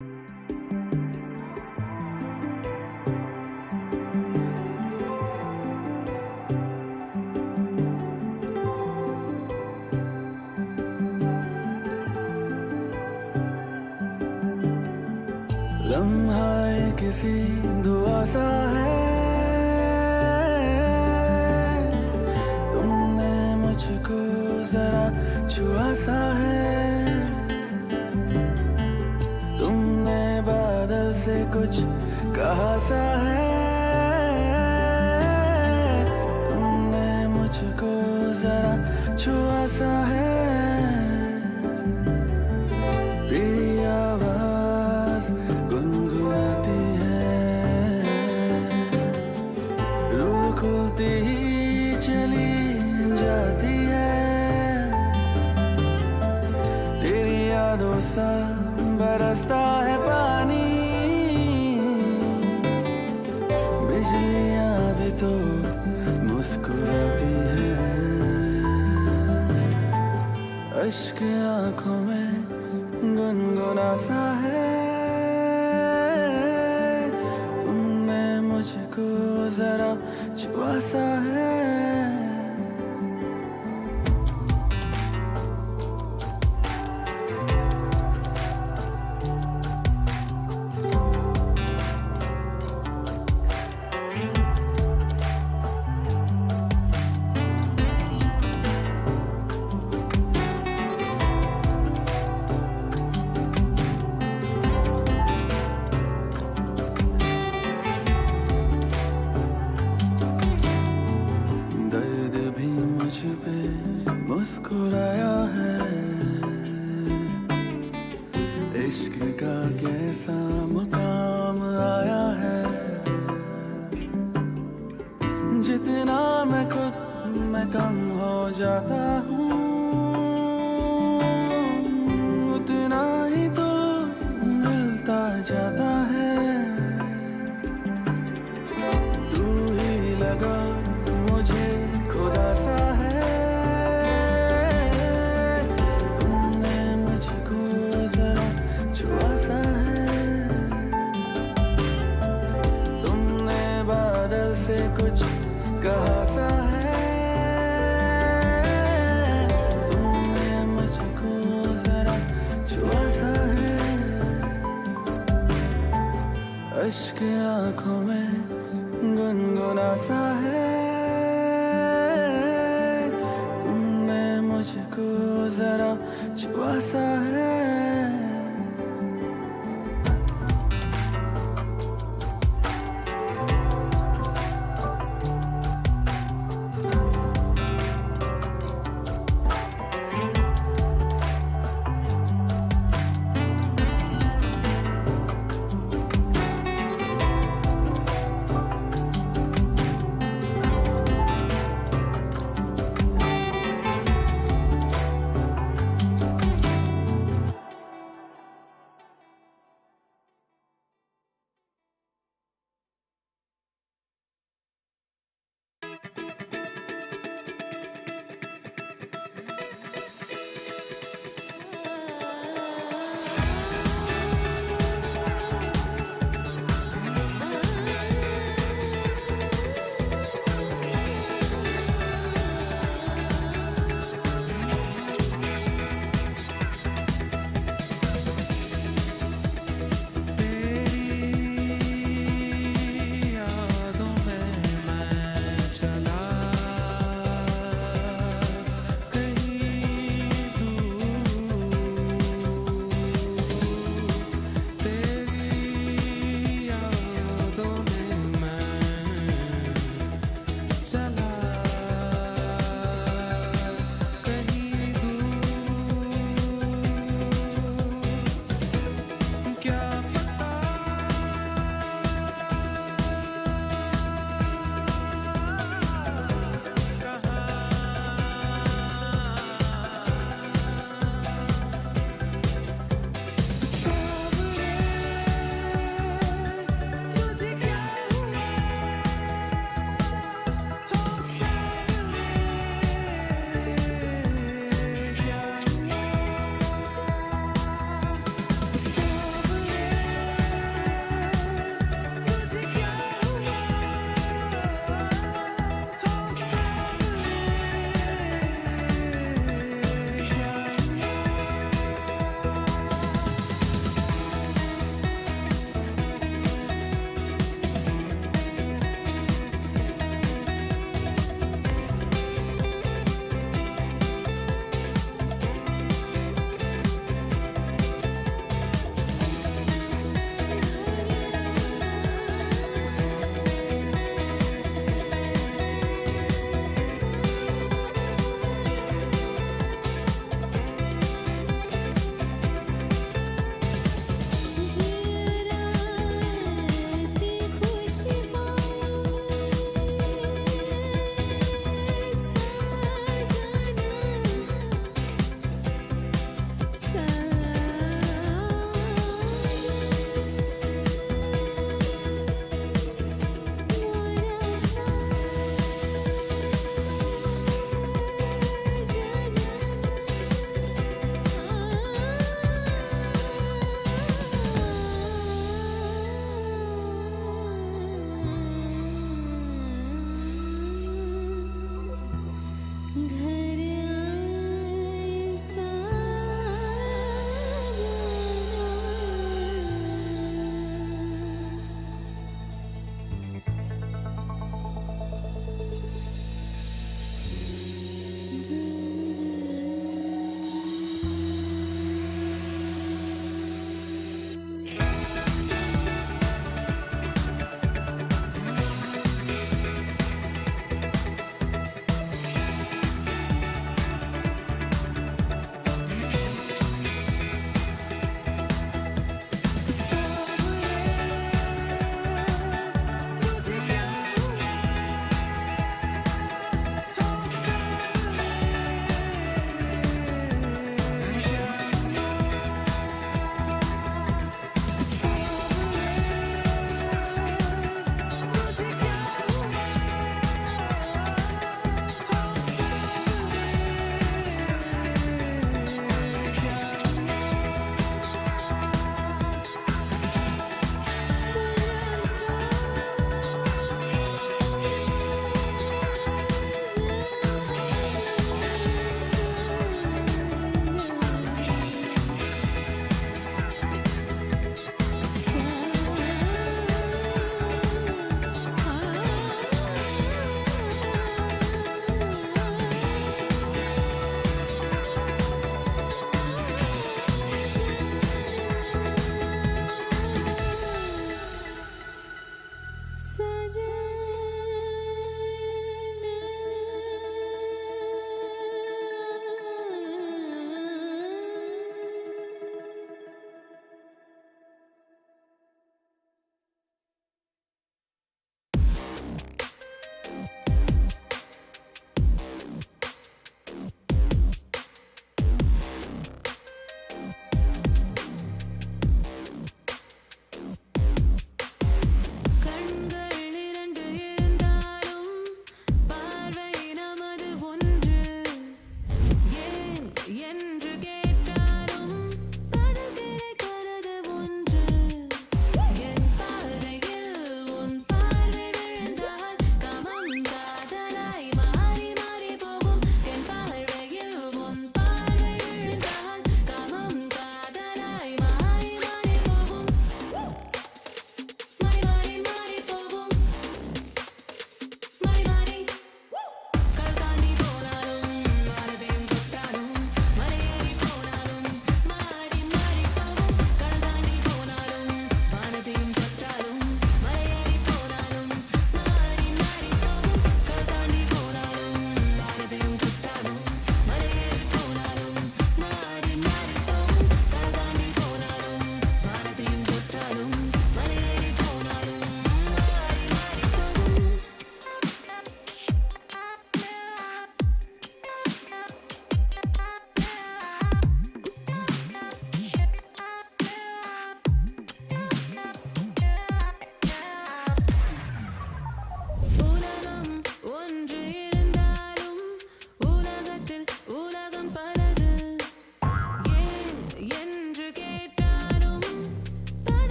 लम्हा ये किसी दुआ सा है, तुमने मुझको जरा छुआ सा है, तुमने बादल से कुछ कहा सा है, तुमने मुझको जरा छुआ सा है, तेरी आवाज गुनगुनाती है, रूह खुलती ही चली जाती है, तेरी यादों सा बरसता है पानी, बिजलियां भी तो मुस्कुराती है, अश्क आंखों में गुनगुना सा है, तुमने मुझको जरा छुआ सा है। मुस्कुराया है, इश्क का कैसा मुकाम आया है, जितना मैं खुद में कम हो जाता हूँ, उतना ही तो मिलता जाता है, तू ही लगा मुझे खुदा सा है, छुआ सा है, तुमने बादल से कुछ कहा सा है, तुमने मुझको जरा छुआ सा है, अश्क आंखों में गुनगुना सा है, तुमने मुझको जरा छुआ सा है।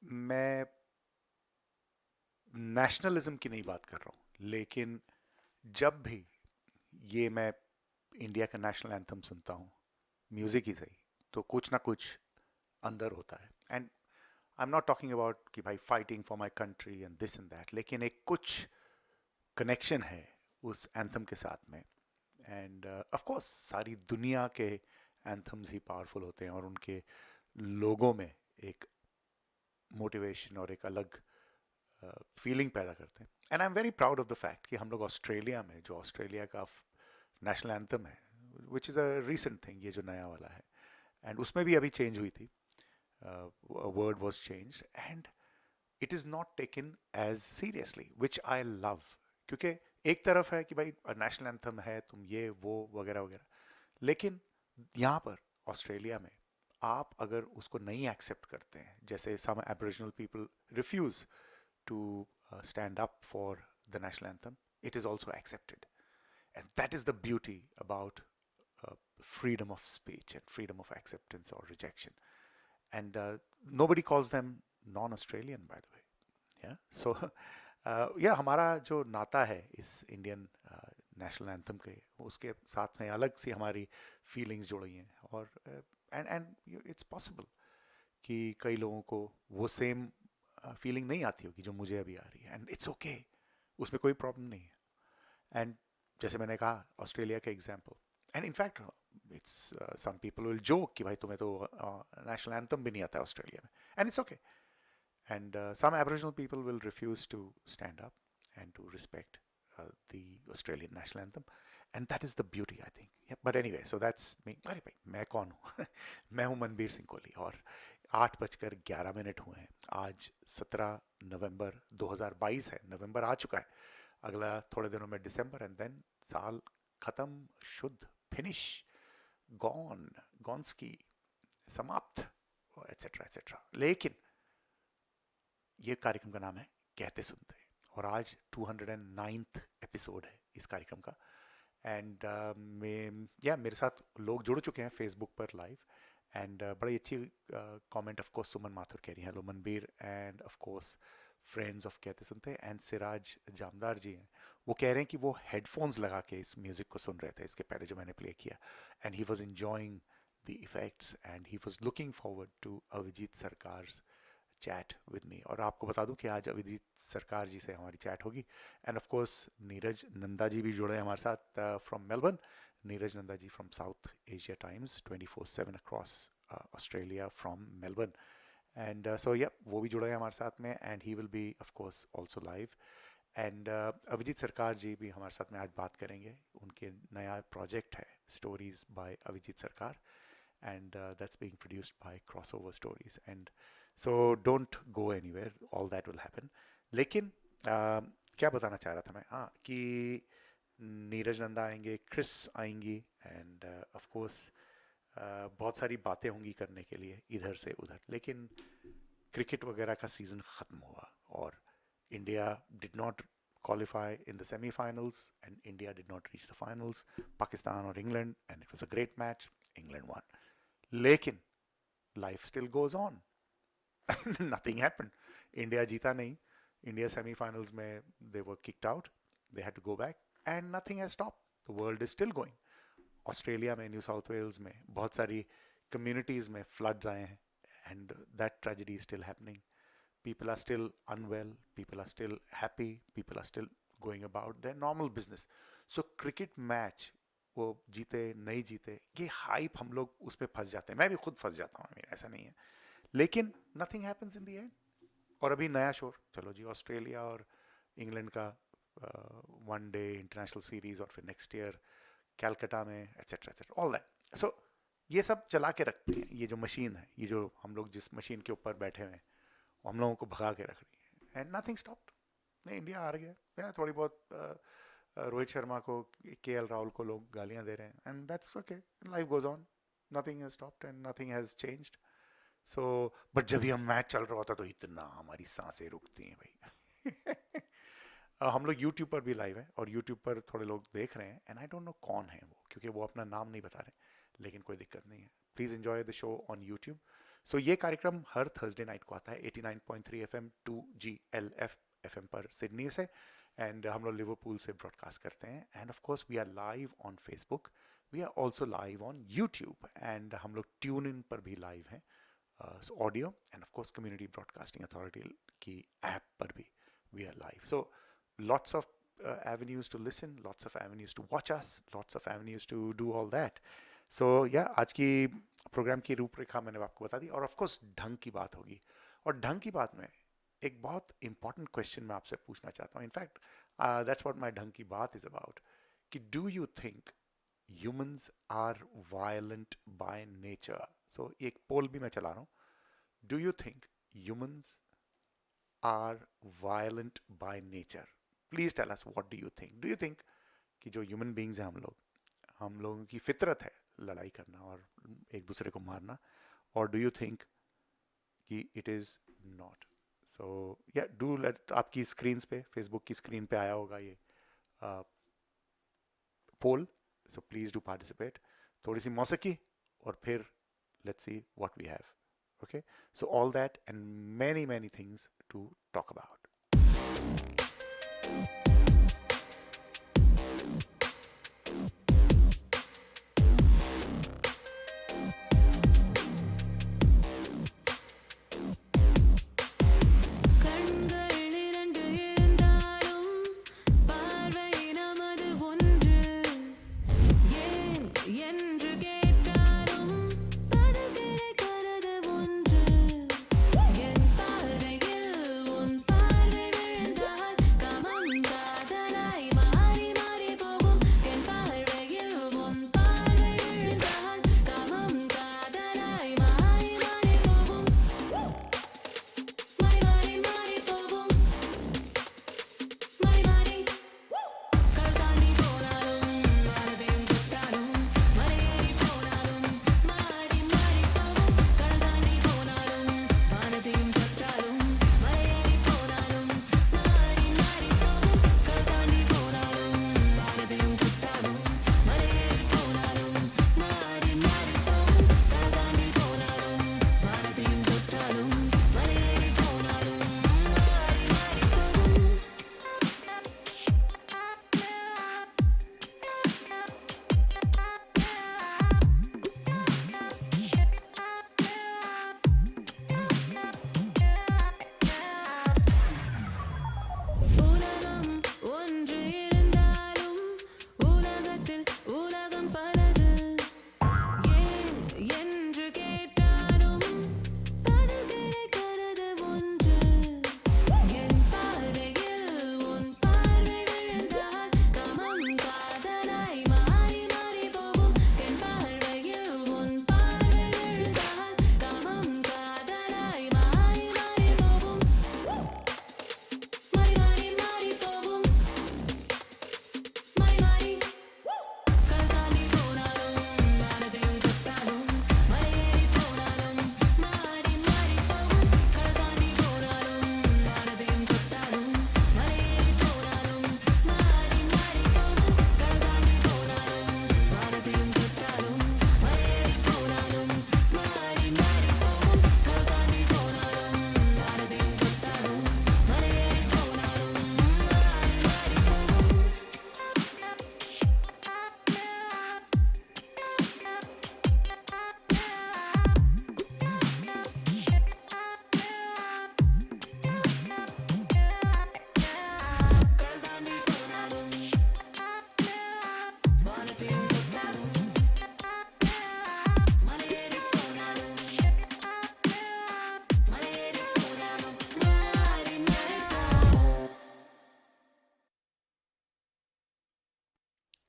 मैं नेशनलिज्म की नहीं बात कर रहा हूँ, लेकिन जब भी ये मैं इंडिया का नेशनल एंथम सुनता हूँ, म्यूजिक ही सही, तो कुछ ना कुछ अंदर होता है। And I am not talking about कि भाई fighting for my country and this and that, लेकिन एक कुछ कनेक्शन है उस एंथम के साथ में। एंड ऑफ कोर्स सारी दुनिया के एंथम्स ही पावरफुल होते हैं और उनके लोगों में एक मोटिवेशन और एक अलग फीलिंग पैदा करते हैं। And I am very proud of the fact कि हम लोग ऑस्ट्रेलिया में, जो ऑस्ट्रेलिया का नेशनल एंथम है, विच इज़ अ रीसेंट थिंग, ये जो नया वाला है, एंड उसमें भी अभी चेंज हुई थी, word was change, and it is not taken as seriously, which I love. क्योंकि एक तरफ है कि भाई नेशनल एंथम है, तुम ये वो वगैरह वगैरह, लेकिन यहाँ पर ऑस्ट्रेलिया में आप अगर उसको नहीं एक्सेप्ट करते हैं, जैसे some aboriginal people refuse to stand up for the national anthem, it is also accepted. And that is the beauty about freedom of speech and freedom of acceptance or rejection. And nobody calls them non-Australian, by the way. Yeah. So, yeah, हमारा जो नाता है इस Indian national anthem के, उसके साथ में अलग सी हमारी फीलिंग्स जुड़ी हैं। और एंड इट्स पॉसिबल कि कई लोगों को वो सेम फीलिंग नहीं आती होगी जो मुझे अभी आ रही है, एंड इट्स ओके, उसमें कोई प्रॉब्लम नहीं है। एंड जैसे मैंने कहा ऑस्ट्रेलिया का example, and in fact it's some people will joke कि भाई तुम्हें तो नेशनल एंथम भी नहीं आता है ऑस्ट्रेलिया में, and it's okay. And some aboriginal people will refuse to stand up and to respect the Australian national anthem, and that is the beauty, I think. Yeah, but anyway, so that's me. अरे भाई मैं कौन हूँ? मैं हूँ मनबीर सिंह कोहली, और 8:11 हुए हैं। आज 17 नवंबर 2022 है। नवंबर आ चुका है, अगला थोड़े दिनों में दिसंबर, एंड देन साल खत्म, शुद्ध, फिनिश, गॉन, गॉन्सकी, समाप्त, एटसेट्रा एटसेट्रा। लेकिन ये कार्यक्रम का नाम है कहते सुनते, और आज 209th एपिसोड है इस कार्यक्रम का। एंड मेरे साथ लोग जुड़ चुके हैं फेसबुक पर लाइव, एंड बड़ी अच्छी कमेंट ऑफ कोर्स सुमन माथुर कह रही हैं, hello Manbir, and of course friends of Kehte सुनते, एंड सिराज जामदार जी हैं, वो कह रहे हैं कि वो हेडफोन्स लगा के इस म्यूज़िक को सुन रहे थे इसके पहले जो मैंने प्ले किया, and he was enjoying the effects, and he was looking forward to Abhijit Sarkar chat with me. और आपको बता दूं कि आज अभिजीत सरकार जी से हमारी चैट होगी, and of course Neeraj Nanda ji भी जुड़े हैं हमारे साथ from Melbourne. Neeraj Nanda ji from South Asia Times 24/7 across Australia from Melbourne, and so yeah वो भी जुड़े हैं हमारे साथ में, and he will be of course also live. And Abhijeet Sarkar ji भी हमारे साथ में आज बात करेंगे, उनके नया प्रोजेक्ट है स्टोरीज बाय अभिजीत सरकार, and that's being produced by Crossover Stories, and so don't go anywhere, all that will happen. लेकिन क्या बताना चाह रहा था मैं, हाँ, कि नीरज नंदा आएंगे, क्रिस आएंगी, एंड ऑफ कोर्स बहुत सारी बातें होंगी करने के लिए इधर से उधर। लेकिन क्रिकेट वगैरह का सीज़न ख़त्म हुआ, और India did not qualify in the semi-finals, and India did not reach the finals. Pakistan or England, and it was a great match. England won. लेकिन life still goes on. Nothing happened. India जीता नहीं. India semi-finals में they were kicked out. They had to go back, and nothing has stopped. The world is still going. Australia में, new south Wales में बहुत सारी communities में floods आए हैं, and that tragedy is still happening. People are still unwell, people are still happy, people are still going about their normal business. So cricket match, वो जीते नहीं जीते, ये हाइप हम लोग उस पर फंस जाते हैं, मैं भी खुद फंस जाता हूँ, ऐसा नहीं है, लेकिन nothing happens in the end. और अभी नया शोर, चलो जी ऑस्ट्रेलिया और इंग्लैंड का वन डे इंटरनेशनल सीरीज, और फिर नेक्स्ट ईयर कैलकाटा में, एट्सेट्रा एट्सेट्रा, ऑल दैट। सो ये सब चला के रखते हैं, ये जो मशीन है, ये जो हम लोग जिस मशीन के ऊपर बैठे हुए हैं, हम लोगों को भगा के रख रही है, एंड नथिंग स्टॉप्ड। नहीं, इंडिया हार गया, थोड़ी बहुत रोहित शर्मा को, केएल राहुल को लोग गालियां दे रहे हैं, and that's okay, life goes on, nothing has stopped and nothing has changed. So but जब भी हम मैच चल रहा होता तो इतना हमारी सांसें रुकती हैं भाई। हम लोग यूट्यूब पर भी लाइव हैं, और यूट्यूब पर थोड़े लोग देख रहे हैं, एंड आई डोंट नो कौन है वो, क्योंकि वो अपना नाम नहीं बता रहे, लेकिन कोई दिक्कत नहीं है। Please enjoy the show on YouTube. So ये कार्यक्रम हर थर्सडे नाइट को आता है 89.3 FM 2GLF FM पर सिडनी से, एंड हम लोग लिवरपूल से ब्रॉडकास्ट करते हैं. And of course we are live on Facebook, we are also live on YouTube, and हम लोग ट्यून इन पर भी लाइव हैं audio, and of course community broadcasting authority की ऐप पर भी we are live. So lots of avenues to listen, lots of avenues to watch us, lots of avenues to do all that. So yeah, आज की programme की रूपरेखा मैंने आपको बता दी, और ऑफ कोर्स ढंग की बात होगी. और ढंग की बात में एक बहुत इंपॉर्टेंट क्वेश्चन मैं आपसे पूछना चाहता हूँ. इनफैक्ट दैट्स व्हाट माय ढंग की बात इज अबाउट, कि do you think humans are violent by nature? So एक पोल भी मैं चला रहा हूँ. Do you think humans are violent by nature? Please tell us, what do you think? Do you think कि जो ह्यूमन बींग्स हैं हम लोगों की फितरत है लड़ाई करना और एक दूसरे को मारना, और डू यू थिंक कि इट इज़ नॉट? सो या डू लेट, आपकी स्क्रीन पे, फेसबुक की स्क्रीन पे आया होगा ये poll, so please do participate. थोड़ी सी मौसीकी और फिर let's see what we have. Okay, so all that and many many things to talk about.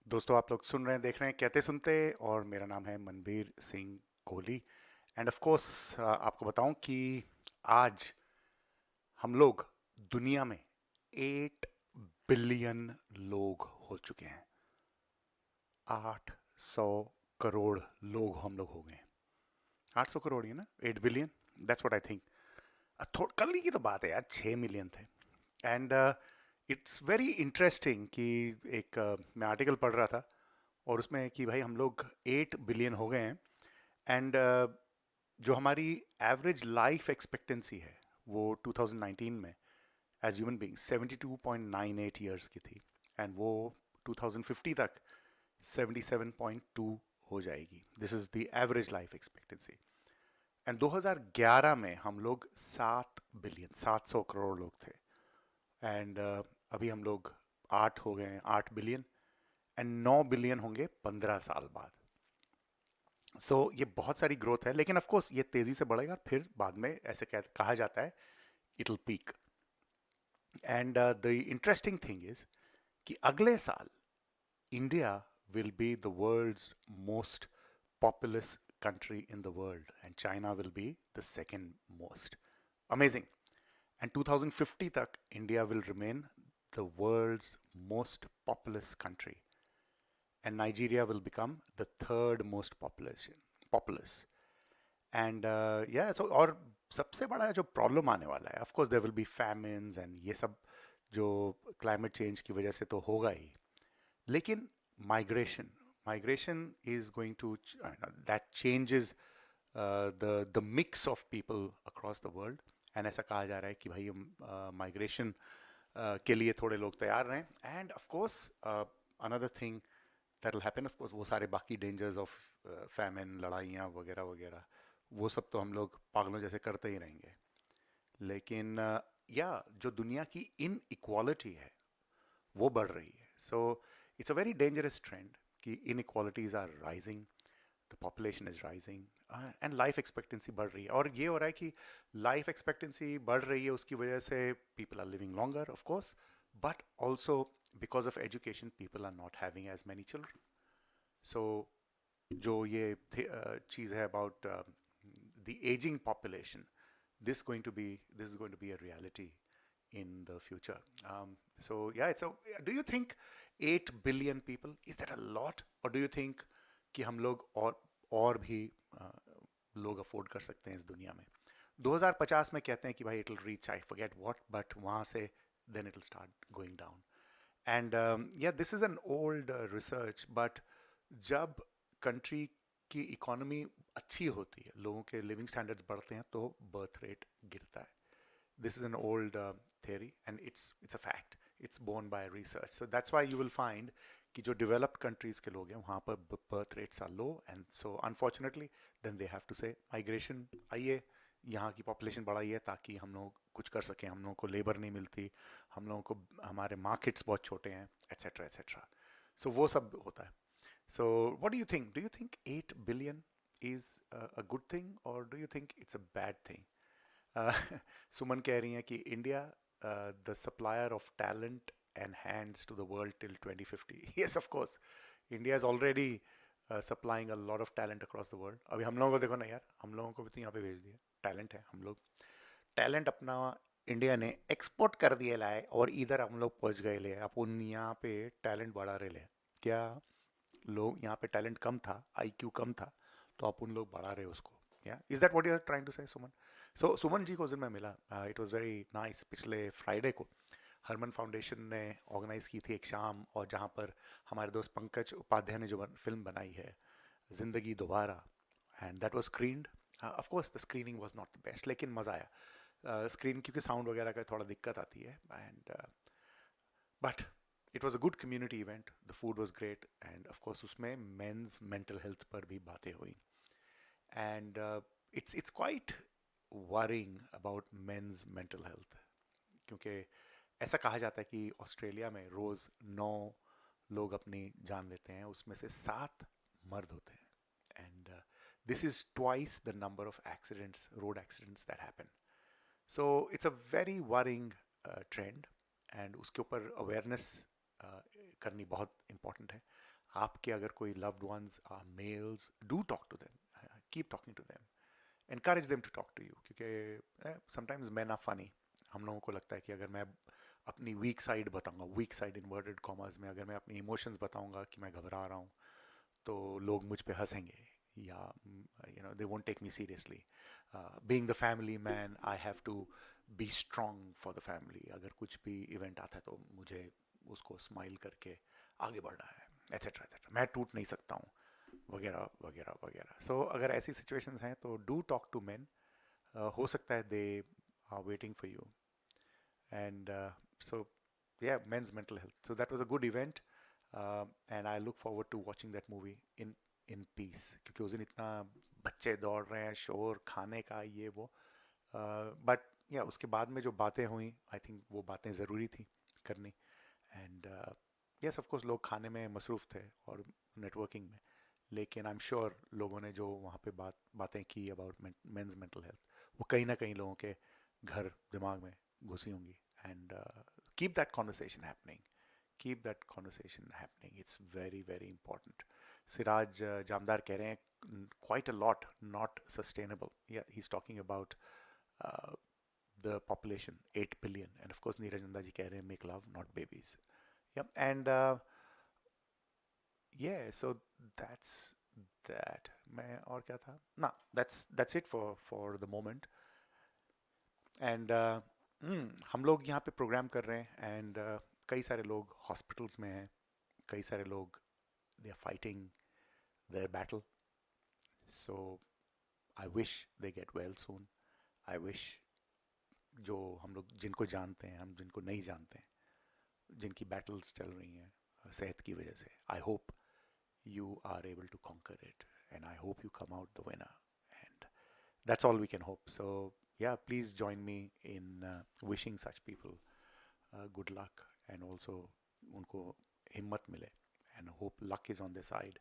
दोस्तों, आप लोग सुन रहे हैं, देख रहे हैं कहते सुनते, और मेरा नाम है Manbir Singh Kohli. And of course आपको बताऊं कि आज हम लोग दुनिया में 8 बिलियन लोग हो चुके हैं. 800 करोड़ लोग हम लोग हो गए. 800 करोड़ ही ना, 8 billion, that's what I think. कल ही की तो बात है यार, 6 मिलियन थे. एंड इट्स वेरी इंटरेस्टिंग कि एक मैं आर्टिकल पढ़ रहा था और उसमें कि भाई हम लोग 8 बिलियन हो गए हैं. एंड जो हमारी एवरेज लाइफ एक्सपेक्टेंसी है वो 2019 में एज ह्यूमन बीइंग 72.98 ईयर्स की थी, एंड वो 2050 तक 77.2 हो जाएगी. This is the average life expectancy. And 2011 में हम लोग 700 करोड़ लोग थे, एंड अभी हम लोग 8 हो गए हैं, 8 बिलियन, एंड 9 बिलियन होंगे 15 साल बाद. सो ये बहुत सारी ग्रोथ है, लेकिन ऑफ कोर्स ये तेज़ी से बढ़ेगा, फिर बाद में ऐसे कहा जाता है it will peak. And the interesting thing is कि अगले साल India will be the world's most populous country in the world, and China will be the second most. Amazing. And 2050 tak India will remain the world's most populous country, and Nigeria will become the third most populous. And yeah, so और सबसे बड़ा जो problem आने वाला है, of course there will be famines and ये सब जो क्लाइमेट चेंज की वजह से तो होगा ही, लेकिन migration is going to that changes the mix of people across the world. And ऐसा कहा जा रहा है कि भाई हम माइग्रेशन के लिए थोड़े लोग तैयार रहें. And of course another thing that will happen, of course वो सारे बाकी डेंजर्स ऑफ फैमिन, लड़ाइयाँ वगैरह वगैरह, वो सब तो हम लोग पागलों जैसे करते ही रहेंगे. लेकिन या जो दुनिया की इनइक्वालिटी है वो बढ़ रही है. सो it's a very dangerous trend कि inequalities are rising, the population is rising, and life expectancy बढ़ रही है. और ये हो रहा है कि life expectancy बढ़ रही है, उसकी वजह से people are living longer, of course, but also because of education people are not having as many children. So जो ये चीज़ है about the aging population, this is going to be a reality in the future. So yeah, do you think 8 billion people, is that a lot, or do you think कि हम लोग और भी लोग afford कर सकते हैं इस दुनिया में? 2050 में कहते हैं कि भाई it will reach, I forget what, but वहाँ से then it will start going down. And yeah this is an old research, but जब कंट्री की इकोनॉमी अच्छी होती है, लोगों के लिविंग स्टैंडर्ड्स बढ़ते हैं, तो बर्थ रेट गिरता है. This is an old theory, and it's a fact. It's borne by research. So that's why you will find कि जो developed countries के लोग हैं वहाँ पर birth rates are low, and so unfortunately then they have to say migration आइए, यहाँ की population बढ़ाइए ताकि हम लोग कुछ कर सकें. हम लोगों को labor नहीं मिलती, हम लोगों को हमारे markets बहुत छोटे हैं, etc etc. So वो सब होता है. So what do you think? Do you think 8 billion is a good thing, or do you think it's a bad thing? सुमन कह रही हैं कि India the supplier of talent and hands to the world till 2050. Yes, of course India is already supplying a lot of talent across the world. अभी हम लोगों को देखो ना यार, हम लोगों को भी तो यहाँ पे भेज दिया. टैलेंट है, हम लोग टैलेंट अपना इंडिया ने एक्सपोर्ट कर दिया लाए, और इधर हम लोग पहुँच गए ले. अपन यहाँ पे टैलेंट बढ़ा रहे ले. क्या लोग यहाँ पे टैलेंट कम था, IQ कम था, तो अपन लोग बढ़ा रहे उसको. Yeah, is that what you are trying to say, Suman? So Suman ji को उस दिन मैं मिला. It was very nice. पिछले फ्राइडे को हरमन फाउंडेशन ने ऑर्गेनाइज की थी एक शाम, और जहाँ पर हमारे दोस्त पंकज उपाध्याय ने जो फिल्म बनाई है जिंदगी दोबारा, and that was screened. Of course the screening was not the best, लेकिन मज़ा आया. स्क्रीन क्योंकि साउंड वगैरह का थोड़ा दिक्कत आती है, and but it was a good community event. The food was great, and of course उसमें मेंस मेंटल हेल्थ पर भी बातें हुई. And it's quite worrying about men's mental health, क्योंकि ऐसा कहा जाता है कि ऑस्ट्रेलिया में रोज़ 9 लोग अपनी जान लेते हैं, उसमें से 7 मर्द होते हैं. And this is twice the number of accidents, road accidents that happen. So it's a very worrying trend, and उसके ऊपर अवेयरनेस करनी बहुत इम्पॉर्टेंट है. आपके अगर कोई loved ones are males, do talk to them, keep talking to them, encourage them to talk to you, क्योंकि sometimes men are funny. हम लोगों को लगता है कि अगर मैं अपनी वीक साइड बताऊंगा, वीक साइड इन्वर्टेड कॉमर्स में, अगर मैं अपनी इमोशंस बताऊंगा कि मैं घबरा रहा हूँ, तो लोग मुझ पे हंसेंगे, या they won't take me seriously. Being the family man, I have to be strong for the family. अगर कुछ भी इवेंट आता है तो मुझे उसको स्माइल करके आगे बढ़ना है, etc etc. मैं टूट नहीं सकता हूँ. वगैरह वगैरह वगैरह. सो अगर ऐसी सिचुएशंस हैं तो डू टॉक टू मेन. हो सकता है they are waiting for you. And so yeah, men's mental health. So that was a good event, and I look forward to watching that movie in peace. क्योंकि उस दिन इतना बच्चे दौड़ रहे हैं, शोर, खाने का ये वो. But yeah, उसके बाद में जो बातें हुई, I think वो बातें ज़रूरी थी करनी. And yes, of course, लोग खाने में मसरूफ़ थे और नेटवर्किंग में. लेकिन आई एम श्योर लोगों ने जो वहाँ पे बातें की अबाउट मेंस मेंटल हेल्थ, वो कहीं ना कहीं लोगों के घर दिमाग में घुसी होंगी. And keep that conversation happening. Keep that conversation happening. It's very, very important. Siraj Jamdar कह रहे हैं quite a lot not sustainable. Yeah, he's talking about the population 8 billion, and of course Neeraj Nanda ji कह रहे हैं make love not babies. Yeah, and yeah, so that's that. मैं और क्या था? ना, that's it for the moment. And हम लोग यहाँ पे प्रोग्राम कर रहे हैं. एंड कई सारे लोग हॉस्पिटल्स में हैं, कई सारे लोग they are fighting their battle. So I wish they get well soon. I wish जो हम लोग जिनको जानते हैं, हम जिनको नहीं जानते हैं, जिनकी बैटल्स चल रही हैं सेहत की वजह से, I hope you are able to conquer it, and I hope you come out the winner. And that's all we can hope. So yeah, please join me in wishing such people good luck, and also unko himmat mile, and hope luck is on their side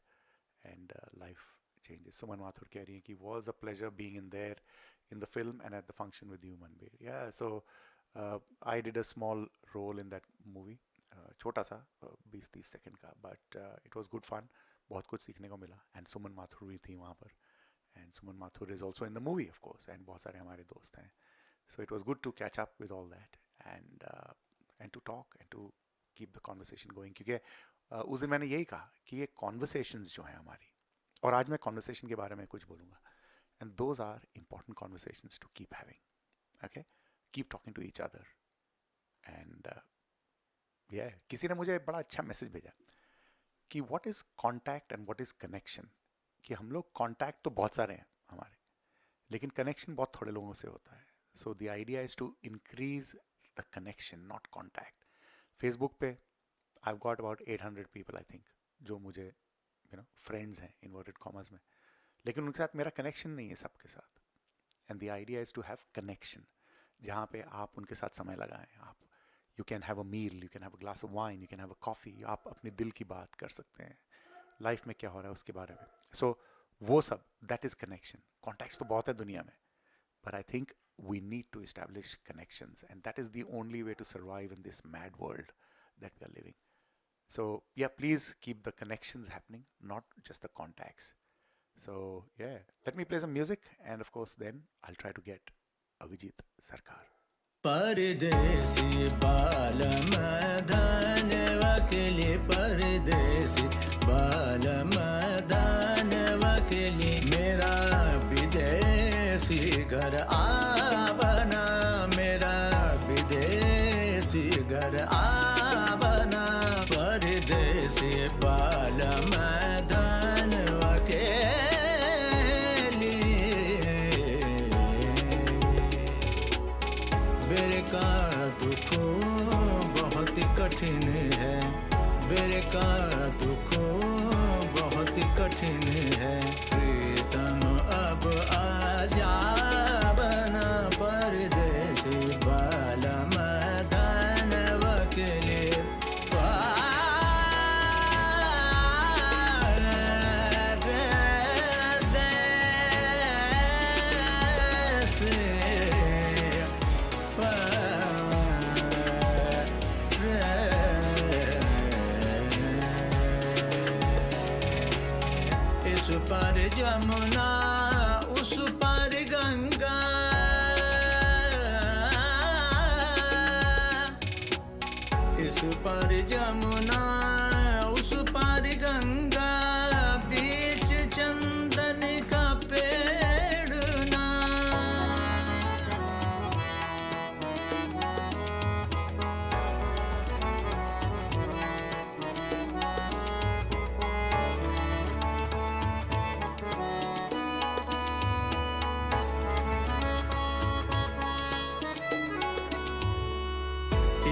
and life changes. Suman Mathur keh rahi hai ki was a pleasure being in the film and at the function with you, Manbir. Yeah, so I did a small role in that movie. छोटा सा 20-30 second का, but it was good fun. बहुत कुछ सीखने को मिला. And Suman Mathur भी थी वहाँ पर, and Suman Mathur is also in the movie of course, and बहुत सारे हमारे दोस्त हैं. So it was good to catch up with all that, and to talk and to keep the conversation going. क्योंकि उस दिन मैंने यही कहा कि ये कॉन्वर्सेशंस जो हैं हमारी, और आज मैं कॉन्वर्सेशन के बारे में कुछ बोलूँगा, and those are important conversations to keep having. Okay, keep talking to each other. And किसी ने मुझे बड़ा अच्छा मैसेज भेजा कि what is contact and what is connection. कि हम लोग कॉन्टैक्ट तो बहुत सारे हैं हमारे, लेकिन कनेक्शन बहुत थोड़े लोगों से होता है. So the idea is to increase the connection, not contact. Facebook पे I have got about 800 people I think, जो मुझे फ्रेंड्स हैं इन्वर्टेड कॉमर्स में, लेकिन उनके साथ मेरा कनेक्शन नहीं है सबके साथ. And the idea is to have connection, जहाँ पे आप उनके साथ समय लगाएं. आप You can have a meal, you can have a glass of wine, you can have a coffee. आप अपने दिल की बात कर सकते हैं, लाइफ में क्या हो रहा है उसके बारे में. So वो सब, that is connection. Contacts तो बहुत है दुनिया में, but I think we need to establish connections, and that is the only way to survive in this mad world that we are living. So yeah, please keep the connections happening, not just the contacts. So yeah, let me play some music, and of course then I'll try to get Avijit Sarkar. परदेसी बाल मैदान वकीली, परदेसी बाल मैदान वकीली, मेरा विदेशी घर आबना, मेरा विदेशी घर आबना. परदेसी बाल मैदान वकीली, बेरे का दुख बहुत कठिन है, बेरे का दुख बहुत कठिन है. प्रीतम अब आ जाबना, परदेसी बाल मैदान वकीली. पर जमुना उस पर गंगा, इस पर जमुना उस पर गंगा, बीच चंदन का पेड़ ना.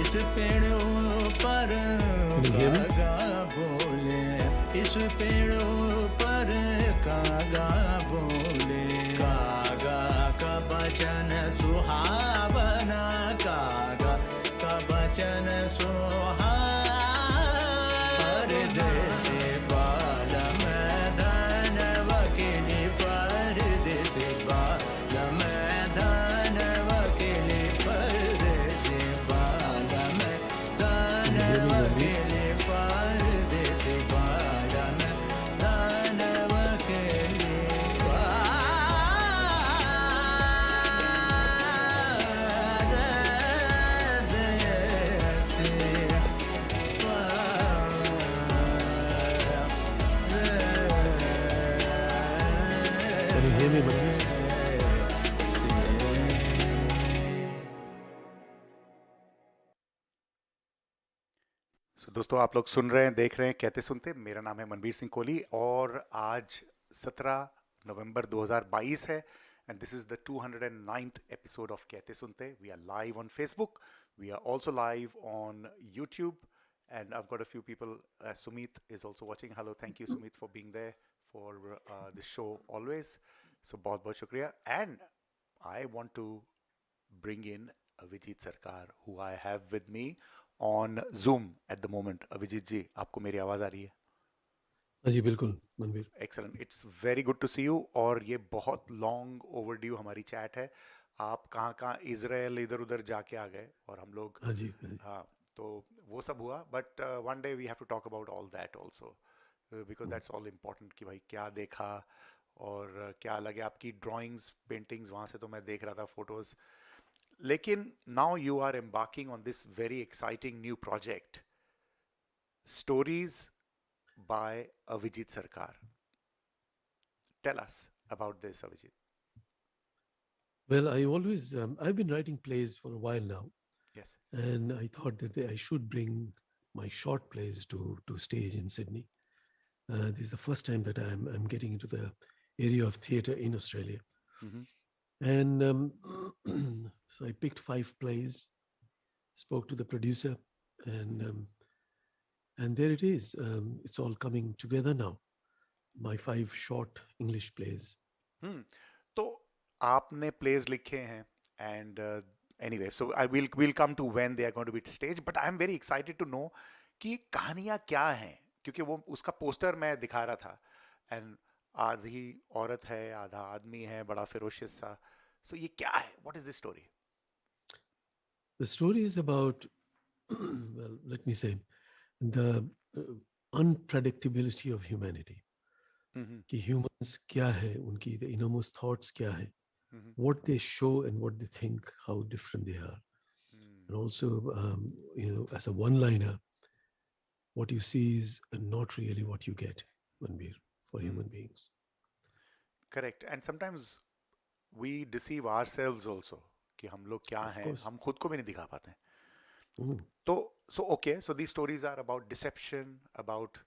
इस पेड़ ऊपर कागा बोले, इस पेड़ ऊपर कागा बोले, कागा का वचन सुहावना, कागा का वचन सुहावना, परदेसी बाल मैदान वकीली, परदेसी बाल मैदान वकीली, परदेसी बाल मैदान वकीली, परदेसी बाल मैदान वकीली, Can you hear me, Manbir? So, दोस्तों आप लोग सुन रहे हैं, देख रहे हैं कहते सुनते। मेरा नाम है मनबीर सिंह कोहली और आज 17 नवंबर 2022 है and this is the 209th episode of Kehte Sunte. We are live on Facebook. We are also live on YouTube and I've got a few people. Sumit is also watching. Hello, thank you Sumit for being there for this show always. So बहुत shukriya. And I want to bring in Avijit Sarkar, who I have with me on Zoom at the moment. Avijit ji, आपको मेरी आवाज आ रही है? हाँ जी बिल्कुल Manbir. Excellent, it's very good to see you. और ये बहुत लॉन्ग ओवरड्यू हमारी चैट है। आप कहाँ इजराइल इधर उधर जाके आ गए और हम लोग हाँ जी हाँ, तो वो सब हुआ। But one day we have to talk about all that also because that's all important कि भाई क्या देखा और क्या लगे। आपकी ड्राइंग्स पेंटिंग्स वहाँ से तो मैं देख रहा था, फोटोज़। लेकिन now you are embarking on this very exciting new project, stories by Avijit Sarkar. Tell us about this, Avijit. Well, I've been writing plays for a while now. Yes. And I thought that I should bring my short plays to stage in Sydney. This is the first time that I'm getting into the area of theatre in Australia. Mm-hmm. And so I picked 5 plays, spoke to the producer, and there it is. It's all coming together now. My 5 short English plays. तो आपने plays लिखे हैं and anyway, so we'll come to when they are going to be staged. But I'm very excited to know कि कहानियाँ क्या हैं, क्योंकि वो उसका पोस्टर मैं दिखा रहा था and आधी औरत है आधा आदमी है, बड़ा ferocious सा। So ये क्या है? What is this story? The story is about well, let me say, the unpredictability of humanity. कि humans क्या है, उनकी the innermost thoughts क्या है, what they show and what they think, how different they are. And also, as a one-liner, what you see is not really what you get, Manbir, for human beings. Correct. And sometimes we deceive ourselves also कि हम लोग क्या हैं, हम खुद को भी नहीं दिखा पाते हैं। So okay, so these stories are about deception, about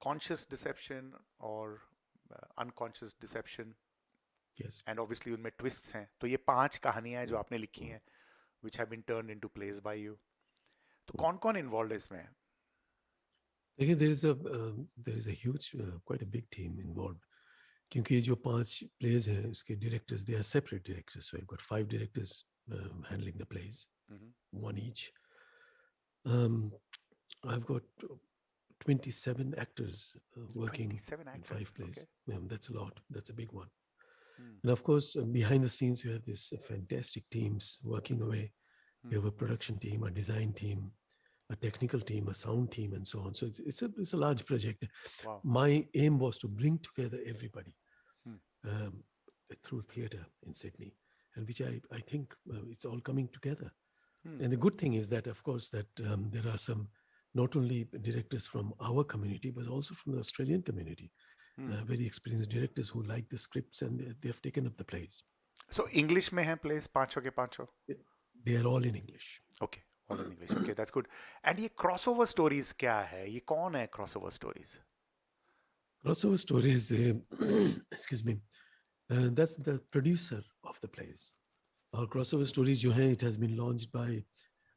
conscious deception or unconscious deception. Yes. And obviously उनमें twists हैं। तो ये 5 कहानियाँ हैं जो आपने लिखी हैं, which have been turned into plays by you. तो कौन-कौन involved है इसमें? देखिए, there is a huge, quite a big team involved. क्योंकि जो 5 plays हैं, उसके directors, they are separate directors. So I've got 5 directors handling the plays, one each. I've got 27 actors working 27 in actors. 5 plays. Okay. That's a lot. That's a big one. And of course, behind the scenes, you have these fantastic teams working away. You have a production team, a design team, a technical team, a sound team, and so on. So it's a large project. Wow. My aim was to bring together everybody through theatre in Sydney, and which I think it's all coming together. And the good thing is that, of course, that there are some not only directors from our community, but also from the Australian community. Very experienced directors who like the scripts and they have taken up the plays. So English में हैं plays पांचों के पांचों? They are all in English. Okay, all in English. Okay, that's good. And ये crossover stories क्या है? ये कौन है crossover stories? Crossover stories, excuse me, that's the producer of the plays. Our crossover stories जो हैं, it has been launched by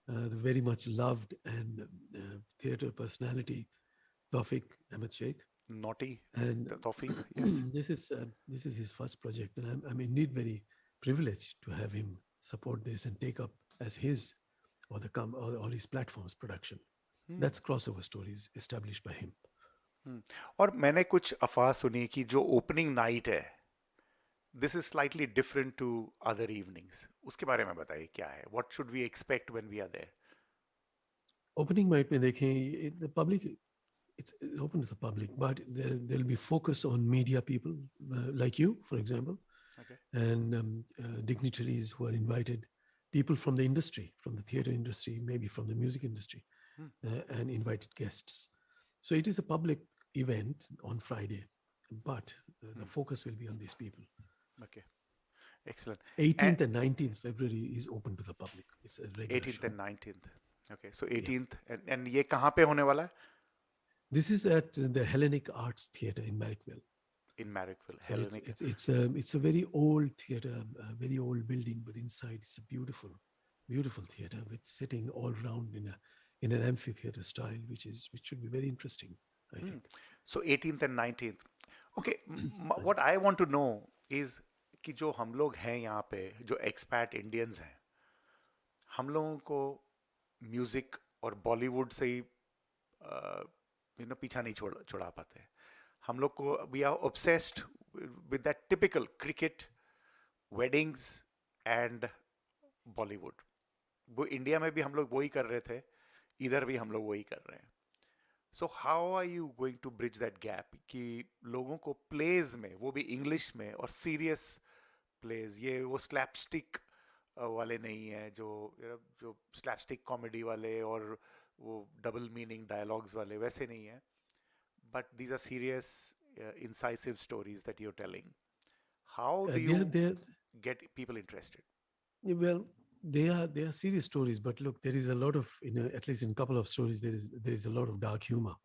the very much loved and theater personality, Tawfiq Ahmed Sheikh. Naughty, And the Tawfiq, yes. this is his first project, and I'm indeed very privileged to have him support this and take up as his or his platform's production. That's crossover stories established by him. और मैंने कुछ अफवाह सुनी कि जो opening night है this is slightly different to other evenings, उसके बारे में बताइए क्या है, what should we expect when we are there? Opening night में देखें, the public, it's open to the public, but there'll be focus on media people like you, for example, Okay. and dignitaries who are invited, people from the industry, from the theater industry, maybe from the music industry, and invited guests. So it is a public event on Friday, but the focus will be on these people. Okay, excellent. 18th and 19th February is open to the public. It's a regular 18th show. and 19th. Okay, so 18th and ये कहाँ पे होने वाला है? This is at the Hellenic Arts Theatre in Marrickville. In Marrickville, So Hellenic. it's a very old theatre, a very old building, but inside it's a beautiful, beautiful theatre with sitting all around in an amphitheatre style, which should be very interesting, I think. So 18th and 19th. Okay, what I want to know is कि जो हम लोग हैं यहाँ पे, जो expat Indians हैं, हम लोगों को म्यूजिक और बॉलीवुड से ही पीछा नहीं छुड़ा पाते हैं. हम लोग को we are obsessed with that typical cricket, weddings and Bollywood. वो इंडिया में भी हम लोग वही कर रहे थे, इधर भी हम लोग वही कर रहे हैं. So how are you going to bridge that gap कि लोगों को प्लेज में, वो भी इंग्लिश में और सीरियस प्लेज, ये वो स्लैपस्टिक वाले नहीं है जो स्लैपस्टिक कॉमेडी वाले और वो डबल मीनिंग डायलॉग्स वाले वैसे नहीं है, but these are serious incisive stories that you're telling. How do you get people interested? Well, they are serious stories, but look, there is a lot of, at least in a couple of stories, there is a lot of dark humor.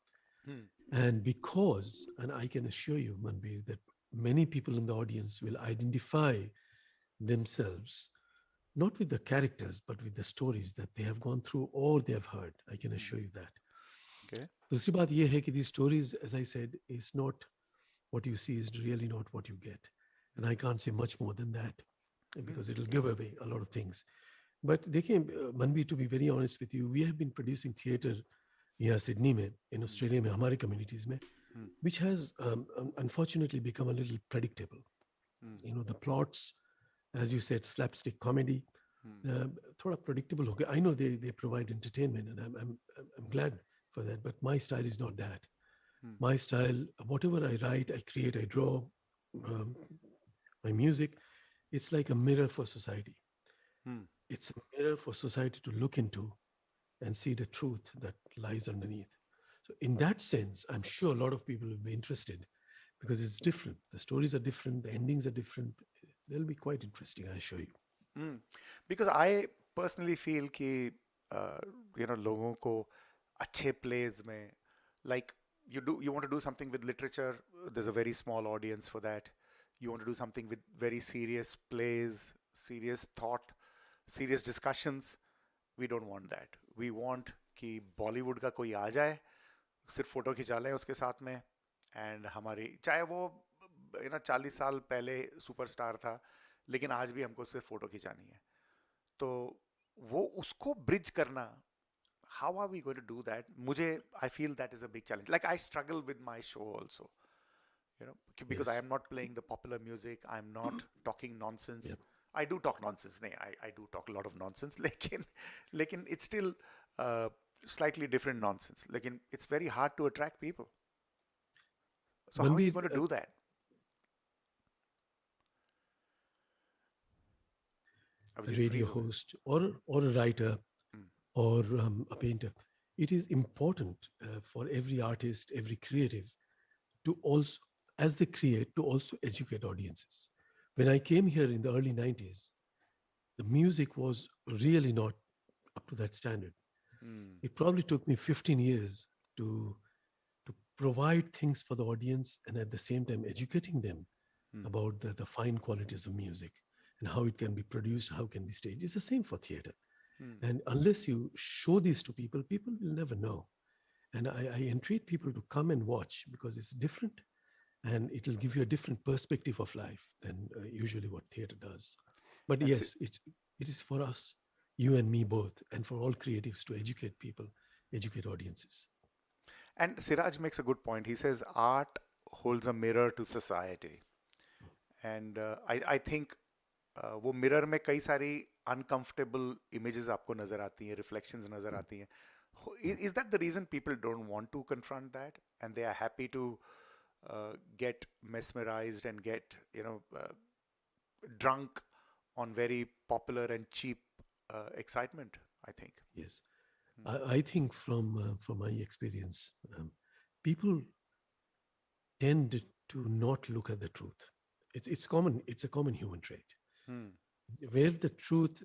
And because, and I can assure you, Manbir, that many people in the audience will identify themselves not with the characters, but with the stories that they have gone through or they have heard. I can assure you that. Okay. दूसरी बात ये है कि these stories, as I said, is not what you see, is really not what you get. And I can't say much more than that because it'll give away a lot of things. But देखिए, Manbir, to be very honest with you, we have been producing theatre here Sydney में, in Australia में, हमारे communities में, which has unfortunately become a little predictable. The plots, as you said, slapstick comedy, थोड़ा predictable हो गया. I know they provide entertainment, and I'm glad for that, but my style is not that. My style, whatever I write, I create, I draw, my music, it's like a mirror for society. It's a mirror for society to look into and see the truth that lies underneath. So in that sense, I'm sure a lot of people will be interested because it's different. The stories are different, the endings are different. They'll be quite interesting, I assure you. Because I personally feel कि लोगों को अच्छे plays में, like you want to do something with literature, there's a very small audience for that. You want to do something with very serious plays, serious thought, serious discussions, we don't want that. We want कि बॉलीवुड का कोई आ जाए, सिर्फ photo खिंचा लें उसके साथ में, एंड हमारी चाहे वो 40 साल पहले सुपरस्टार था, लेकिन आज भी हमको सिर्फ फोटो खिंचानी है. तो वो उसको ब्रिज करना, how are we going to do that? I feel that is a big challenge. Like I struggle with my show also, because Yes. I am not playing the popular music. I'm not talking nonsense. Yep. I do talk nonsense. I do talk a lot of nonsense. Lekin it's still slightly different nonsense. Lekin it's very hard to attract people. So how are you going to do that? A radio host or a writer or a painter, it is important for every artist, every creative to also, as they create, to also educate audiences. When I came here in the early 90s, the music was really not up to that standard. It probably took me 15 years to provide things for the audience and at the same time educating them about the fine qualities of music and how it can be produced, how it can be staged. It's the same for theater. And unless you show these to people, people will never know. And I entreat people to come and watch because it's different and it will give you a different perspective of life than usually what theater does. But And yes, it is for us, you and me both, and for all creatives to educate people, educate audiences. And Siraj makes a good point. He says art holds a mirror to society. And I think वो mirror में कई सारी uncomfortable images आपको नजर आती हैं, reflections नजर आती हैं. Is that the reason people don't want to confront that, and they are happy to get mesmerized and get drunk on very popular and cheap excitement? I think. Yes, I think from my experience, people tend to not look at the truth. It's common. It's a common human trait. Where the truth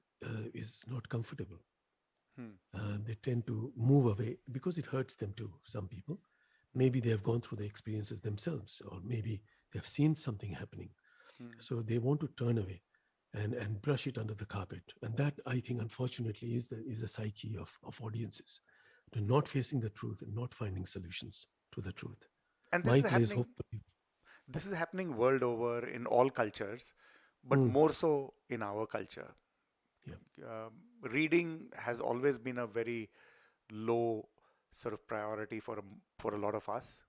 is not comfortable, they tend to move away because it hurts them too. Some people, maybe they have gone through the experiences themselves, or maybe they have seen something happening, so they want to turn away and brush it under the carpet. And that, I think, unfortunately, is the psyche of audiences. They're not facing the truth and not finding solutions to the truth. And My place, hopefully. This is happening world over in all cultures, but more so in our culture. Yeah. Reading has always been a very low sort of priority for a lot of us,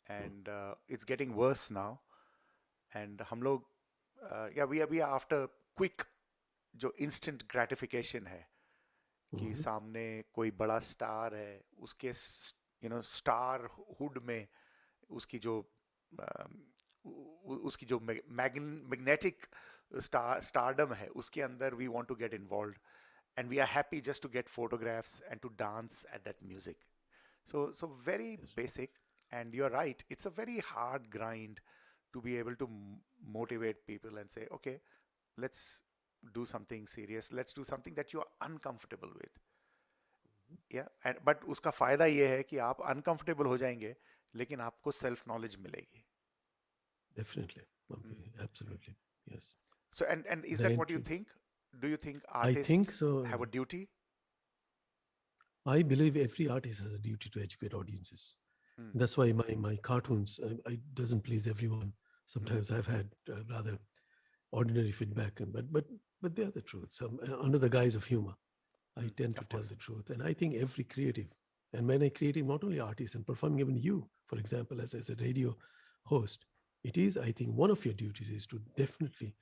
and it's getting worse now. And हम लोग we are after quick जो instant gratification है कि सामने कोई बड़ा star है, उसके स्टार हुड में उसकी जो मैग्नेटिक stardom है, उसके अंदर we want to get involved, and we are happy just to get photographs and to dance at that music. So very basic, and you're right, it's a very hard grind to be able to motivate people and say, okay, let's do something serious, let's do something that you are uncomfortable with. Yeah, but उसका फायदा ये है कि आप uncomfortable हो जाएंगे, लेकिन आपको self knowledge मिलेगी. Definitely, absolutely, yes. So and is that what you think? Do you think artists I think so. have a duty? I believe every artist has a duty to educate audiences. That's why my cartoons, it doesn't please everyone. Sometimes I've had rather ordinary feedback, but they are the truth. Under the guise of humor, I tend to tell the truth. And I think every creative, and when I creative, not only artists and performing, even you, for example, as a radio host, it is, I think, one of your duties is to definitely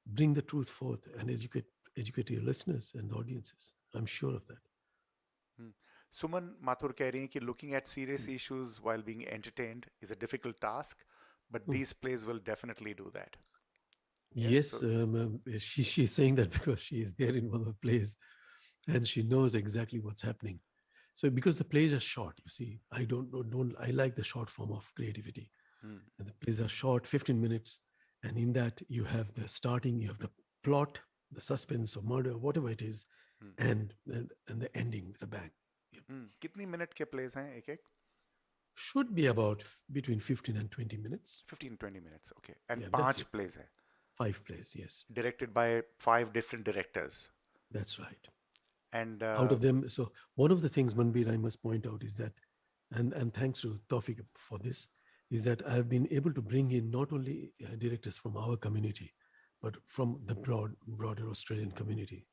bring the truth forth and educate your listeners and audiences. I'm sure of that. Suman Mathur कह रही हैं कि looking at serious issues while being entertained is a difficult task, but these plays will definitely do that. Yes, she's saying that because she is there in one of the plays, and she knows exactly what's happening. So because the plays are short, you see, I like the short form of creativity. And the plays are short, 15 minutes, and in that you have the starting, you have the plot, the suspense or murder, whatever it is, and the ending with a bang. कितनी minute के plays हैं एक-एक? Should be about between 15 and 20 minutes. 15-20 minutes, okay. And 5 plays हैं. 5 plays, yes. Directed by 5 different directors. That's right. And out of them, so one of the things, Manbir, I must point out is that, and thanks to Tawfiq for this, is that I've been able to bring in not only directors from our community, but from the broader Australian community.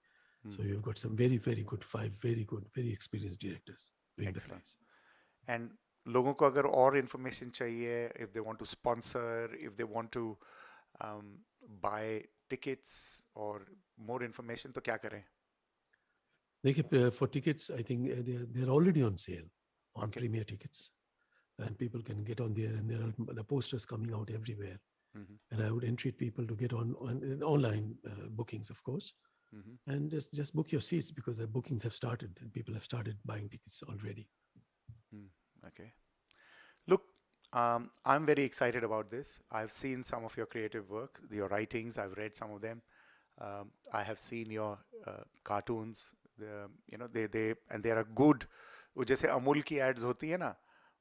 So you've got some very, very good, 5 very good, very experienced directors doing the plays. And लोगों को अगर और information चाहिए, if they want to sponsor, if they want to buy tickets or more information, तो क्या करें? देखिए, for tickets, I think they're already on sale on Premier Tickets, and people can get on there, and there are the posters coming out everywhere. And I would entreat people to get on online bookings, of course, and just book your seats because the bookings have started and people have started buying tickets already. Okay. Look, I'm very excited about this. I've seen some of your creative work, your writings. I've read some of them. I have seen your cartoons. They and they are good. वो जैसे अमूल की ads होती है ना,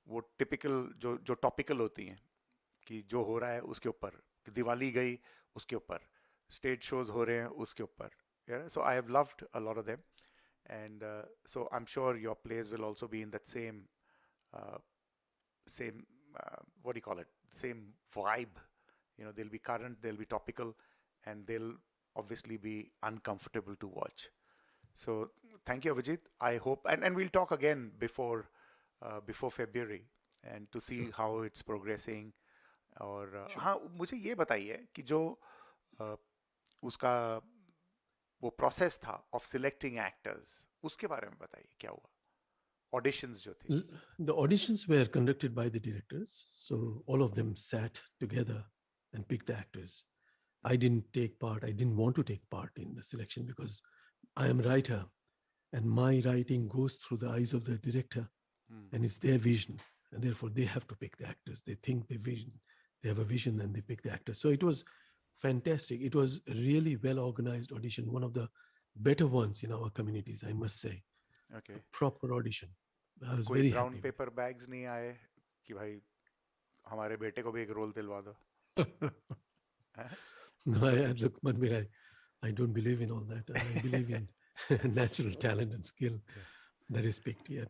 वो typical जो topical होती हैं कि जो हो रहा है उसके ऊपर, दिवाली गई उसके ऊपर, stage shows हो रहे हैं उसके ऊपर. So I have loved a lot of them, And so I'm sure your plays will also be in that uh, same what do you call it? Same vibe. You know, they'll be current, they'll be topical, and they'll obviously be uncomfortable to watch. So thank you, Avijit. I hope, and we'll talk again before February, and to see how it's progressing. और हाँ, मुझे ये बताइए कि जो उसका वो process था ऑफ सिलेक्टिंग एक्टर्स, उसके बारे में बताइए, क्या हुआ? Auditions जो थे. The auditions were conducted by the directors, so all of them sat together and picked the actors. I didn't take part. I didn't want to take part in the selection because I am a writer, and my writing goes through the eyes of the director, and it's their vision, and therefore they have to pick the actors. They think they have a vision, and they pick the actors. So it was fantastic. It was a really well organized audition, one of the better ones in our communities, I must say. Okay. A proper audition. I was कोई very brown happy. paper bags नहीं आए कि भाई हमारे बेटे को भी एक रोल दिलवा दो? No, look, Manbir, I don't believe in all that. I believe in natural talent and skill that is picked. Yeah.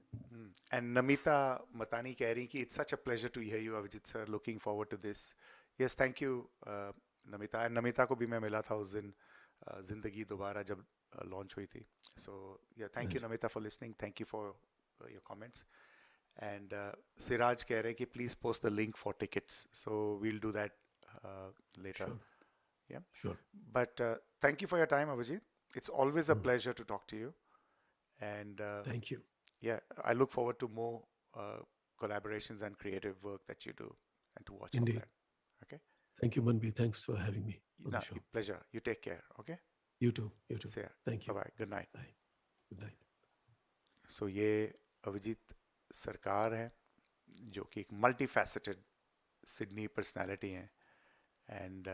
And Namita Matani कह रही कि it's such a pleasure to hear you, Avijit sir. Looking forward to this. Yes, thank you, Namita. And Namita को भी मैं मिला था उस दिन जिंदगी दोबारा जब launch हुई थी. So yeah, thank you, Namita, for listening. Thank you for your comments. And Siraj कह रहे कि please post the link for tickets. So we'll do that later. Sure. Yeah. Sure. But thank you for your time, Avijit. It's always a pleasure to talk to you. And Thank you. yeah, I look forward to more collaborations and creative work that you do, and to watch all Indeed. that. Okay. Thank you, Manbir. Thanks for having me on No, the show. pleasure. You take care. Okay. You too. You too. See ya. Thank you. Bye bye. Good night. Bye. Good night. So ये अभिजीत सरकार है, जो कि एक multi faceted Sydney personality हैं, and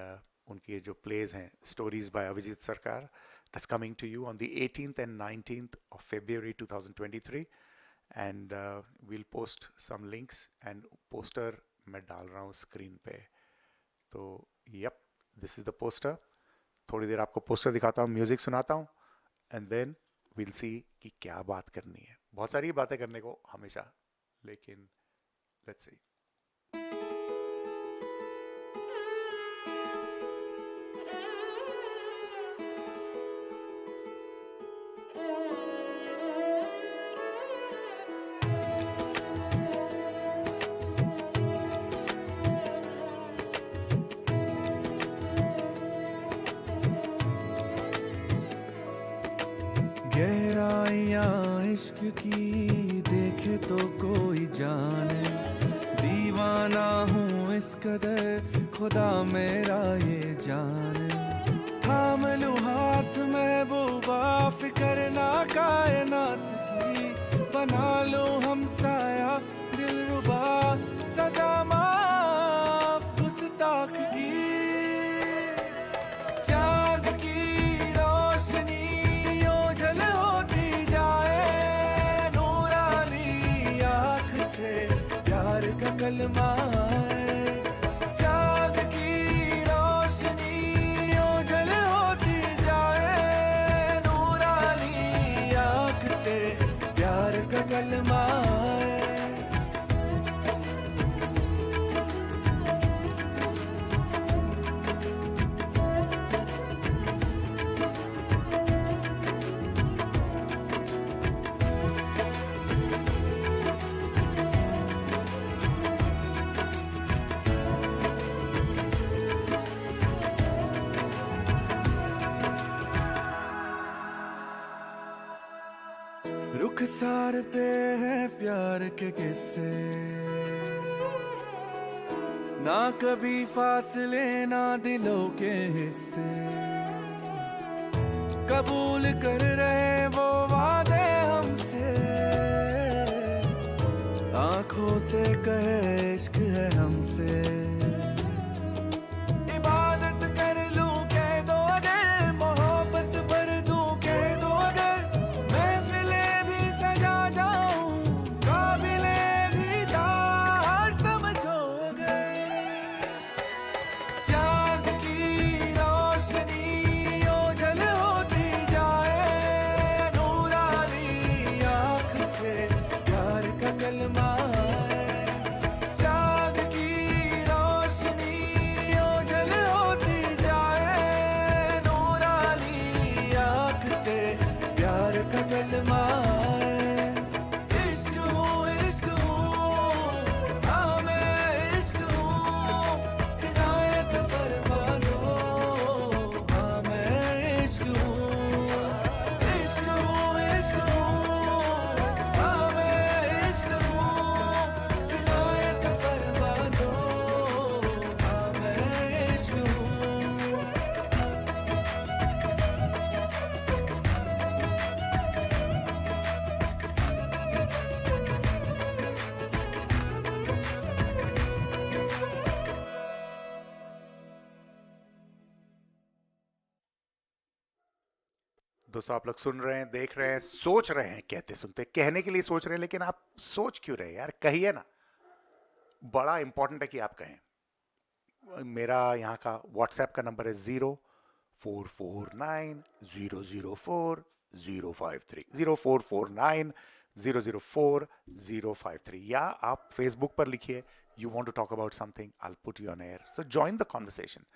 उनके जो pledge हैं स्टोरीज बाय अभिजीत सरकार, that's coming to you on the 18th and 19th of February 2023, and we'll post some links and poster मैं डाल रहा हूँ स्क्रीन पे. तो yep, this is the poster. थोड़ी देर आपको पोस्टर दिखाता हूँ, म्यूजिक सुनाता हूँ, एंड देन विल सी कि क्या बात करनी है. बहुत सारी बातें करने को हमेशा, लेकिन लेट्स सी. गहराइयाँ इश्क की देखे तो कोई जाने, दीवाना हूँ इस कदर खुदा मेरा ये जाने. थाम लूँ हाथ महबूबा फिक्र ना कायनात की, बना लूँ हमसाया दिलरुबा सजा माफ गुस्ताख की. चाँद की रोशनी ओझल होती जाए, नूरानी आँख से प्यार का कलमा है. चाँद की रोशनी ओझल होती जाए, नूरानी आँख से प्यार का कलमा है. रुखसार पे है प्यार के किस्से, ना कभी फासले ना दिलों के हिस्से. कबूल कर रहे वो वादे हमसे, आंखों से कहे इश्क है हमसे. इबादत कर लूं कह दो अगर, मोहब्बत भर दूं कह दो अगर, महफिलें भी सजा जाऊं काबिले दीदार समझो अगर. चाँद की रोशनी ओझल होती जाए, नूरानी दोस्तों आप लोग सुन रहे हैं, देख रहे हैं, सोच रहे हैं, कहते सुनते, कहने के लिए सोच रहे हैं, लेकिन आप सोच क्यों रहे हैं यार? कहिए ना, बड़ा इंपॉर्टेंट है कि आप कहें। मेरा यहाँ का व्हाट्सएप का नंबर है 0449 004 053 0449 004 053, या आप फेसबुक पर लिखिए, you want to talk about something, I'll put you on air. So join the conversation.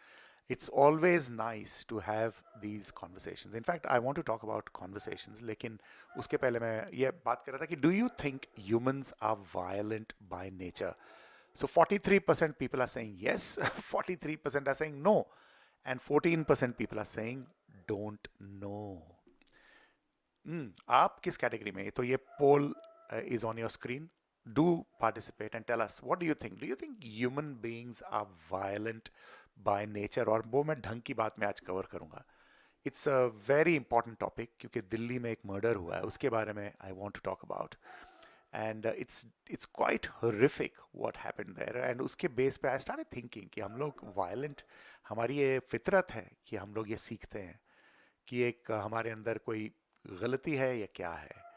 It's always nice to have these conversations. In fact, I want to talk about conversations, लेकिन उसके पहले मैं ये बात कर रहा था कि do you think humans are violent by nature? So 43% people are saying yes, 43% are saying no, and 14% people are saying don't know. आप किस कैटेगरी में? तो ये पोल is on your screen. Do participate and tell us, what do you think? Do you think human beings are violent by nature? और वो मैं ढंग की बात में आज कवर करूँगा. It's a very important topic क्योंकि दिल्ली में एक मर्डर हुआ है, उसके बारे में I want to talk about. And it's quite horrific what happened there. And उसके बेस पे I started thinking कि हम लोग violent, हमारी ये फितरत है कि हम लोग ये सीखते हैं कि एक हमारे अंदर कोई गलती है या क्या है.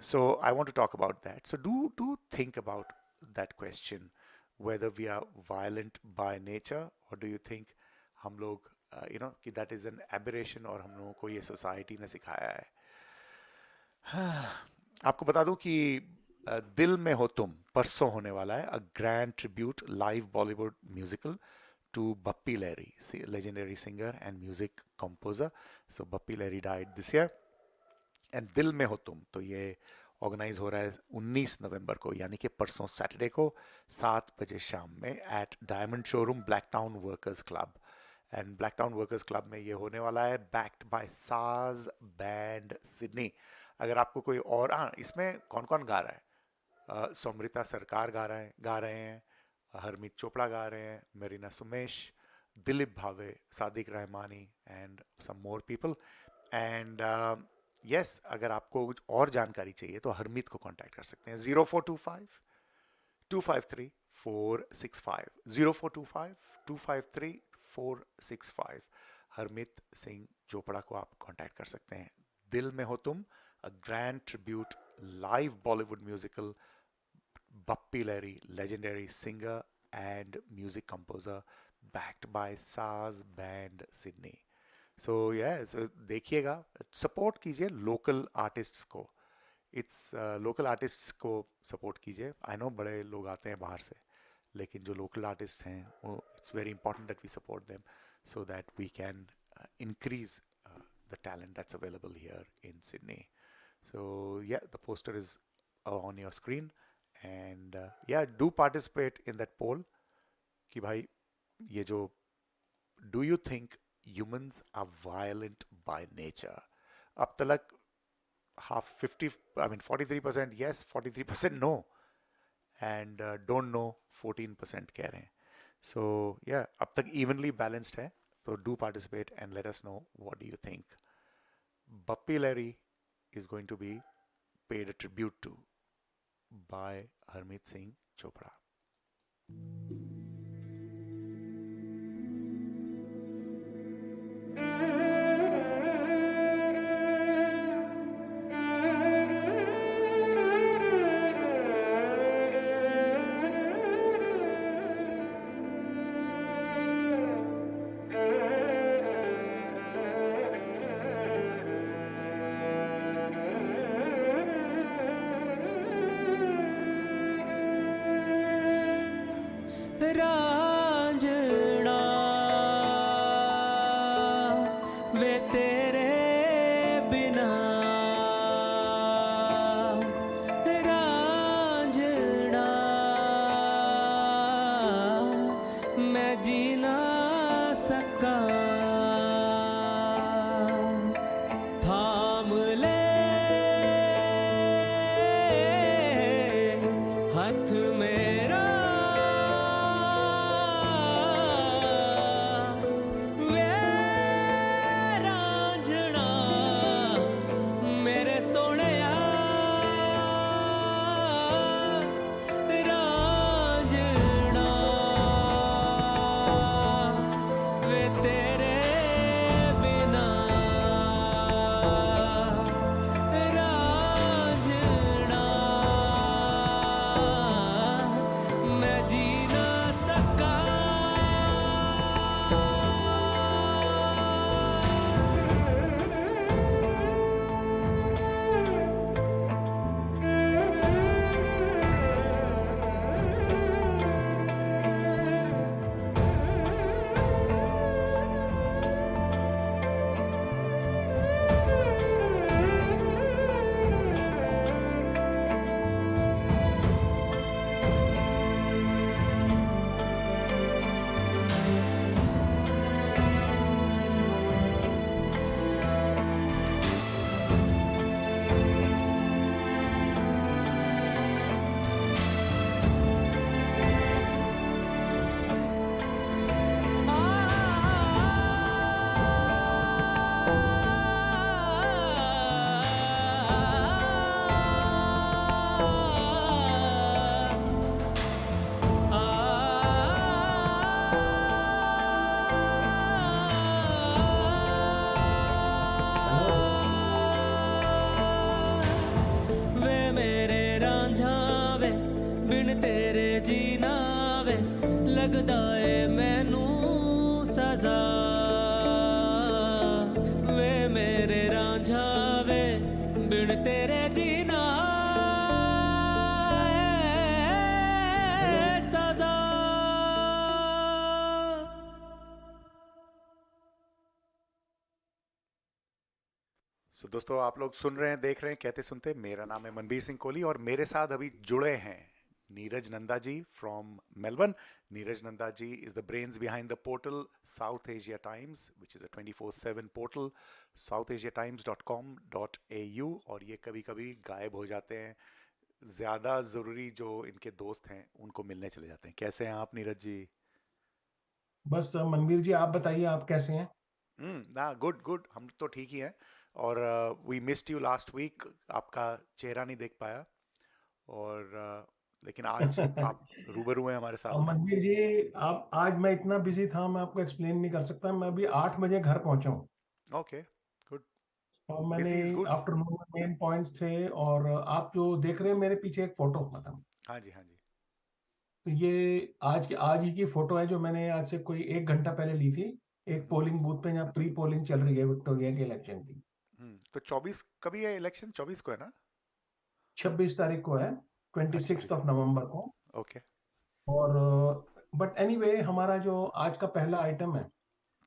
So I want to talk about that. So do think about that question, whether we are violent by nature or do you think हम लोग कि that is an aberration और हम लोगों को ये society ने सिखाया है. आपको बता दूं कि दिल में हो तुम परसों होने वाला है, a grand tribute live Bollywood musical to Bappi Lahiri, legendary singer and music composer. So Bappi Lahiri died this year. And दिल में हो तुम, तो ये ऑर्गेनाइज हो रहा है 19 नवंबर को, यानी कि परसों सैटरडे को 7 बजे शाम में at diamond showroom Blacktown workers club. And Blacktown workers club में ये होने वाला है, backed by Saaz band Sydney. अगर आपको कोई और, हाँ, इसमें कौन कौन गा रहा है? समृता सरकार गा रहे हैं, हरमीत चोपड़ा गा रहे हैं, Mirena Sumesh, Dilip Bhave, Sadiq Rahmani and some more people. And yes, अगर आपको कुछ और जानकारी चाहिए तो हरमीत को कांटेक्ट कर सकते हैं 0425 253 465 0425 253 465. हरमीत सिंह चोपड़ा को आप कांटेक्ट कर सकते हैं. दिल Mein Ho Tum, a grand tribute live Bollywood musical, Bappi Lahiri, legendary singer and music composer, backed by Saaz band Sydney. So देखिएगा, सपोर्ट कीजिए लोकल आर्टिस्ट्स को. लोकल आर्टिस्ट्स को सपोर्ट कीजिए. आई नो बड़े लोग आते हैं बाहर से, लेकिन जो लोकल आर्टिस्ट हैं वो, it's very important that we support them so that we can increase the talent that's available here in Sydney. So the poster is on your screen and do participate in that poll कि भाई ये जो do you think humans are violent by nature. अब तक 43% yes, 43% no, and don't know 14% कह रहे हैं. So अब तक evenly balanced है. So do participate and let us know, what do you think? Bappi Lahiri is going to be paid a tribute to by Harmeet Singh Chopra. बिन तेरे जीना वे लगदा ए मैनू सजा वे मेरे रांझा वे बिन तेरे जीना ए सजा। सो दोस्तों, आप लोग सुन रहे हैं, देख रहे हैं कहते सुनते। मेरा नाम है मनबीर सिंह कोहली और मेरे साथ अभी जुड़े हैं Neeraj Nanda ji from Melbourne. Neeraj Nanda ji is the brains behind the portal South Asia Times, which is a 24/7 portal, southasiatimes.com.au। और ये कभी कभी गायब हो जाते हैं, ज़्यादा ज़रूरी जो इनके दोस्त हैं उनको मिलने चले जाते हैं। कैसे हैं आप नीरज जी? बस मनवीर जी, आप बताइए, आप कैसे हैं? ना, गुड गुड, हम तो ठीक ही हैं। और we missed you last week, आपका चेहरा नहीं देख पाया। और लेकिन आज आप रूबरू हैं हमारे और साथ में। मनवीर जी, आप आज मैं इतना बिजी था, मैं आपको एक्सप्लेन नहीं कर सकता। मैं अभी 8 बजे घर पहुंचा हूँ ओके, गुड। और मैंने बिजी इज गुड। आफ्टरनून में मेन पॉइंट्स थे। और आप जो देख रहे हैं मेरे पीछे एक फोटो, मतलब हाँ जी, हाँ जी। तो ये आज ही की फोटो है जो मैंने आज से कोई 1 घंटा पहले ली थी, एक पोलिंग बूथ पे जहाँ प्री पोलिंग चल रही है विक्टोरिया के इलेक्शन की। तो 24 कभी है इलेक्शन? 24 को है ना? 26 तारीख को है, अच्छा, 26 ऑफ नवंबर को। ओके। और बट एनीवे, हमारा जो आज का पहला आइटम है वो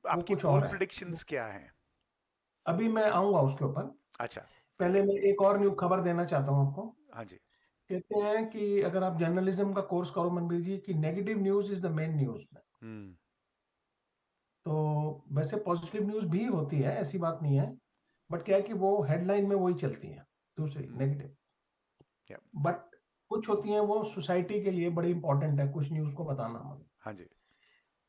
आपकी कुछ पोल और है। प्रिडिक्शंस क्या हैं? अभी मैं आऊंगा उसके ऊपर। अच्छा, ठीक पहले है। मैं एक और न्यू खबर देना चाहता हूं आपको। हाँ जी। कहते हैं कि अगर आप जर्नलिज्म का कोर्स करो मनबीर जी, कि negative news is the main news. Hmm. तो वैसे पॉजिटिव न्यूज भी होती है, ऐसी बात नहीं है, बट क्या है कि वो हेडलाइन में वही चलती है, दूसरी नेगेटिव। या, बट कुछ होती हैं वो सोसाइटी के लिए बड़ी इंपॉर्टेंट है, कुछ न्यूज को बताना मुझे। हाँ जी।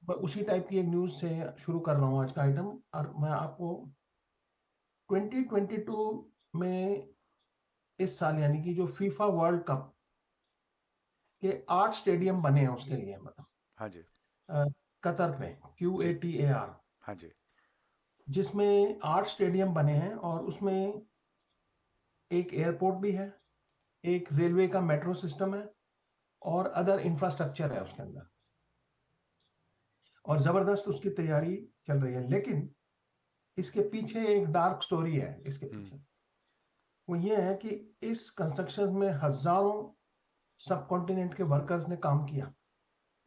मैं उसी टाइप की एक न्यूज से शुरू कर रहा हूँ आज का आइटम। और मैं आपको 2022 में, इस साल यानी कि जो फीफा वर्ल्ड कप के 8 स्टेडियम बने हैं उसके लिए, मतलब हाँ जी। कतर में, जी। QATAR, हाँ जी। जिसमें 8 स्टेडियम बने हैं। और उसमें एक एयरपोर्ट भी है, एक रेलवे का मेट्रो सिस्टम है और अदर इंफ्रास्ट्रक्चर है उसके अंदर। और जबरदस्त उसकी तैयारी चल रही है। लेकिन इसके पीछे एक डार्क स्टोरी है। इसके पीछे वो ये है कि इस कंस्ट्रक्शन में हजारों सब कॉन्टिनेंट के वर्कर्स ने काम किया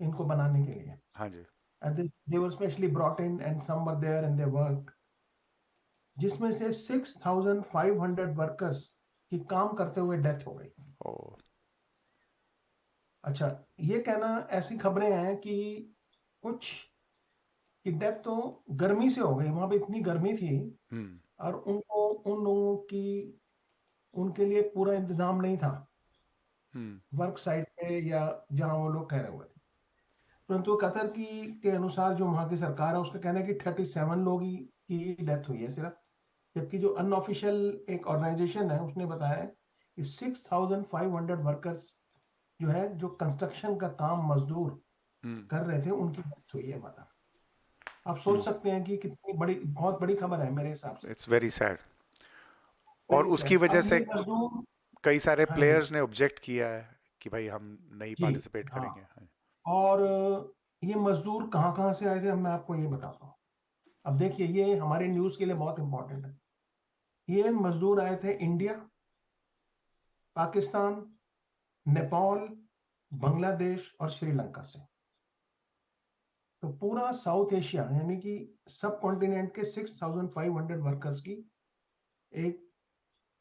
इनको बनाने के लिए। हाँ जी। And they were specially brought in and some were there and they worked, जिसमें से 6,500 वर्कर्स की काम करते हुए डेथ हो गई। ओ। अच्छा, ये कहना, ऐसी खबरें हैं कि कुछ की डेथ तो गर्मी से हो गई, वहां पे इतनी गर्मी थी और उनको, उन लोगों की, उनके लिए पूरा इंतजाम नहीं था वर्क साइट पे या जहां वो लोग ठहरे हुए थे। परंतु कतर की के अनुसार जो वहां की सरकार है उसका कहना है कि 37 लोग की डेथ हुई है सिर्फ। जबकि जो अनऑफिशियल एक ऑर्गेनाइजेशन है उसने बताया है कि 6,500 वर्कर्स जो है, जो कंस्ट्रक्शन का काम मजदूर कर रहे थे, उनकी डेथ हुई है। मतलब आप सोच सकते हैं कि कितनी बड़ी, बहुत बड़ी खबर है मेरे हिसाब से। It's very sad. और वेरी उसकी सैड। वजह अब से ये मजदूर, कई सारे हाँ जी प्लेयर्स ने ऑब्जेक्ट किया है कि भाई हम नहीं जी, पार्टिसिपेट हाँ। करेंगे। हाँ। और ये मजदूर कहाँ कहाँ से आए थे, अब मैं आपको ये बताता हूँ। अब देखिए, ये हमारे न्यूज के लिए बहुत इंपॉर्टेंट है। ये मजदूर आए थे इंडिया, पाकिस्तान, नेपाल, बांग्लादेश और श्रीलंका से। तो पूरा साउथ एशिया यानी कि सब कॉन्टिनेंट के 6,500 वर्कर्स की एक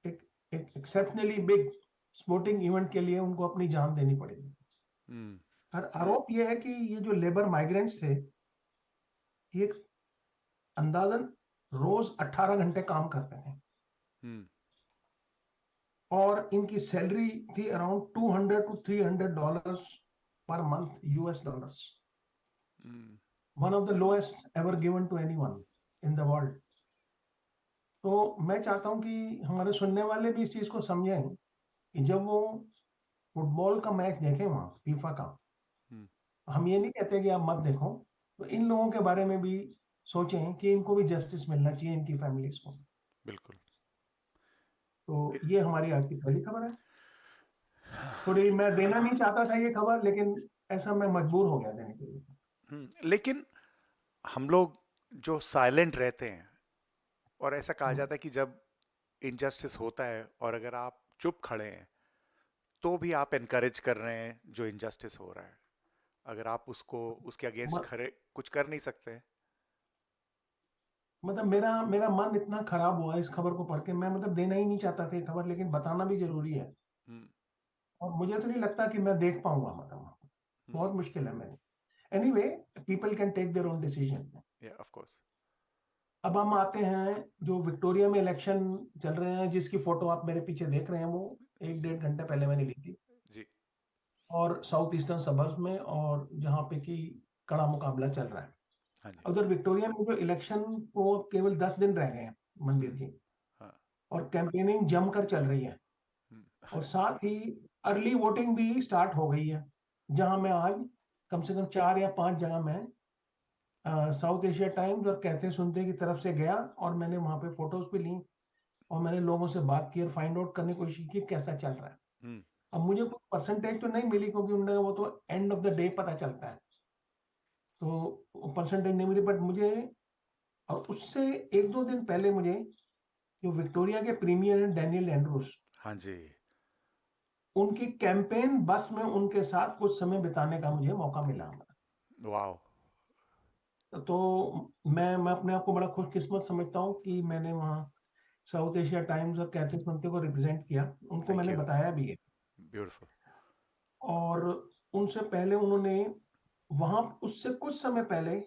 एक एक एक्सेप्शनली बिग स्पोर्टिंग इवेंट के लिए उनको अपनी जान देनी पड़ेगी। और आरोप यह है कि ये जो लेबर माइग्रेंट्स थे, ये अंदाजन रोज 18 घंटे काम करते थे और इनकी सैलरी थी around $200 to $300 per month, US dollars. One of the lowest ever given to anyone in the world. तो मैं चाहता हूं कि हमारे सुनने वाले भी इस चीज को समझें कि जब वो फुटबॉल का मैच देखें वहां फीफा का, हम ये नहीं कहते कि आप मत देखो, तो इन लोगों के बारे में भी सोचें कि इनको भी जस्टिस मिलना चाहिए, इनकी फैमिलीज को। बिल्कुल। तो ये हमारी आज की पहली खबर है। थोड़ी मैं देना नहीं चाहता था ये खबर, लेकिन ऐसा मैं मजबूर हो गया देने के लिए। लेकिन हम लोग जो साइलेंट रहते हैं, और ऐसा कहा हम्म। जाता है कि जब इनजस्टिस होता है और अगर आप चुप खड़े हैं तो भी आप एनकरेज कर रहे हैं जो इनजस्टिस हो रहा है। अगर आप उसको उसके अगेंस्ट म- खड़े कुछ कर नहीं सकते। मतलब मेरा मेरा मन इतना खराब हुआ इस खबर को पढ़ के, मैं मतलब देना ही नहीं चाहता था ये खबर, लेकिन बताना भी जरूरी है। हम्म। और मुझे तो नहीं लगता कि मैं देख पाऊंगा, मतलब हम्म। बहुत मुश्किल है मेरे। Anyway, people can take their own decision. Yeah of course. अब हम आते हैं जो विक्टोरिया में इलेक्शन चल रहे हैं, जिसकी फोटो आप मेरे पीछे देख रहे हैं, वो एक डेढ़ घंटे पहले मैंने ली थी। जी। और साउथ ईस्टर्न सबर्ब्स में, और जहाँ पे कि कड़ा मुकाबला चल रहा है। हाँ जी। उधर विक्टोरिया में जो इलेक्शन को केवल 10 दिन रह गए हैं मनबीर हम्म। जी, हाँ। और कैंपेनिंग जमकर चल रही है। और साथ ही अर्ली वोटिंग भी स्टार्ट हो गई है, जहां मैं आज कम से कम 4 या 5 जगह में साउथ एशिया टाइम्स और कहते सुनते की तरफ से गया, और मैंने वहां पे फोटोज भी ली, और मैंने लोगों से बात की और फाइंड आउट करने की कोशिश की कैसा चल रहा है। हम्म। अब मुझे कोई परसेंटेज तो नहीं मिली, क्योंकि उनने वो तो एंड ऑफ द डे पता चलता है, तो परसेंटेज नहीं मिली, बट मुझे, और उससे एक दो दिन पहले मुझे जो विक्टोरिया के प्रीमियर हैं डैनियल एंड्रूस, हाँ जी। उनकी कैंपेन बस में उनके साथ कुछ समय बिताने का मुझे मौका मिला। वाओ। तो मैं अपने आप को बड़ा खुशकिस्मत समझता हूँ कि मैंने वहाँ साउथ एशिया टाइम्स और कहते सुनते को रिप्रेजेंट किया, उनको थैंक मैंने यू। बताया भी है। ब्यूटीफुल। और उनसे पहले उन्होंने वहां, उससे कुछ समय पहले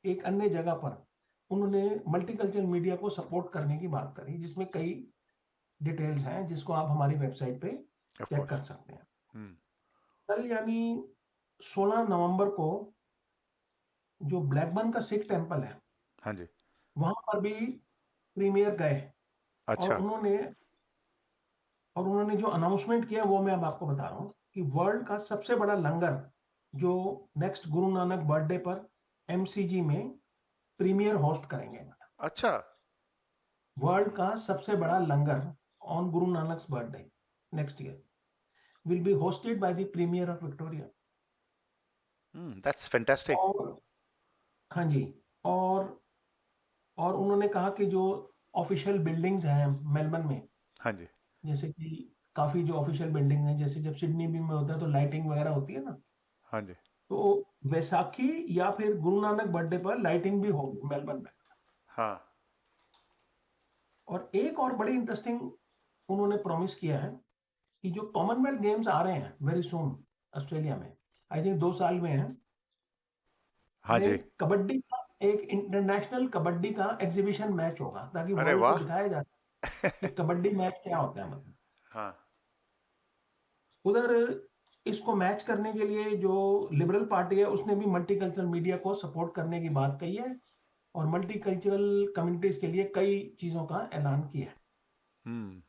एक अन्य जगह पर उन्होंने मल्टीकल्चरल मीडिया को सपोर्ट करने की बात करी, जिसमें कई डिटेल्स हैं जिसको आप हमारी वेबसाइट पे ऑफ चेक कोर्स। कर सकते हैं। हम्म। कल यानी 16 नवंबर को जो ब्लैकबर्न का सिख टेम्पल है, हाँ जी। वहां पर भी प्रीमियर गए, और अच्छा। उन्होंने जो अनाउंसमेंट किया वो मैं अब आपको बता रहा हूँ कि वर्ल्ड का सबसे बड़ा लंगर जो नेक्स्ट गुरु नानक बर्थडे पर एमसीजी में प्रीमियर होस्ट करेंगे। अच्छा। वर्ल्ड का सबसे बड़ा langar on Guru Nanak birthday next year will be hosted by the premier of Victoria. That's fantastic. और हाँ जी, और और उन्होंने कहा कि जो ऑफिशियल बिल्डिंग्स हैं मेलबर्न में, हाँ जी। जैसे कि काफी जो ऑफिशियल बिल्डिंग है, जैसे जब सिडनी भी में होता है तो लाइटिंग वगैरह होती है ना, हाँ जी। तो वैसाखी या फिर गुरु नानक बर्थडे पर लाइटिंग भी होगी मेलबर्न में। हाँ। और एक और बड़ी इंटरेस्टिंग उन्होंने प्रॉमिस किया है कि जो कॉमनवेल्थ गेम्स आ रहे हैं वेरी सून ऑस्ट्रेलिया में, आई थिंक 2 साल में है, हाँ जी। में कबड्डी का एक इंटरनेशनल कबड्डी का एग्जीबिशन मैच होगा, ताकि अरे वर्ल्ड को वाह। दिखाया जाए कि कबड्डी मैच क्या होता है। मतलब हाँ। उधर इसको मैच करने के लिए जो लिबरल पार्टी है उसने भी मल्टीकल्चरल मीडिया को सपोर्ट करने की बात कही है, और मल्टीकल्चरल कम्युनिटीज के लिए कई चीजों का ऐलान किया है। हम्म।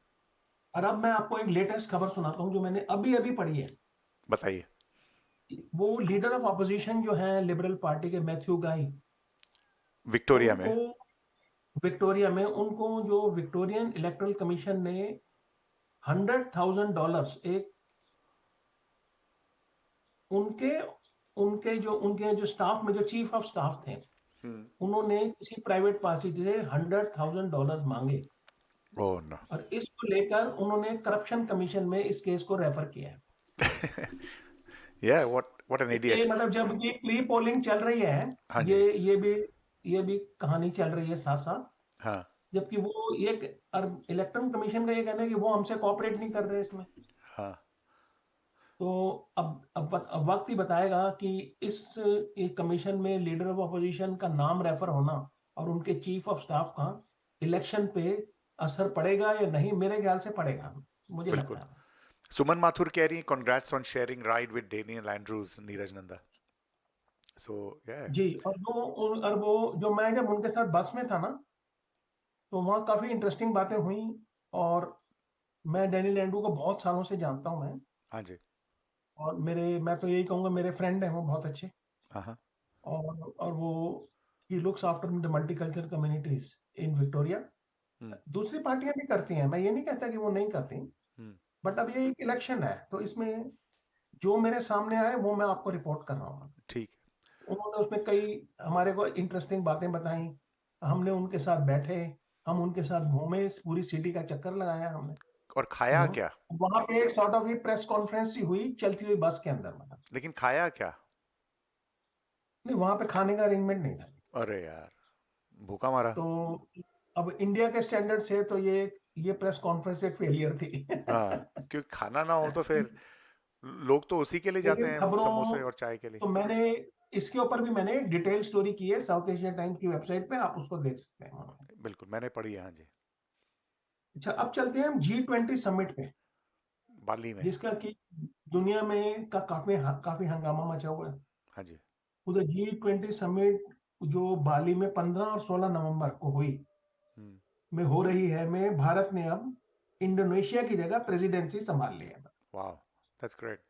और अब मैं आपको एक लेटेस्ट खबर सुनाता हूं जो मैंने अभी अभी पढ़ी है। बताइए। वो लीडर ऑफ अपोजिशन जो है लिबरल पार्टी के मैथ्यू गाई, विक्टोरिया उनको में। विक्टोरिया में, उनको जो विक्टोरियन इलेक्टोरल कमीशन ने $100,000 एक उनके उनके जो स्टाफ में जो चीफ ऑफ स्टाफ थे, उन्होंने किसी प्राइवेट पार्टी से $100,000 मांगे, ओह नो। और इसको लेकर उन्होंने करप्शन कमीशन में इस केस को रेफर किया है। या व्हाट एन ये इडियट। मतलब जब ये प्री पोलिंग चल रही है, हाँ ये जी। ये भी कहानी चल रही है साथ साथ, हाँ। जबकि वो ये इलेक्टोरल कमीशन का ये कहना है कि वो हमसे कोऑपरेट नहीं कर रहे इसमें। हाँ। तो अब वक्त ही बताएगा कि इस कमीशन में लीडर ऑफ अपोजिशन का नाम रेफर होना और उनके चीफ ऑफ स्टाफ का इलेक्शन पे असर पड़ेगा या नहीं। मेरे ख्याल से पड़ेगा, मुझे बिल्कुल। लगता है। सुमन माथुर कह रही है congrats on sharing ride with Daniel Andrews, Neeraj Nanda. So yeah। जी, और वो जो मैं जब उनके साथ बस में था ना, तो वहाँ काफी इंटरेस्टिंग बातें हुई। और मैं डैनियल एंड्रू को बहुत सालों से जानता हूँ मैं, हाँ जी। और मैं तो यही कहूँगा मेरे फ्रेंड हैं वो बहुत अच्छे। हाँ हाँ। और वो he looks after the multicultural communities in Victoria. Hmm. दूसरी पार्टियां भी करती हैं, मैं ये नहीं कहता कि वो नहीं करती, हम्म। बट अब ये एक इलेक्शन है, तो इसमें जो मेरे सामने आए वो मैं आपको रिपोर्ट कर रहा हूँ। ठीक उन्होंने उसमें कई हमारे को इंटरेस्टिंग बातें बताई, हमने उनके साथ बैठे, हम उनके साथ घूमे, पूरी सिटी का चक्कर लगाया हमने। और खाया क्या? वहां पे एक सॉर्ट ऑफ प्रेस कॉन्फ्रेंस हुई चलती हुई बस के अंदर, मतलब। लेकिन खाया क्या? नहीं, वहां पे खाने का अरेंजमेंट नहीं था। अरे यार, भूखा मारा। तो अब इंडिया के स्टैंडर्ड से तो ये प्रेस कॉन्फ्रेंस एक फेलियर थी। हाँ, क्योंकि खाना ना हो तो फिर लोग तो उसी के लिए जाते लेकिन हैं, खबरों, समोसे और चाय के लिए। तो मैंने इसके ऊपर भी मैंने डिटेल स्टोरी की है साउथ एशिया टाइम्स की वेबसाइट पे, आप उसको देख सकते हैं। बिल्कुल, मैंने पढ़ी है, हाँ जी। अच्छा, अब चलते हैं हम G20 समिट पे, बाली में। जिसका कि दुनिया में का काफी हंगामा मचा हुआ है। हाँ जी। उधर G20 समिट जो बाली में 15 और 16 नवंबर को हुई हम्म। में हो रही है, में भारत ने अब इंडोनेशिया की जगह प्रेसिडेंसी संभाल ली है। वाह, दैट्स ग्रेट।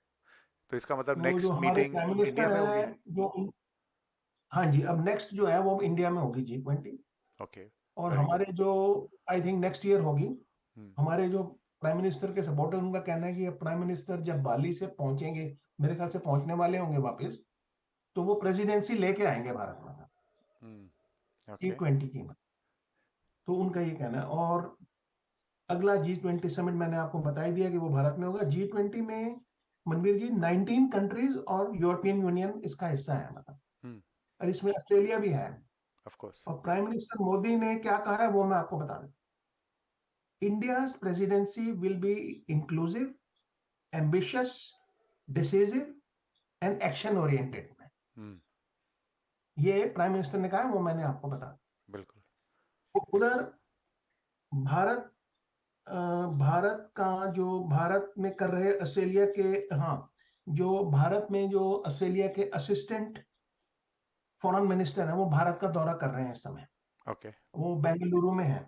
तो इसका मतलब तो जो नेक्स्ट हमारे मीटिंग प्राइम इंडिया मिनिस्टर में होगी? है, हाँ जी, अब नेक्स्ट जो है वो इंडिया में होगी G20। ओके, और वेरी गुड। हमारे जो, आई थिंक नेक्स्ट ईयर होगी। हम्म। हमारे जो प्राइम मिनिस्टर के सपोर्टर, उनका कहना है कि प्राइम मिनिस्टर जब बाली से पहुंचेंगे, मेरे ख्याल से पहुंचने वाले होंगे वापस, तो वो प्रेसिडेंसी लेके आएंगे भारत में जी ओके। 20 की। तो उनका ये कहना है। और अगला G20 समिट मैंने आपको बता ही दिया कि वो भारत में होगा। G20 में मनबीर जी 19 कंट्रीज और यूरोपियन यूनियन इसका हिस्सा है, मतलब। हम्म। और इसमें ऑस्ट्रेलिया भी है। Of course. और प्राइम मिनिस्टर मोदी ने क्या कहा है वो मैं आपको बता दूं। India's presidency will be inclusive, ambitious, decisive and action oriented। हम्म। ये प्राइम मिनिस्टर ने कहा है, वो मैंने आपको बता बिल्कुल। दिया। उधर भारत, भारत का जो भारत में कर रहे ऑस्ट्रेलिया के, हाँ, जो भारत में जो ऑस्ट्रेलिया के असिस्टेंट फॉरेन मिनिस्टर है, वो भारत का दौरा कर रहे हैं इस समय। ओके। वो बेंगलुरु में है।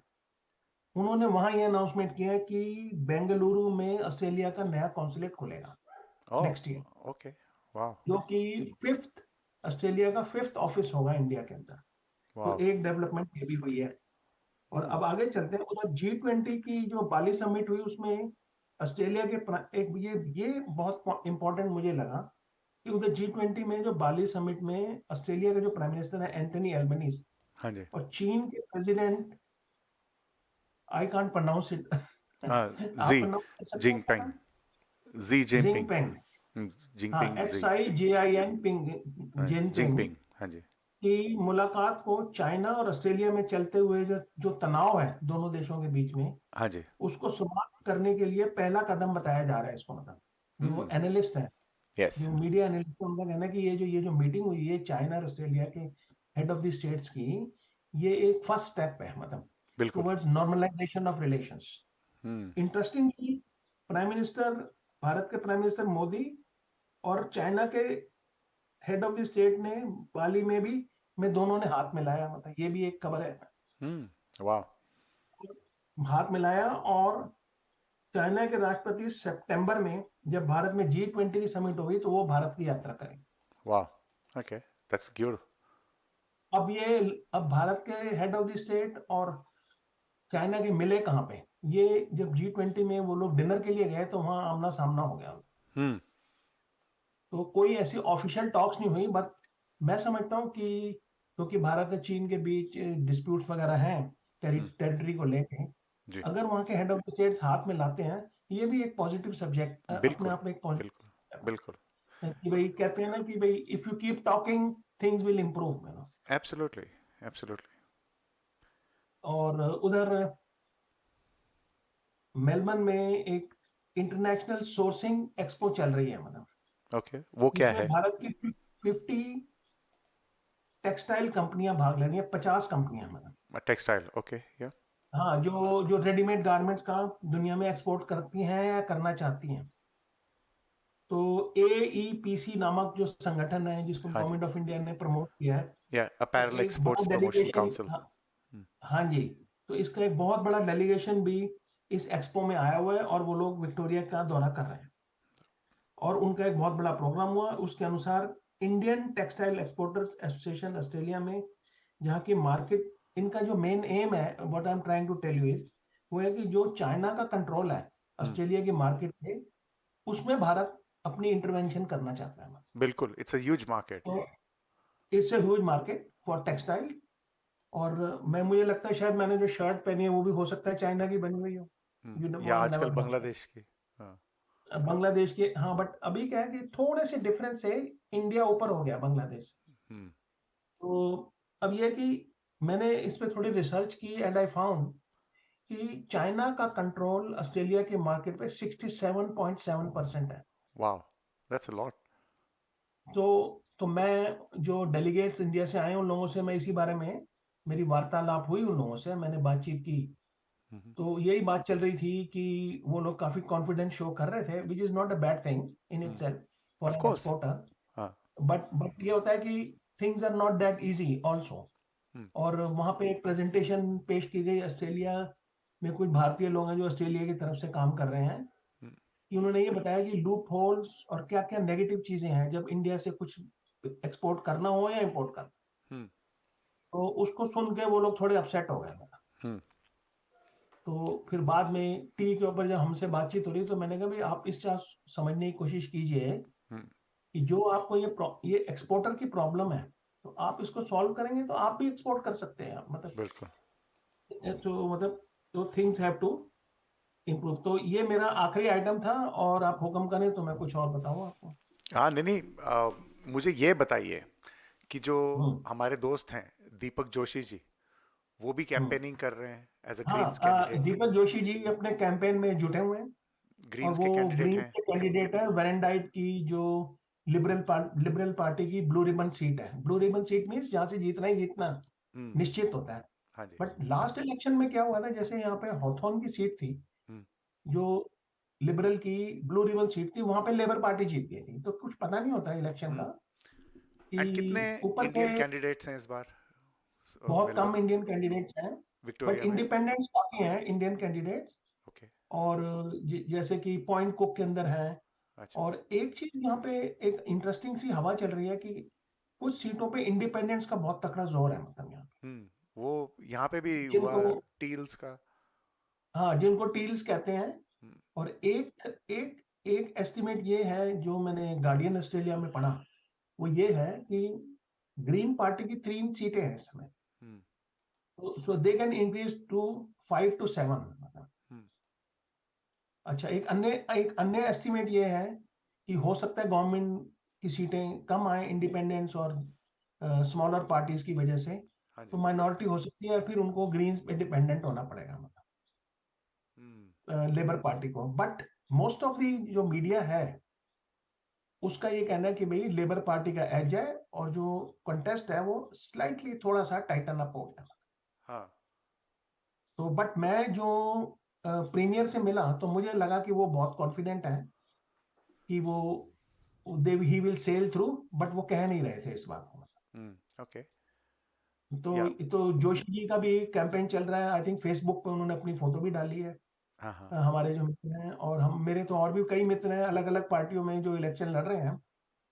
उन्होंने वहां ये अनाउंसमेंट किया है कि बेंगलुरु में ऑस्ट्रेलिया का नया कॉन्सुलेट खुलेगा ओह, नेक्स्ट ईयर, ओके। वाह। जो कि फिफ्थ, ऑस्ट्रेलिया का फिफ्थ ऑफिस होगा इंडिया के अंदर। तो वाह। एक डेवलपमेंट ये भी हुई है। और अब आगे चलते हैं। उधर G20 की जो बाली समिट हुई, उसमें ऑस्ट्रेलिया के एक ये बहुत इंपॉर्टेंट मुझे लगा कि उधर G20 में जो बाली समिट में ऑस्ट्रेलिया के जो प्राइम मिनिस्टर है एंटनी एल्बनीज, हाँ जी। और चीन के president, I can't pronounce it. हाँ, आप जी प्रोनाउंस कर सकते हैं जिनपिंग, क्या? Xi Jinping. जिनपिंग। हाँ, जिनपिंग जी। XIJIN पिंग, हाँ, जिनपिंग जिनपिंग, हाँ जी। की मुलाकात को चाइना और ऑस्ट्रेलिया में चलते हुए जो जो तनाव है दोनों देशों के बीच में, हाँ जी। उसको समाप्त करने के लिए पहला कदम बताया जा रहा है इसको, मतलब। जो एनालिस्ट है, यस। जो मीडिया एनालिस्ट है, उनका कहना है कि ये जो मीटिंग हुई है चाइना और ऑस्ट्रेलिया के हेड ऑफ द स्टेट्स की, ये एक फर्स्ट स्टेप है, मतलब बिल्कुल। Towards normalisation of relations. Interestingly, prime minister, Bharat के प्राइम मिनिस्टर मोदी और चाइना के हेड ऑफ द स्टेट ने बाली में दोनों ने हाथ मिलाया, मतलब ये भी एक खबर है। वाह। हाथ मिलाया। और चाइना के राष्ट्रपति सितंबर में जब भारत में G20 की समिट होगी तो वो भारत की यात्रा करेंगे। वाह, ओके, दैट्स गुड। अब भारत के हेड ऑफ द स्टेट और चाइना के मिले कहाँ पे? ये जब G20 में वो लोग डिनर के लिए गए तो वहां आमना सामना हो गया। तो कोई ऐसी ऑफिशियल टॉक्स नहीं हुई, बट मैं समझता हूँ कि क्योंकि भारत और चीन के बीच डिस्प्यूट्स वगैरह हैं टेरिटरी को लेके, जी। अगर वहां के हेड ऑफ द स्टेट्स हाथ में लाते हैं, ये भी एक पॉजिटिव सब्जेक्ट अपने बिल्कुल, आप में, एक पॉजिटिव बिल्कुल, बिल्कुल। कि भाई कहते हैं ना कि भाई if you keep talking things will improve. Absolutely, absolutely. और उधर मेलबर्न में एक इंटरनेशनल सोर्सिंग एक्सपो चल रही है, मतलब ओके, वो क्या इसमें है? भारत की 50 टेक्सटाइल कंपनियां भाग ले रही हैं, 50 कंपनियां, मतलब। टेक्सटाइल, ओके, या। हाँ, जो जो रेडीमेड गारमेंट्स का दुनिया में एक्सपोर्ट करती हैं या करना चाहती हैं। तो AEPC नामक जो संगठन है, जिसको हाँ जी। गवर्नमेंट ऑफ इंडिया ने प्रमोट किया है, या तो अपैरल एक बड़ा एक्सपोर्ट्स प्रमोशन डेलीगेशन, काउंसिल। हाँ, हाँ जी, तो इसका एक बहुत बड़ा डेलीगेशन भी इस एक्सपो में आया हुआ है, और वो लोग विक्टोरिया का दौरा कर रहे हैं। और उनका एक बहुत बड़ा प्रोग्राम हुआ। उसके अनुसार Indian textile exporters association Australia में, जहाँ की मार्केट, इनका जो मेन एम है, what I am trying to tell you is, वो है कि जो चाइना का कंट्रोल है ऑस्ट्रेलिया की मार्केट पे, उसमें भारत अपनी इंटरवेंशन करना चाहता है। बिल्कुल, इट्स अ ह्यूज मार्केट। तो it's a huge market for textile. और मुझे लगता है शायद मैंने जो शर्ट पहनी है वो भी हो सकता है चाइना की बनी हुई हो। या वन आजकल नेवर नो। बांग्लादेश की। हाँ। बांग्लादेश के, हाँ, बट अभी क्या है कि थोड़े से डिफरेंस से इंडिया ऊपर हो गया बांग्लादेश। हम्म तो अब ये कि मैंने इस पे थोड़ी रिसर्च की एंड आई फाउंड कि चाइना का कंट्रोल ऑस्ट्रेलिया के मार्केट पे 67.7% है। Wow, that's a lot. तो मैं जो डेलीगेट्स इंडिया से आए उन लोगों से मैं इसी बारे में मेरी वार्तालाप हुई, उन लोगों से मैंने बातचीत की। तो यही बात चल रही थी कि वो लोग काफी कॉन्फिडेंस शो कर रहे थे, which is not a bad thing in itself for of an course. Exporter. हाँ। बट ये होता है कि things are not that easy also. Hmm और वहां पे एक प्रेजेंटेशन पेश की गई, ऑस्ट्रेलिया में कुछ भारतीय लोग हैं जो ऑस्ट्रेलिया की तरफ से काम कर रहे हैं, हम्म कि उन्होंने ये बताया कि लूप होल्स और क्या क्या नेगेटिव चीजें हैं जब इंडिया से कुछ एक्सपोर्ट करना हो या इंपोर्ट करना। हम्म तो उसको सुन के वो लोग थोड़े अपसेट हो गए। हम्म तो फिर बाद में टी के ऊपर जब हमसे बातचीत हो रही तो मैंने कहा भाई आप इस चीज समझने की कोशिश कीजिए हम्म कि जो आपको ये एक्सपोर्टर की प्रॉब्लम है, तो आप इसको सॉल्व करेंगे तो आप भी एक्सपोर्ट कर सकते हैं, मतलब बिल्कुल। तो थिंग्स हैव टू इम्प्रूव। तो ये मेरा आखिरी आइटम था, और आप हुक्म करें तो मैं कुछ और बताऊं आपको। हाँ, नहीं नहीं, मुझे ये बताइए कि जो हम्म हमारे दोस्त हैं दीपक जोशी जी, वो भी हम्म कैंपेनिंग कर रहे हैं एज अ ग्रीन्स हाँ, कैंडिडेट। दीपक जोशी जी अपने कैंपेन में जुटे हुए हैं, और ग्रीन्स वो के कैंडिडेट ग्रीन्स हैं। के कैंडिडेट है। वेरेंडाइट की जो लिबरल पार्टी की ब्लू रिबन सीट है। ब्लू रिबन सीट मीन्स जहां से जीतना ही जीतना हम्म निश्चित होता है। हाँ जी। बट लास्ट इलेक्शन में क्या हुआ था, जैसे यहाँ पे हॉथॉर्न की सीट थी हम्म जो लिबरल की ब्लू रिबन सीट थी, वहां पे लेबर पार्टी जीत गई थी। तो कुछ पता नहीं होता इलेक्शन का हम्म एंड कितने कि ऊपर से इंडियन कैंडिडेट्स हैं इस बार बहुत कम मेलबर्न इंडियन कैंडिडेट्स हैं, बट विक्टोरिया में? इंडिपेंडेंट्स काफी हैं इंडियन कैंडिडेट्स। ओके। और जैसे कि पॉइंट कुक के अंदर है। अच्छा। और एक चीज यहाँ पे एक इंटरेस्टिंग सी हवा चल रही है कि कुछ सीटों पे इंडिपेंडेंस का बहुत तकड़ा जोर है, मतलब यहाँ वो यहाँ पे भी हुआ, जिनको, टील्स का। हाँ, जिनको टील्स कहते हैं। हम्म और एक एक एक एस्टिमेट ये है जो मैंने गार्डियन ऑस्ट्रेलिया में पढ़ा, वो ये है कि ग्रीन पार्टी की 3 सीटें हैं इस समय। Hmm so they can increase to 5 to 7, मतलब। हम्म अच्छा, एक अन्य एस्टिमेट ये है कि हो सकता है गवर्नमेंट की सीटें कम आए इंडिपेंडेंस और स्मॉलर पार्टीज की वजह से। हाँ तो जी। माइनॉरिटी हो सकती है, फिर उनको ग्रीन्स पे डिपेंडेंट होना पड़ेगा, हम्म मतलब लेबर पार्टी को। बट मोस्ट ऑफ दी जो मीडिया है उसका ये कहना है कि भाई लेबर पार्टी का एज है, और जो कंटेस्ट है वो स्लाइटली थोड़ा सा टाइटन अप हो गया। हाँ। तो बट मैं जो प्रीमियर से मिला तो मुझे लगा कि वो बहुत कॉन्फिडेंट है कि वो they he will sell through, but वो कह नहीं रहे थे इस बात को। ओके। तो या। तो जोशी जी का भी कैंपेन चल रहा है, आई थिंक फेसबुक पे उन्होंने अपनी फोटो भी डाली है। हाँ हाँ। हमारे जो मित्र हैं, और हम मेरे तो और भी कई मित्र हैं अलग अलग पार्टियों में जो इलेक्शन लड़ रहे हैं,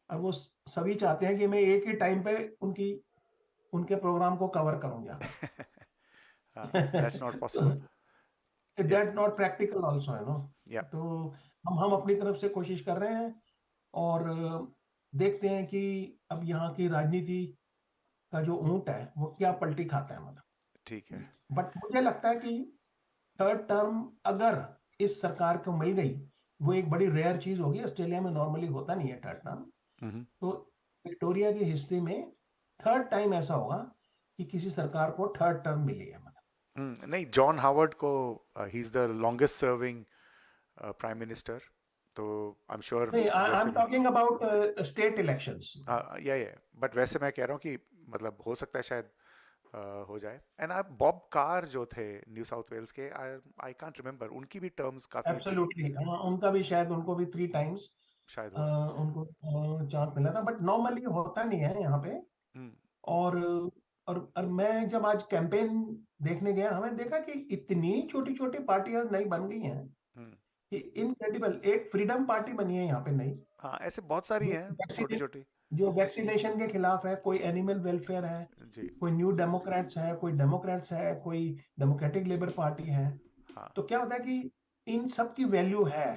और वो सभी चाहते हैं कि मैं एक ही टाइम पे उनके प्रोग्राम को कवर करूं जाकर। हाँ, दैट्स नॉट पॉसिबल। या। दैट नॉट प्रैक्टिकल आल्सो, है नो। या। तो हम अपनी तरफ से कोशिश कर रहे हैं, और देखते हैं कि अब यहाँ की राजनीति का जो ऊंट है वो क्या पलटी खाता है, मतलब। ठीक है। बट मुझे लगता है कि थर्ड टर्म अगर इस सरकार को मिल गई, वो एक बड़ी रेयर चीज होगी। ऑस्ट्रेलिया में नॉर्मली होता नहीं है थर्ड टर्म। हम्म तो विक्टोरिया की हिस्ट्री में थर्ड टाइम ऐसा होगा कि किसी सरकार को थर्ड टर्म मिली है, मतलब। नहीं, जॉन हावर्ड को, he is the longest serving prime minister, तो आई एम श्योर नहीं, आई वैसे एम भी। Talking about state elections. या बट वैसे मैं कह रहा हूँ कि मतलब हो सकता है शायद हो जाए। एंड आप बॉब कार जो थे न्यू साउथ वेल्स के, आई आई कांट रिमेम्बर, उनकी भी टर्म्स काफ़ी थी। एब्सोल्युटली, हाँ, उनका भी शायद, उनको भी 3 टाइम्स शायद हुआ। उनको चांस मिला था, बट नॉर्मली होता नहीं है यहाँ पे। हम्म और और मैं जब आज कैंपेन देखने गया, हमें देखा कि इतनी छोटी छोटी पार्टियां नई बन गई हैं हम्म कि इनक्रेडिबल। एक फ्रीडम पार्टी बनी है यहाँ पे नई, हाँ, ऐसे बहुत सारी जो हैं छोटी छोटी। जो वैक्सीनेशन के खिलाफ है, कोई एनिमल वेलफेयर है, जी। कोई न्यू डेमोक्रेट्स है, कोई डेमोक्रेट्स है, कोई डेमोक्रेटिक लेबर पार्टी है। हाँ। तो क्या होता है कि इन सब की वैल्यू है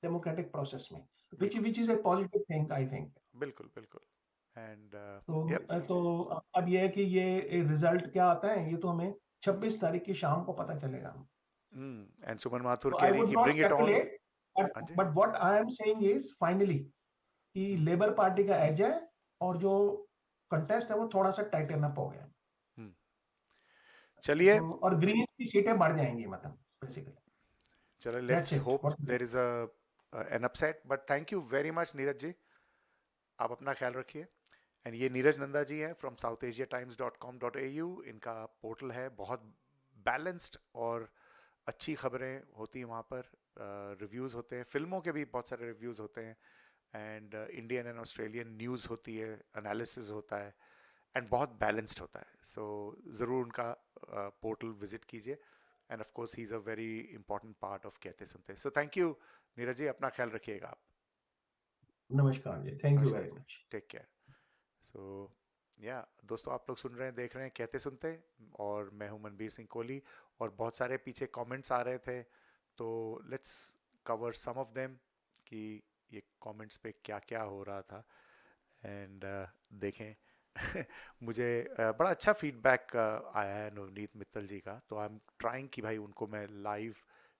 डेमोक्रेटिक प्रोसेस में, which is a positive thing, I think. बिल्कुल बिल्कुल. And तो अब ये है कि ये रिजल्ट क्या आता है, ये तो हमें 26 तारीख की शाम को पता चलेगा. and सुमन माथुर So कह I रही है would कि not bring it on. speculate, हाँ जी. but what I am saying is finally कि लेबर पार्टी का एज है और जो कंटेस्ट है वो थोड़ा सा टाइटन अप हो गया. चलिए. तो और ग्रीन की सीटें बढ़ जाएंगी, मतलब बेसिकली. चलो, That's let's it. hope there is an upset, but thank you very much Neeraj ji. आप अपना ख्याल रखिए. एंड ये नीरज नंदा जी हैं फ्रॉम southasiatimes.com.au. इनका पोर्टल है, बहुत बैलेंस्ड और अच्छी खबरें होती हैं वहाँ पर. रिव्यूज़ होते हैं, फिल्मों के भी बहुत सारे रिव्यूज़ होते हैं, and Indian and Australian news होती है, एनालिसिस होता है, एंड बहुत बैलेंस्ड होता है. सो ज़रूर उनका पोर्टल विजिट कीजिए. And of course he is a very important part of Kehte Sunte. So thank you Neeraj ji, अपना ख्याल रखिएगा आप. नमस्कार जी, thank you very much. Take care. So yeah दोस्तों, आप लोग सुन रहे हैं, देख रहे हैं कहते सुनते, और मैं हूं मनबीर सिंह कोहली. और बहुत सारे पीछे कमेंट्स आ रहे थे, तो let's cover some of them कि ये कमेंट्स पे क्या क्या हो रहा था. एंड देखें. मुझे बड़ा अच्छा फीडबैक आया है नवनीत मित्तल जी का, तो आई एम ट्राइंग कि भाई उनको मैं लाइव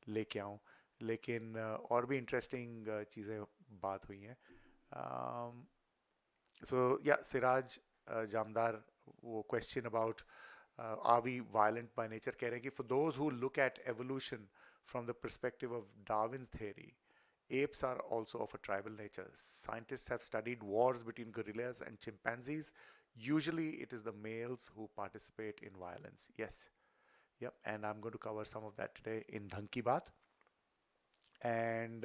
लेके आऊँ. लेकिन और भी इंटरेस्टिंग चीज़ें बात हुई हैं. So yeah, Siraj Jamdar, वो question about are we violent by nature, कह रहे हैं कि for those who look at evolution from the perspective of Darwin's theory, apes are also of a tribal nature. Scientists have studied wars between gorillas and chimpanzees. Usually it is the males who participate in violence. Yes. Yep. And I'm going to cover some of that today in Dhangg की बात. And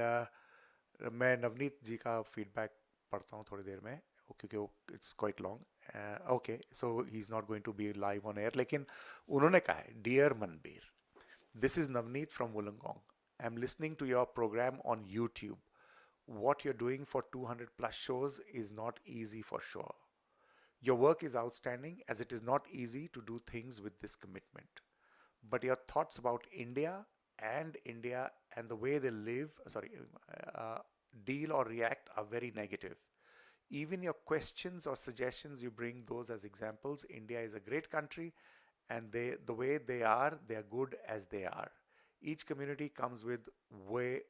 मैं नवनीत जी का feedback पढ़ता हूँ थोड़ी देर में, क्योंकि it's quite long. Okay, so he is not going to be live on air, लेकिन उन्होंने कहा है, dear Manbir, this is Navneet from Wollongong. I am listening to your programme on YouTube. What you're doing for 200 plus shows is not easy for sure. Your work is outstanding, as it is not easy to do things with this commitment. But your thoughts about India and the way they live, deal or react are very negative. Even your questions or suggestions, you bring those as examples. India is a great country, and the way they are good as they are. Each community comes with way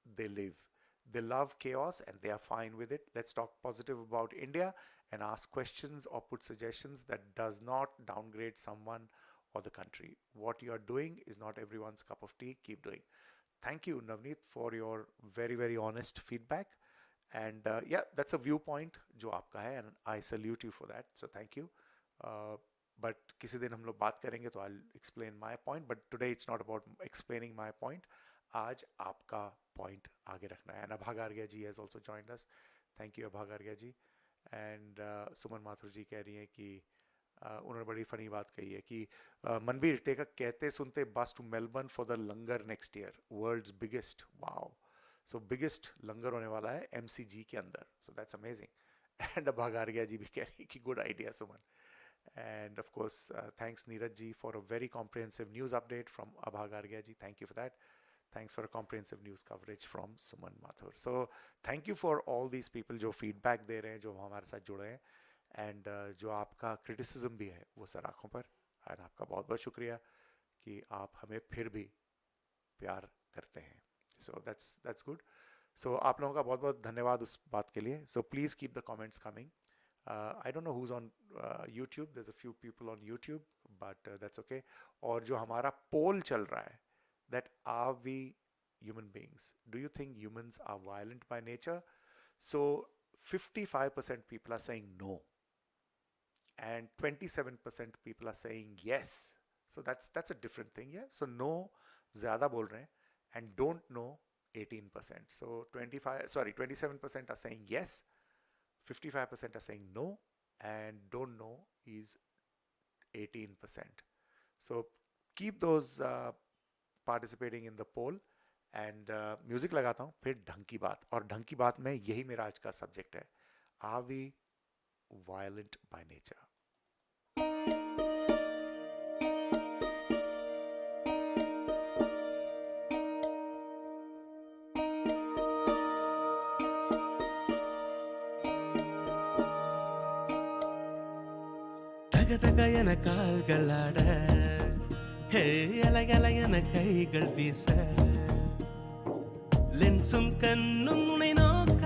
they live. They love chaos and they are fine with it. Let's talk positive about India and ask questions or put suggestions that does not downgrade someone or the country. What you are doing is not everyone's cup of tea. Keep doing. Thank you, Navneet, for your very, very honest feedback. And yeah, that's a viewpoint जो आपका है, and I salute you for that. So thank you. But किसी दिन हम लोग बात करेंगे तो I'll explain my point. But today it's not about explaining my point. आज आपका point आगे रखना है. And Abhagargya ji has also joined us. Thank you, Abhagargya ji. And सुमन माथुर जी कह रही हैं कि उन्होंने बड़ी फनी बात कही है कि Manbir, take a Kehte Sunte bus to Melbourne for the langar next year, world's biggest. Wow. So biggest langar होने वाला है MCG के अंदर. So that's amazing. And Abhagargya ji भी कह रही है कि good idea Suman. And of course, thanks Neeraj ji for a very comprehensive news update from Abhagargya ji. Thank you for that. Thanks for a comprehensive news coverage from Suman Mathur. So thank you for all these people जो feedback दे रहे हैं, जो हमारे साथ जुड़े हैं, and जो आपका criticism भी है वो सर आँखों पर. and आपका बहुत बहुत शुक्रिया कि आप हमें फिर भी प्यार करते हैं. So that's good. So आप लोगों का बहुत बहुत धन्यवाद उस बात के लिए. So please keep the comments coming. I don't know who's on YouTube. There's a few people on YouTube, but that's okay. और जो हमारा poll चल रहा है, that are we human beings? Do you think humans are violent by nature? So 55% people are saying no, and 27% people are saying yes. So that's a different thing, yeah. So no ज़्यादा बोल रहे हैं, and don't know 18%. So 27% are saying yes, 55% are saying no, and don't know is 18%. So keep those participating in the poll. And music लगाता हूँ, फिर ढंग की बात. और ढंग की बात में यही मेरा आज का सब्जेक्ट है. Are we violent by nature? தக என கால்களாட ஹே அலையலையன கைகள் வீச லென்சும் கண்ணும் உனை நோக்க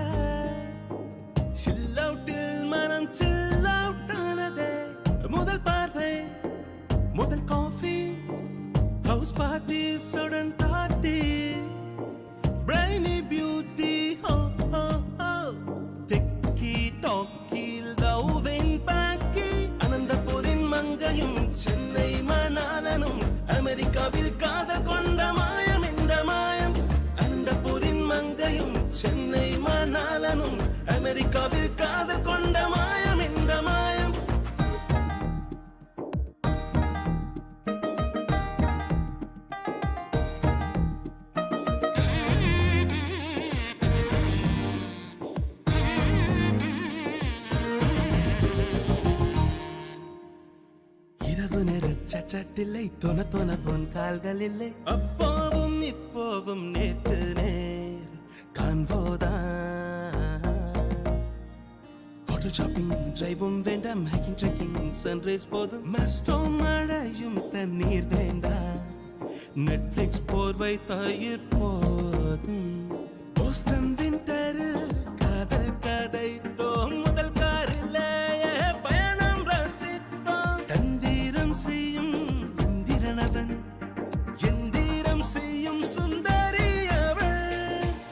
சில்லவுட்டில் மனம் சில்லவுட்டானதே முதல் பார்வை முதல் காஃபி ஹவுஸ் பார்ட்டி சுடன் பார்ட்டி பிரைனி பியூட்டி ஹோ ஹோ ஹோ திக்கி டாக்கில் தௌவென் பாக்கி அனந்தபுரின் மங்கையும் சென்னை மணாலனும் அமெரிக்காவில் காதல் கொண்ட மாயம் இந்த மாயம் அனந்தபுரின் மங்கையும் சென்னை மணாலனும் அமெரிக்காவில் காதல் கொண்ட மாயம் இந்த மாயம் இரவு நேர சட்டில்லை தொன தொன போன் கால்கள் இல்லை அப்போவும் இப்போவும் நேற்று நேர் காண்போதான் ஹோட்டல் ஷாப்பிங் டிரைவும் வேண்டாம் ஹைக்கிங் ட்ரெக்கிங் சன்ரைஸ் போதும் மஸ்டோம் மழையும் தண்ணீர் வேண்டாம் நெட்ஃபிளிக்ஸ் போர்வை தயிர் போதும் போஸ்டன் விண்டரில் காதல் கதை தோம் முதல் காரில் பயணம் ரசித்தோம் தந்திரம் செய்யும் இந்திரனவன் எந்திரம் செய்யும் சுந்தரி அவள்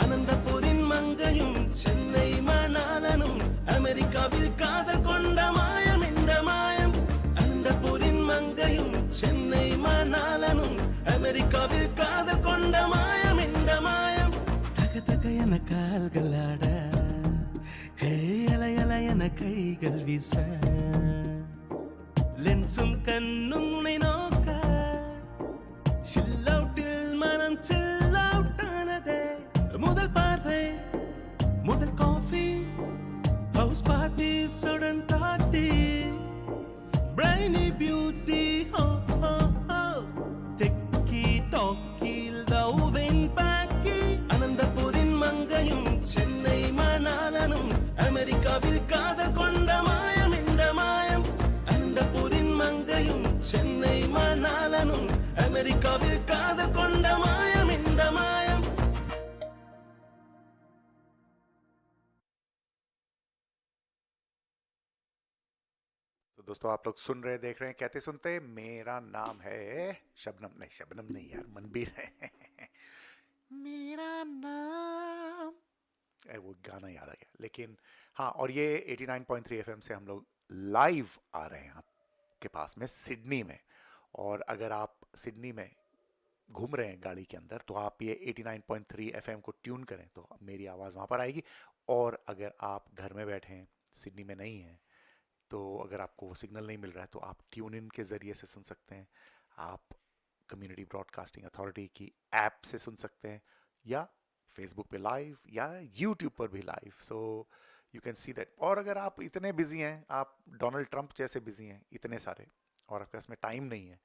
அனந்தபுரின் மங்கையும் சென்னை மணாலனும் அமெரிக்காவில் காதல் கொண்ட மாயம் இந்த மாயம் அனந்தபுரின் மங்கையும் சென்னை மணாலனும் அமெரிக்காவில் காதல் கொண்ட மாயம் இந்த மாயம் தக என கால்களாட ஹே அலையலையன கைகள் வீச லென்சும் கண்ணும் உனை நோக்க சில்லவுட்டில் மனம் சில்லவுட்டானதே முதல் பார்வை முதல் காஃபி ஹவுஸ் பார்ட்டி சுடன் பார்ட்டி பிரைனி பியூட்டி ஹோ ஹோ ஹோ திக்கி டாக்கில் தௌவென் பாக்கி அனந்தபுரின் மங்கையும் சென்னை மணாலனும் அமெரிக்காவில் காதல் கொண்ட மாயம் இந்த மாயம் அனந்தபுரின் மங்கையும் சென்னை மணாலனும் அமெரிக்காவில் காதல் கொண்ட மாயம் இந்த மாயம் तो दोस्तों आप लोग सुन रहे देख रहे हैं कहते सुनते मेरा नाम है शबनम नहीं यार मनबीर है मेरा नाम वो गाना याद आ गया लेकिन हाँ और ये 89.3 एफएम से हम लोग लाइव आ रहे हैं आपके पास में सिडनी में और अगर आप सिडनी में घूम रहे हैं गाड़ी के अंदर तो आप ये 89.3 एफएम को ट्यून करें तो मेरी आवाज़ वहाँ पर आएगी और अगर आप घर में बैठे हैं सिडनी में नहीं हैं तो अगर आपको वो सिग्नल नहीं मिल रहा है तो आप ट्यून इन के ज़रिए से सुन सकते हैं आप कम्युनिटी ब्रॉडकास्टिंग अथॉरिटी की ऐप से सुन सकते हैं या फेसबुक पे लाइव या यूट्यूब पर भी live so you can see that और अगर आप इतने बिजी हैं आप डोनाल्ड ट्रंप जैसे बिजी हैं इतने सारे और आपके पास में टाइम नहीं है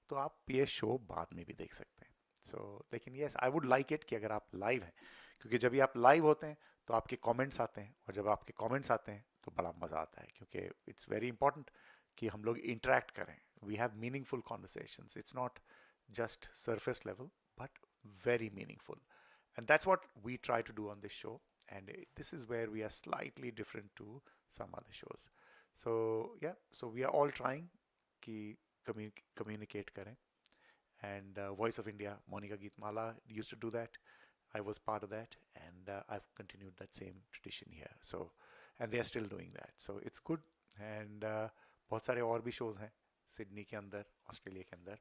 तो आप ये शो बाद में भी देख सकते हैं सो लेकिन yes I would like it कि अगर आप लाइव हैं क्योंकि जब भी आप लाइव होते हैं तो आपके कमेंट्स आते हैं और जब आपके कमेंट्स आते हैं तो बड़ा मज़ा आता है क्योंकि इट्स वेरी इंपॉर्टेंट कि हम लोग इंटरेक्ट करें we have meaningful conversations it's not just surface level but very meaningful and that's what we try to do on this show and this is where we are slightly different to some other shows so yeah so we are all trying कि communicate करें and Voice of India, Monica Geetmala used to do that. I was part of that, and I've continued that same tradition here. So, and they are still doing that. So it's good. And बहुत सारे और भी shows हैं Sydney के अंदर, Australia के अंदर.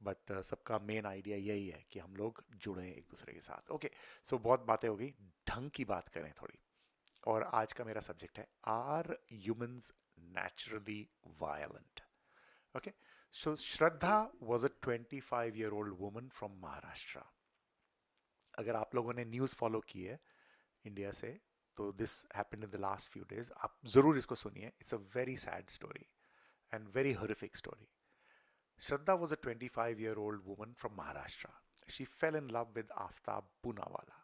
But सबका मेन आइडिया यही है कि हम लोग जुड़ें एक दूसरे के साथ. ओके, सो बहुत बातें हो गई. ढंग की बात करें थोड़ी. और आज का मेरा सब्जेक्ट है are humans naturally violent. Okay, so Shraddha was a 25-year-old woman from Maharashtra. अगर आप लोगों ने न्यूज़ फॉलो की है इंडिया से तो this happened in the last few days. आप ज़रूर इसको सुनिए. It's a very sad story and very horrific story. Shraddha was a 25-year-old woman from Maharashtra. She fell in love with Aftab Poonawala.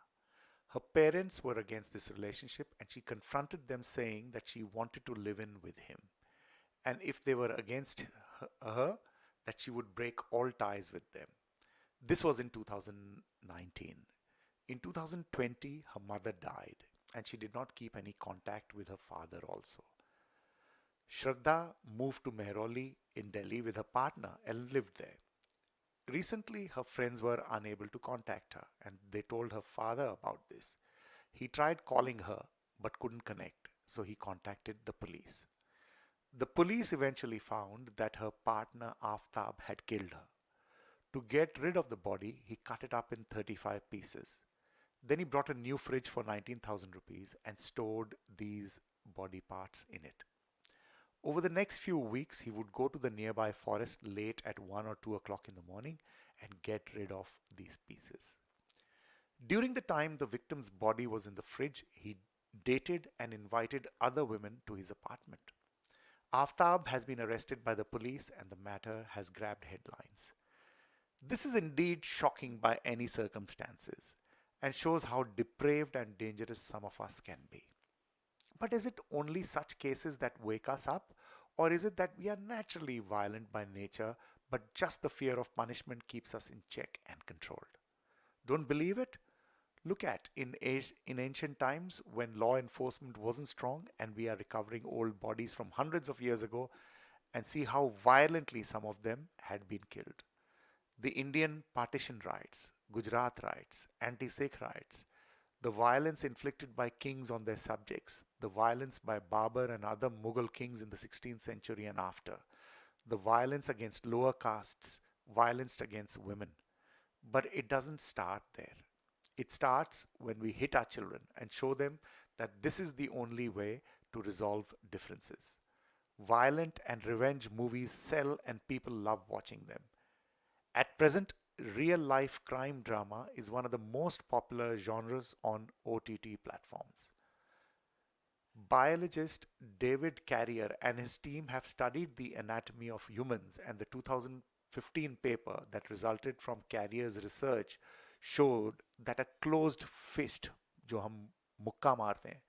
Her parents were against this relationship and she confronted them saying that she wanted to live in with him. and if they were against her, that she would break all ties with them. This was in 2019. In 2020, her mother died, and she did not keep any contact with her father also. Shraddha moved to Mehrauli in Delhi with her partner and lived there. Recently, her friends were unable to contact her, and they told her father about this. He tried calling her but couldn't connect, so he contacted the police. The police eventually found that her partner Aftab had killed her. To get rid of the body, he cut it up in 35 pieces. Then he brought a new fridge for 19,000 rupees and stored these body parts in it. Over the next few weeks, he would go to the nearby forest late at 1 or 2 o'clock in the morning and get rid of these pieces. During the time the victim's body was in the fridge, he dated and invited other women to his apartment. Aftab has been arrested by the police and the matter has grabbed headlines. This is indeed shocking by any circumstances and shows how depraved and dangerous some of us can be. But is it only such cases that wake us up, or is it that we are naturally violent by nature, but just the fear of punishment keeps us in check and controlled? Don't believe it? Look at in ancient times when law enforcement wasn't strong and we are recovering old bodies from hundreds of years ago, and see how violently some of them had been killed. The Indian partition riots, Gujarat riots, anti-Sikh riots, the violence inflicted by kings on their subjects, the violence by Babur and other Mughal kings in the 16th century and after, the violence against lower castes, violence against women. But it doesn't start there. It starts when we hit our children and show them that this is the only way to resolve differences. Violent and revenge movies sell and people love watching them. At present, real-life crime drama is one of the most popular genres on OTT platforms. Biologist David Carrier and his team have studied the anatomy of humans, and the 2015 paper that resulted from Carrier's research showed that a closed fist, जो हम मुक्का मारते हैं,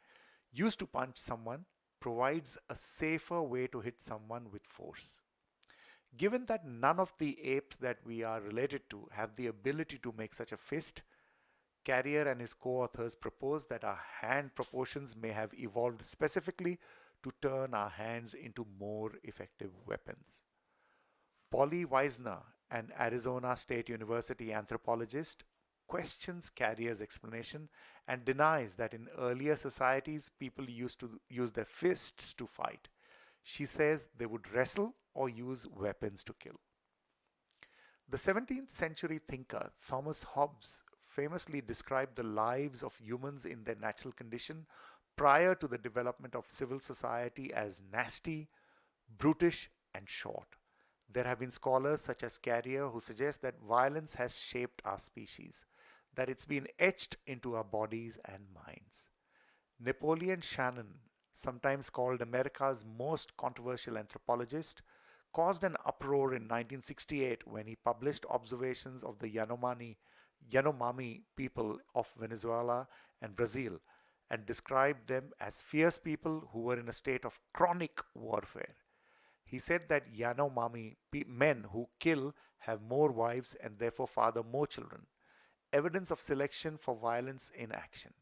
used to punch someone provides a safer way to hit someone with force. Given that none of the apes that we are related to have the ability to make such a fist, Carrier and his co-authors propose that our hand proportions may have evolved specifically to turn our hands into more effective weapons. Polly Weisner, an Arizona State University anthropologist, questions Carrier's explanation and denies that in earlier societies people used to use their fists to fight. She says they would wrestle or use weapons to kill. The 17th century thinker Thomas Hobbes famously described the lives of humans in their natural condition prior to the development of civil society as nasty, brutish, and short. There have been scholars such as Carrier who suggest that violence has shaped our species, that it's been etched into our bodies and minds. Napoleon Shannon, sometimes called America's most controversial anthropologist, caused an uproar in 1968 when he published observations of the Yanomami people of Venezuela and Brazil and described them as fierce people who were in a state of chronic warfare. He said that Yanomami men who kill have more wives and therefore father more children, evidence of selection for violence in action.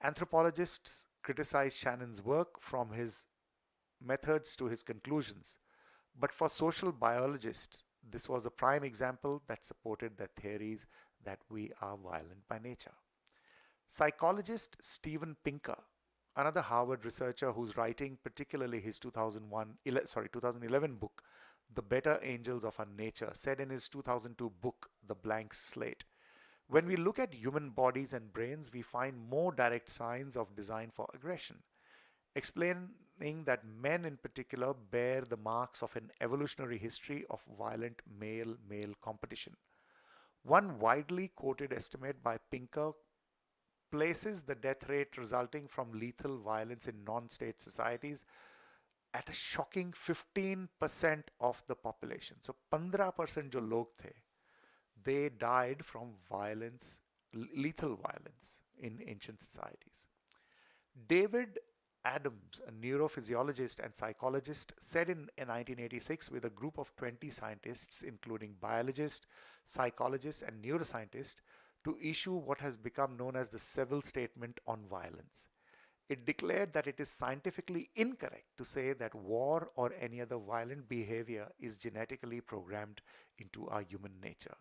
Anthropologists criticize Shannon's work from his methods to his conclusions, but for social biologists, this was a prime example that supported their theories that we are violent by nature. Psychologist Steven Pinker, another Harvard researcher who's writing particularly his 2011 book, The Better Angels of Our Nature, said in his 2002 book, The Blank Slate, when we look at human bodies and brains, we find more direct signs of design for aggression, explaining that men in particular bear the marks of an evolutionary history of violent male-male competition. One widely quoted estimate by Pinker places the death rate resulting from lethal violence in non-state societies at a shocking 15% of the population. So 15% जो लोग थे, they died from violence, lethal violence in ancient societies. David Adams, a neurophysiologist and psychologist, said in 1986 with a group of 20 scientists, including biologists, psychologists, and neuroscientists, to issue what has become known as the Seville Statement on Violence. It declared that it is scientifically incorrect to say that war or any other violent behavior is genetically programmed into our human nature.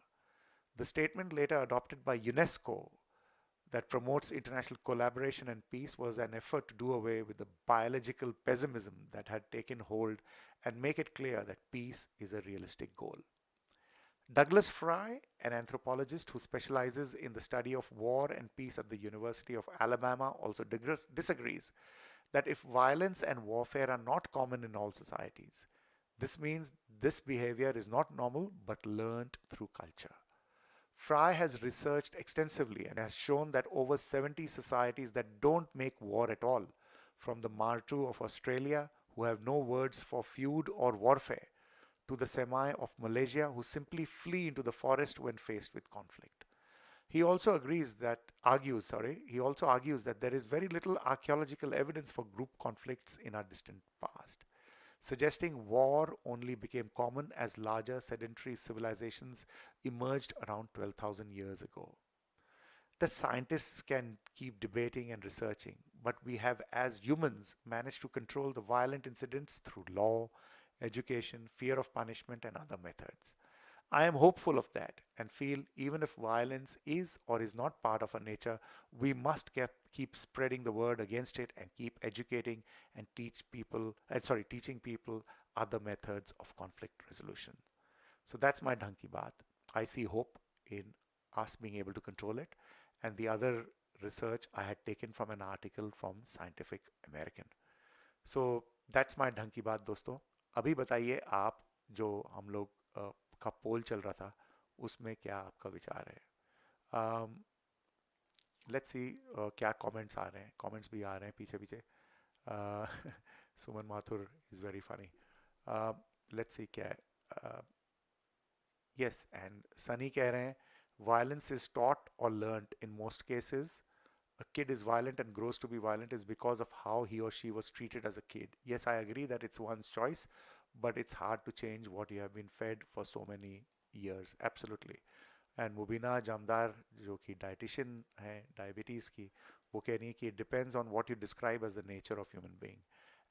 The statement, later adopted by UNESCO, that promotes international collaboration and peace, was an effort to do away with the biological pessimism that had taken hold and make it clear that peace is a realistic goal. Douglas Fry, an anthropologist who specializes in the study of war and peace at the University of Alabama, also disagrees that if violence and warfare are not common in all societies, this means this behavior is not normal but learned through culture. Fry has researched extensively and has shown that over 70 societies that don't make war at all, from the Martu of Australia, who have no words for feud or warfare, to the Semai of Malaysia, who simply flee into the forest when faced with conflict. He also argues that there is very little archaeological evidence for group conflicts in our distant past, suggesting war only became common as larger sedentary civilizations emerged around 12,000 years ago. The scientists can keep debating and researching, but we have, as humans, managed to control the violent incidents through law, education, fear of punishment, and other methods. I am hopeful of that and feel even if violence is or is not part of our nature, we must keep spreading the word against it and keep educating and teaching people other methods of conflict resolution. So that's my Dhangg ki Baat. I see hope in us being able to control it. And the other research I had taken from an article from Scientific American. So that's my Dhangg ki Baat, दोस्तों. अभी बताइए आप जो हम लोग का पोल चल रहा था उसमें क्या आपका विचार है. लेट्स सी क्या कमेंट्स आ रहे हैं. कमेंट्स भी आ रहे हैं पीछे पीछे. Suman Mathur is very funny. Let's see क्या है. यस, एंड सनी कह रहे हैं violence is taught or learnt in most cases. A kid is violent and grows to be violent is because of how he or she was treated as a kid. Yes, I agree that it's one's choice, but it's hard to change what you have been fed for so many years. Absolutely. And Mubina Jamdar, जो कि dietitian है diabetes की, वो कह रही है कि it depends on what you describe as the nature of human being.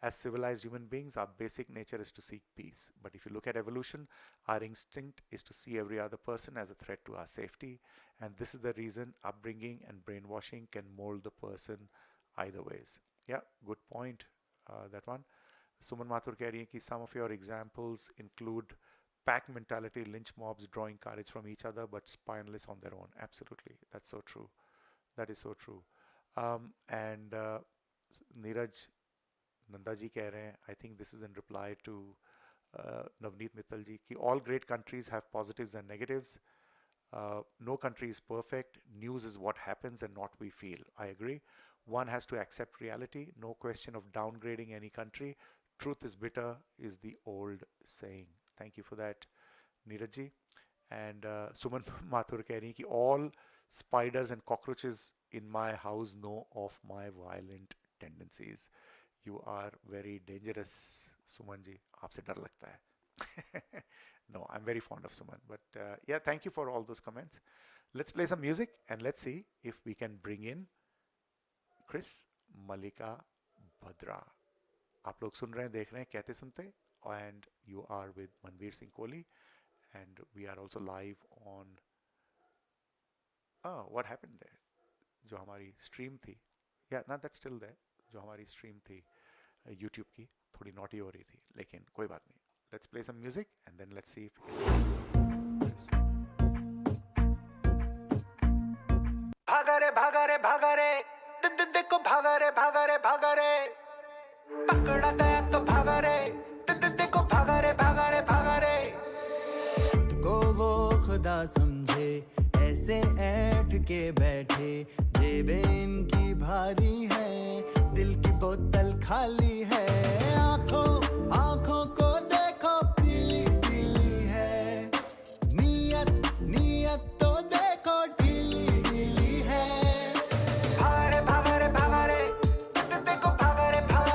As civilized human beings, our basic nature is to seek peace. But if you look at evolution, our instinct is to see every other person as a threat to our safety. And this is the reason upbringing and brainwashing can mold the person either ways. Yeah, good point, that one. Suman Mathur कह रही है कि some of your examples include pack mentality, lynch mobs drawing courage from each other, but spineless on their own. Absolutely, that's so true. That is so true. And Neeraj, Nanda ji कह रहे हैं, I think this is in reply to Navneet Mittal ji, कि all great countries have positives and negatives. No country is perfect. News is what happens and not we feel. I agree. One has to accept reality. No question of downgrading any country. Truth is bitter is the old saying. Thank you for that, Neeraj ji. And Suman Mathur कह रही है कि all spiders and cockroaches in my house know of my violent tendencies. You are very dangerous, Suman ji. आपसे डर लगता है. No, I'm very fond of Suman. But yeah, thank you for all those comments. Let's play some music and let's see if we can bring in Chris Mallika Bhadra. आप लोग सुन रहे हैं, देख रहे हैं कहते सुनते, and you are with Manbir Singh Kohli, and we are also live on what happened there, जो हमारी stream थी. Yeah, no, that's still there. जो हमारी stream थी YouTube की, थोड़ी naughty हो रही थी, लेकिन कोई बात नहीं. Let's play some music and then let's see if we can. भागा रे भागा रे भागा रे, देखो भागा रे भागा रे भागा रे, पकड़ा गया तो भागा रे, देखो भागा रे भागा रे भागा रे. खुद को वो खुदा समझे, ऐसे ऐठ के बैठे, जेबें इनकी भारी है, दिल की बोतल खाली है, आँखों को देखो पीली पीली है, नीयत तो देखो ढीली ढीली है. भागा रे भागा रे भागा रे, देखो भागा रे भागा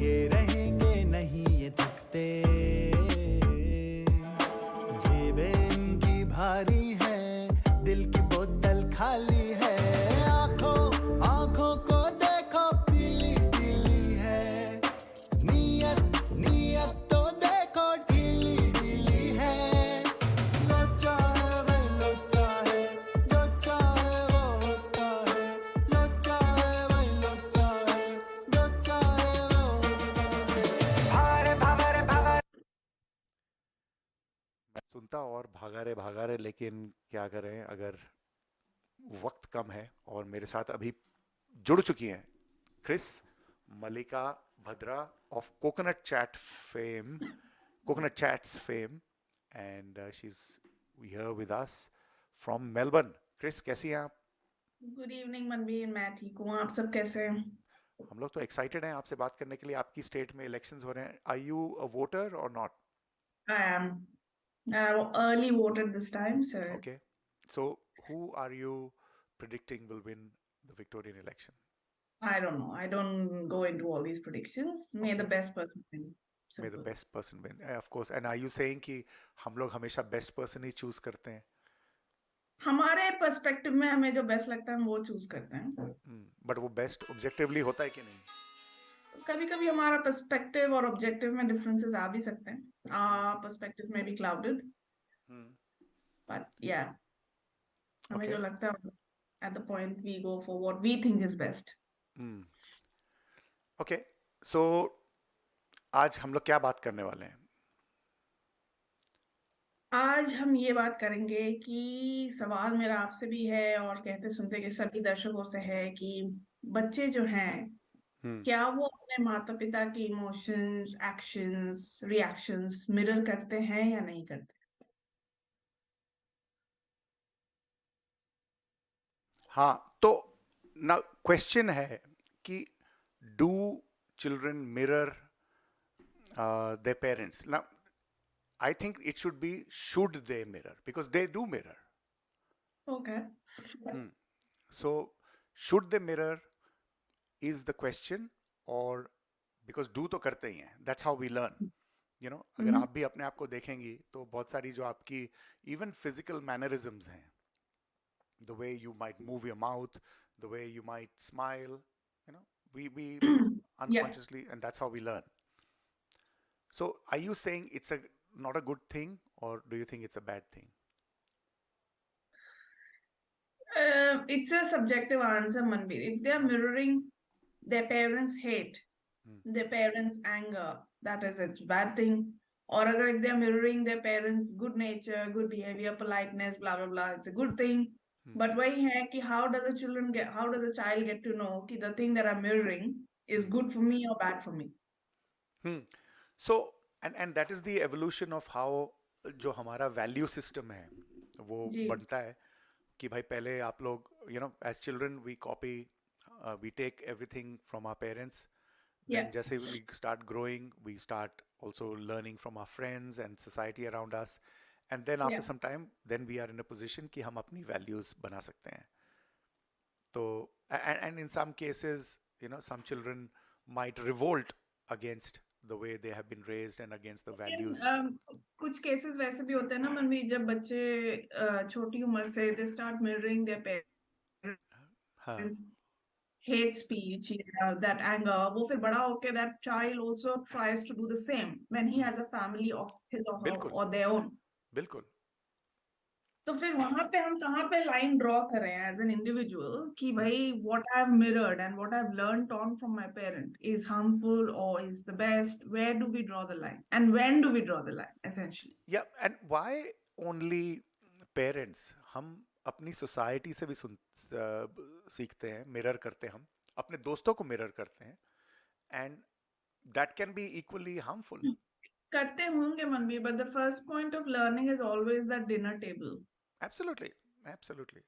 लगे रहेंगे नहीं ये थकते, जेबें इनकी भारी है, दिल की बोतल खाली है, आंखों को देखो पीली पीली है, नीयत तो देखो ढीली ढीली है, लोचा है भाई लोचा है, जो चाहे वो होता है, लोचा है भाई लोचा है, जो चाहे वो होता है। भागा रे भागा। मैं सुनता और भागा रे, लेकिन क्या करें अगर वक्त कम है। और मेरे साथ अभी जुड़ चुकी हैं Chris Malika Bhadra of coconut chats fame, and she is here with us from Melbourne. Chris, कैसी हैं आप? गुड इवनिंग मनबीर, मैं ठीक हूँ। आप सब कैसे हैं? हम लोग तो एक्साइटेड हैं आपसे बात करने के लिए। आपकी स्टेट में इलेक्शंस हो रहे हैं। आर यू अ वोटर और not? I am early voted this time, so Okay, so who are you predicting will win the Victorian election? I don't know. I don't go into all these predictions. May the Okay. best person win. May the Simple. best person win, of course. And are you saying कि हम लोग हमेशा best person ही choose करते हैं? हमारे perspective में हमें जो बेस्ट लगता है हम वो चूज करते हैं। बट वो बेस्ट ऑब्जेक्टिवली होता है कि नहीं? कभी कभी हमारा पर्सपेक्टिव और ऑब्जेक्टिव में डिफरेंसेस आ भी सकते हैं। पर्सपेक्टिव में भी क्लाउडेड, बट या हमें जो Okay. लगता है at the point we go for what we think is best. Okay. So आज हम लोग क्या बात करने वाले हैं? आज हम ये बात करेंगे कि सवाल मेरा आपसे भी है और कहते सुनते के सभी दर्शकों से है कि बच्चे जो हैं क्या वो अपने माता पिता के इमोशंस, एक्शंस, रिएक्शंस मिरर करते हैं या नहीं करते? हाँ, तो ना क्वेश्चन है कि do children mirror their parents? Now I think it should be should they mirror, because they do mirror. Okay. So should they mirror is the question, or because do तो करते ही हैं, that's how we learn. You know, अगर आप भी अपने आप को देखेंगी तो बहुत सारी जो आपकी even physical mannerisms हैं, the way you might move your mouth, the way you might smile, you know, we unconsciously, and that's how we learn. So are you saying it's not a good thing, or do you think it's a bad thing? It's a subjective answer, Manbir. If they are mirroring their parents' hate, their parents' anger, that is a bad thing. Or if they are mirroring their parents' good nature, good behavior, politeness, blah blah blah, it's a good thing. But why hai ki how does a child get to know ki the thing that I'm mirroring is good for me or bad for me? So and that is the evolution of how जो हमारा value system है वो जी। बनता है कि भाई पहले आप लोग you know as children we copy, we take everything from our parents. Then जैसे we start growing, we start also learning from our friends and society around us, and then after some time then we are in a position कि हम अपनी values बना सकते हैं. तो and in some cases you know some children might revolt against the way they have been raised and against the values. कुछ cases वैसे भी होते हैं ना मनवीर, जब बच्चे छोटी उम्र से they start mirroring their parents hate speech, that anger, वो फिर बड़ा होके that child also tries to do the same when he has a family of his or her बिल्कुल or their own. बिल्कुल. तो फिर वहां पे हम कहाँ पे लाइन ड्रॉ कर रहे हैं एज एन इंडिविजुअल कि भाई what I have mirrored and what I have learned on from my parent is harmful और is the best? Where do we draw the line and when do we draw the line essentially? Yeah and why only parents? हम अपनी society से भी सीखते हैं, mirror करते हैं, हम अपने दोस्तों को मिरर करते हैं, and that can be equally harmful. करते होंगे Manbir, but the first point of learning is always that dinner table. Absolutely absolutely.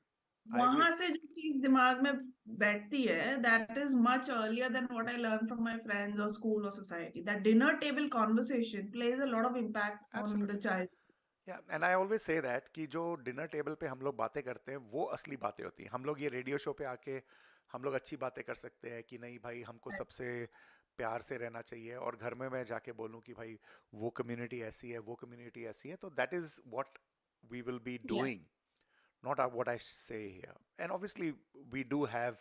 वहां से जो चीज दिमाग में बैठती है that is much earlier than what I learn from my friends और स्कूल और society. That dinner table conversation plays a lot of impact on the child. Yeah, and I always say that कि जो dinner table पे हम लोग बातें करते हैं वो असली बातें होती हैं. हम लोग ये रेडियो शो पे आके हम लोग अच्छी बातें कर सकते हैं कि नहीं भाई हमको सबसे प्यार से रहना चाहिए, और घर में मैं जाके बोलूं कि भाई वो कम्युनिटी ऐसी है, वो कम्युनिटी ऐसी है, तो that is what we will be Yeah. doing, not what I say here. And obviously we do have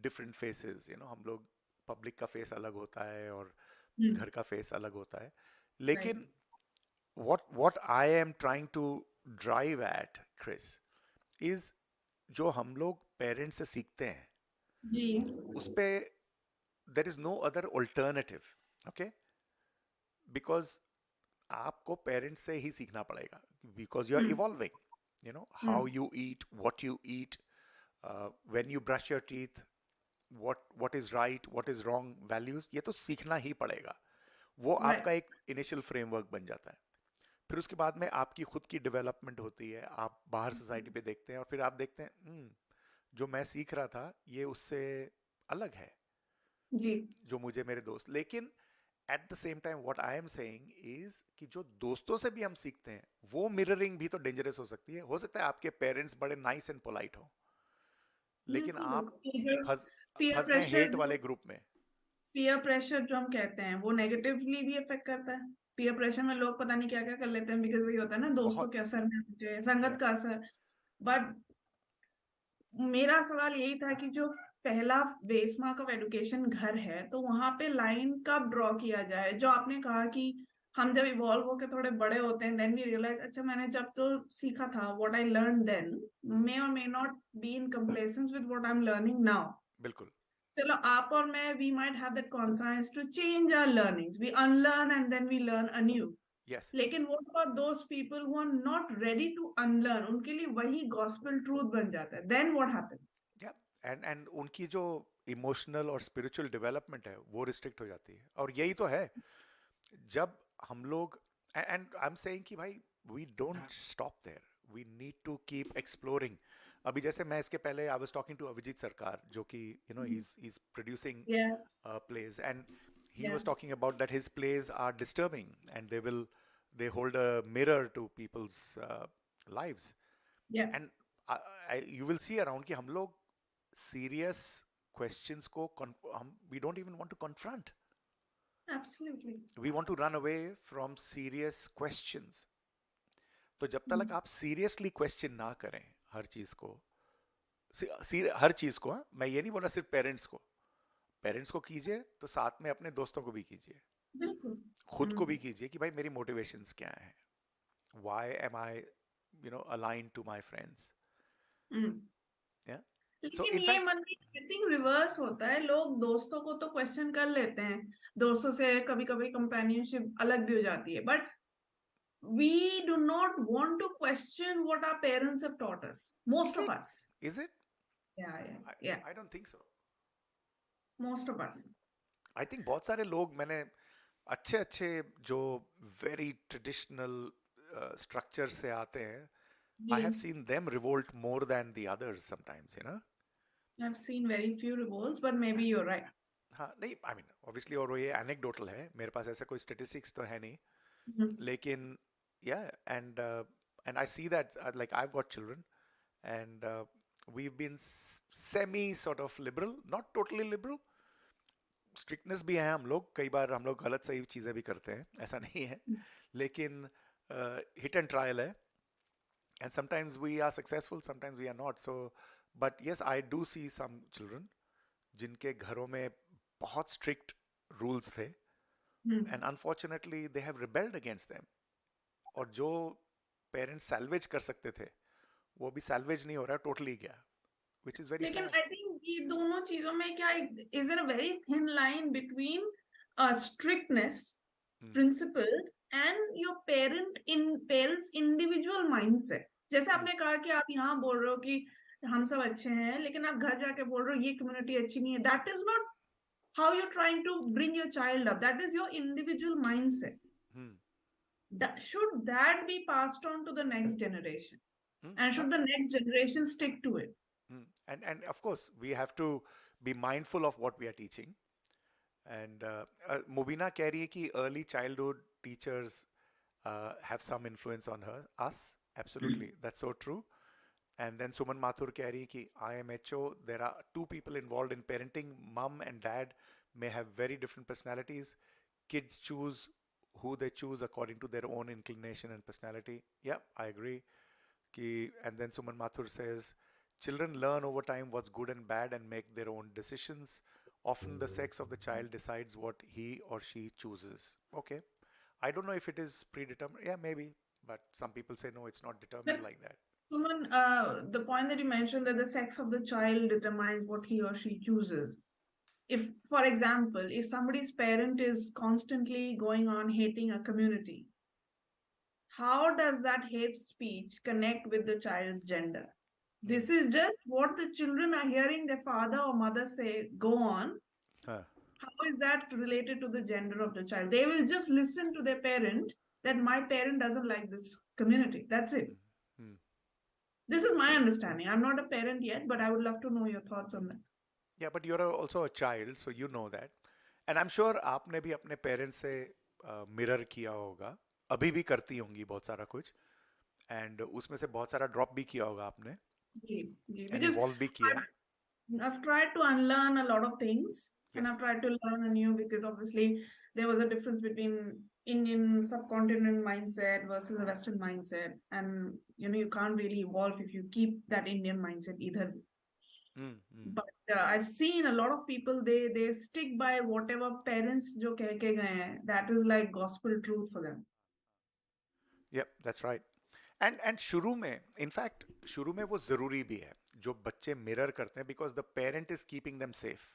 different faces, हम लोग पब्लिक का फेस अलग होता है और घर का फेस अलग होता है, लेकिन what I am trying to drive at, Chris, is जो हम लोग पेरेंट्स से सीखते हैं जी उस पे there is no other alternative, okay? Because आपको पेरेंट्स से ही सीखना पड़ेगा, because you are evolving, how you eat, what you eat, when you brush your teeth, what is right, what is wrong, values, ये तो सीखना ही पड़ेगा. वो आपका एक इनिशियल फ्रेमवर्क बन जाता है. फिर उसके बाद में आपकी खुद की डेवलपमेंट होती है, आप बाहर सोसाइटी पे देखते हैं और फिर आप देखते हैं जो मैं सीख रहा था ये उससे अलग है जी जो मुझे मेरे दोस्त. लेकिन at the same time what I am saying is कि जो दोस्तों से भी हम सीखते हैं वो मिररिंग भी तो डेंजरस हो सकती है. हो सकता है आपके पेरेंट्स बड़े नाइस एंड पोलाइट हो, लेकिन बिल्कुल आप बिल्कुल. फंस पीयर फंस गए प्रेशर हेट वाले ग्रुप में. पीयर प्रेशर जो हम कहते हैं वो नेगेटिवली भी इफेक्ट करता है. पीयर प्रेशर में लोग पता नहीं क्या क्या कर लेते हैं, बिकॉज वही होता है ना, दोस्तों बहुत. के असर में होते संगत या का असर. बट मेरा सवाल यही था कि जो पहला बेसमार्क ऑफ एजुकेशन घर है, तो वहां पे लाइन कब ड्रॉ किया जाए? जो आपने कहा कि हम जब इवॉल्व होकर थोड़े बड़े होते हैं, देन वी रियलाइज अच्छा मैंने जब तो सीखा था, what I learn then may or may not be in complacence with what I am learning now. बिल्कुल. चलो आप और मैं, we might have that conscience to change our learnings, we unlearn and then we learn anew. Yes. लेकिन what about those people who are not ready to unlearn? उनके लिए वही gospel truth बन जाता है. Then what happens? Yeah and उनकी जो emotional और स्पिरिचुअल डेवलपमेंट है वो रिस्ट्रिक्ट हो जाती है. और यही तो है जब हम लोग, एंड आई एम सेइंग कि भाई we don't stop there, we need to keep exploring. अभी जैसे मैं इसके पहले I was talking to Abhijit Sarkar जो कि he is producing Yeah, plays, and he yeah, was talking about that his plays are disturbing and they hold a mirror to people's lives. yeah, And you will see around कि हम लोग serious questions को हम we don't even want to confront. absolutely. We want to run away from serious questions. तो जब तक आप seriously question ना करें हर चीज को, हर चीज को, मैं ये नहीं बोल रहा सिर्फ पेरेंट्स को कीजिए, तो साथ में अपने दोस्तों को भी कीजिए, बिल्कुल. खुद को भी कीजिए कि भाई मेरी मोटिवेशंस क्या हैं, why am I align to my friends. Yeah so लेकिन इन ये फैक्ट मन में आई थिंक रिवर्स होता है. लोग दोस्तों को तो क्वेश्चन कर लेते हैं, दोस्तों से कभी कभी कंपेनियनशिप अलग भी हो जाती है, but we do not want to question what our parents have taught us, most of us. Is it Yeah, I don't think so. most of us. I think बहुत सारे लोग मैंने अच्छे जो वेरी ट्रेडिशनल स्ट्रक्चर से आते हैं, I have seen them revolt more than the others sometimes, I've seen very few revolts, but maybe you're right. हाँ नहीं, I mean obviously, और ये anecdotal है, मेरे पास ऐसा कोई statistics तो है नहीं, लेकिन yeah, and I see that like I've got children, and we've been semi sort of liberal, not totally liberal. Strictness भी है हम लोग, कई बार हम लोग गलत सही चीज़ें भी करते हैं, ऐसा नहीं है, लेकिन हिट एंड ट्रायल है. And sometimes we are successful, sometimes we are not. So, but yes, I do see some children जिनके घरों में बहुत strict rules थे, and unfortunately they have rebelled against them. और जो parents salvage कर सकते थे वो भी salvage नहीं हो रहा, totally गया, which is very लेकिन sad. I think ये दोनों चीजों में क्या, is there a very thin line between strictness, principles, and your parents individual mindset? जैसे आपने कहा कि आप यहाँ बोल रहे हो कि हम सब अच्छे हैं, लेकिन आप घर जाके बोल रहे हो ये कम्युनिटी अच्छी नहीं है. That is not how you're trying to bring your child up. That is your individual mindset. Should that be passed on to the next generation? And should the next generation stick to it? And of course, we have to be mindful of what we are teaching. And Mubina कह रही है कि early childhood teachers have some influence on us. Absolutely, that's so true. And then Suman Mathur कह रही है कि IMHO, there are two people involved in parenting, mom and dad, may have very different personalities. Kids choose who they choose according to their own inclination and personality. Yeah, I agree. And then Suman Mathur says, children learn over time what's good and bad and make their own decisions. Often the sex of the child decides what he or she chooses. Okay. I don't know if it is predetermined. Yeah, maybe. But some people say, no, it's not determined like that. Suman, the point that you mentioned that the sex of the child determines what he or she chooses. If, for example, if somebody's parent is constantly going on hating a community, how does that hate speech connect with the child's gender? This is just what the children are hearing their father or mother say, go on. Huh. How is that related to the gender of the child? They will just listen to their parent that my parent doesn't like this community. That's it. This is my understanding. I'm not a parent yet, but I would love to know your thoughts on that. Yeah, but you're also a child, so you know that. And I'm sure आपने भी अपने parents से mirror किया होगा. अभी भी करती होंगी बहुत सारा कुछ. And उसमें से बहुत सारा ड्रॉप भी किया होगा आपने. जी, And evolve भी किया. I've tried to unlearn a lot of things. Yes. And I've tried to learn anew because obviously there was a difference between Indian subcontinent mindset versus a Western mindset. And, you can't really evolve if you keep that Indian mindset either. But I've seen a lot of people, they stick by whatever parents जो कह के गए हैं. That is like gospel truth for them. Yep, that's right. And शुरू में, in fact शुरू में वो ज़रूरी भी है जो बच्चे मिरर करते हैं because the parent is keeping them safe.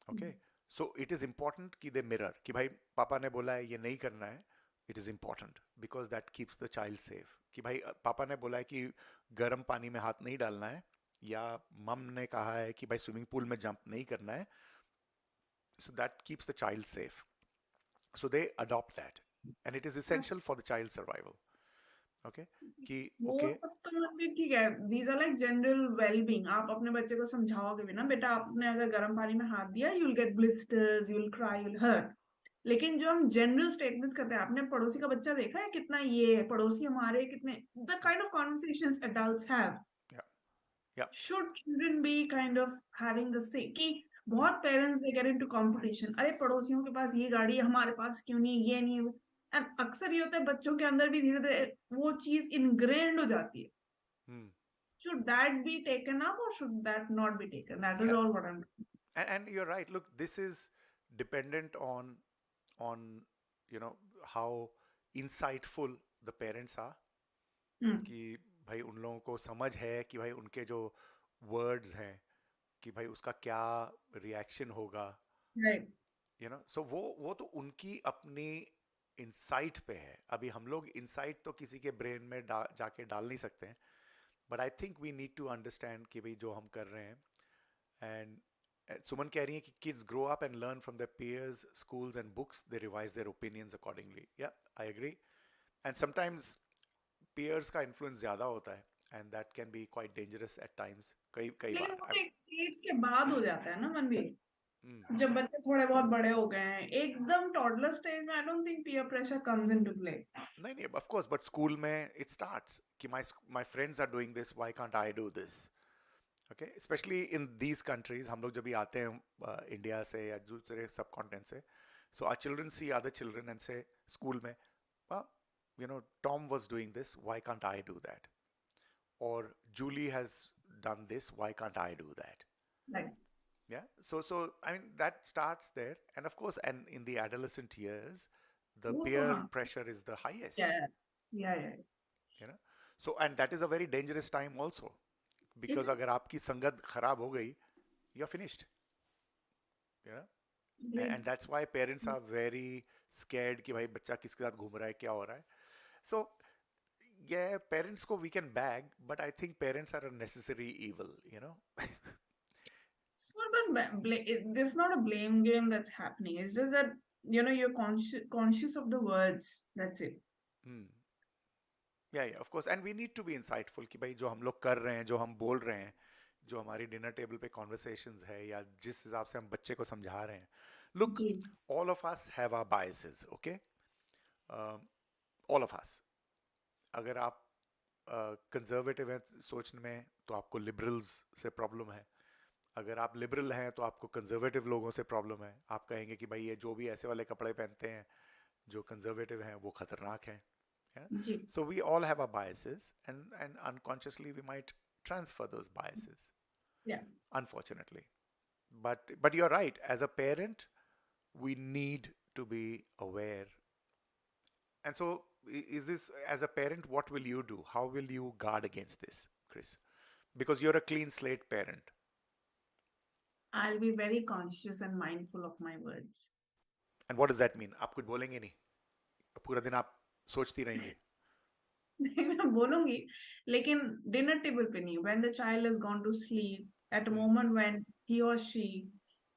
Okay, so it is important कि they mirror कि भाई पापा ने बोला है ये नहीं करना है. It is important because that keeps the child safe. कि भाई पापा ने बोला है कि गर्म पानी में हाथ नहीं डालना है या मम ने कहा है कि भाई स्विमिंग पूल में जंप नहीं करना है. So that keeps the child safe. So they adopt that and it is essential for the child's survival. Okay, कि वो सब तो मतलब ठीक है. These are like general well-being. आप अपने बच्चे को समझाओगे भी ना, बेटा आपने अगर गर्म पानी में हाथ दिया, you'll get blisters, you'll cry, you'll hurt. लेकिन जो हम जनरल स्टेटमेंट्स करते हैं, आपने पड़ोसी का बच्चा देखा है कितना ये है, पड़ोसी हमारे कितने, the kind of conversations adults have. Yeah. Should children be kind of having the same? कि बहुत parents they get into competition. अरे पड़ोसियों के पास ये गाड़ी है, हमारे पास क्यों नहीं, ये नहीं है. And अक्सर ये होता है बच्चों के अंदर भी धीरे धीरे वो चीज ingrained हो जाती है. Should that be taken up or should that not be taken? That is all what I'm doing. And you're right. Look, this is dependent on how insightful the parents are. कि भाई उन लोगों को समझ है कि भाई उनके जो words हैं कि भाई उसका क्या reaction होगा. Right. So वो तो उनकी अपनी इंसाइट पे है. अभी हम लोग इंसाइट तो किसी के ब्रेन में जाके डाल नहीं सकते हैं. But I think we need to understand कि भाई जो हम कर रहे हैं. एंड सुमन कह रही है कि kids grow up and learn from their peers, schools and books. They revise their opinions accordingly. Yeah I agree. And sometimes peers का इन्फ्लुएंस ज़्यादा होता है and that can be quite dangerous at times. कई बार एक stage के बाद हो जाता है ना मनबीर, जब बच्चे थोड़े बहुत बड़े हो गए हैं, एकदम टॉडलर स्टेज में I don't think peer pressure comes into play. नहीं ऑफ कोर्स, बट स्कूल में इट स्टार्ट्स कि my friends are doing this, why can't I do this. Okay, specially in these countries. हम लोग जब भी आते हैं इंडिया से या दूसरे सब कॉन्टिनेंट से, so our children see other children and say school में Tom was doing this, why can't I do that, or Julie has done this, why can't I do that. Right. Yeah, so I mean that starts there, and of course, and in the adolescent years, the peer pressure is the highest. Yeah. So and that is a very dangerous time also, because अगर आपकी संगत खराब हो गई, you're finished. And that's why parents are very scared कि भाई बच्चा किसके साथ घूम रहा है, क्या हो रहा है. So yeah, parents को we can bag, but I think parents are a necessary evil. It's not about there's not a blame game that's happening. It's just that you're conscious of the words. That's it. Yeah, of course. And we need to be insightful कि भाई जो हम लोग कर रहे हैं, जो हम बोल रहे हैं, जो हमारी डिनर टेबल पे कॉन्वर्सेशंस है या जिस हिसाब से हम बच्चे को समझा रहे हैं. Look, all of us have our biases, okay? All of us. अगर आप कंजर्वेटिव हैं सोचने में तो आपको लिबरल्स से प्रॉब्लम है. अगर आप लिबरल हैं तो आपको कंजर्वेटिव लोगों से प्रॉब्लम है, आप कहेंगे कि भाई ये जो भी ऐसे वाले कपड़े पहनते हैं जो कंजर्वेटिव हैं वो खतरनाक हैं. जी. So we all have our biases, and unconsciously we might transfer those biases, Yeah. unfortunately. But you're right. As a parent, we need to be aware. And so, is this, as a parent, what will you do? How will you guard against this, Chris? Because you're a clean slate parent. I'll be very conscious and mindful of my words. And what does that mean? आप कुछ बोलेंगे नहीं, पूरा दिन आप सोचती रहेंगे. मैं बोलूंगी, लेकिन डिनर टेबल पे नहीं. When the child has gone to sleep, at a moment when he or she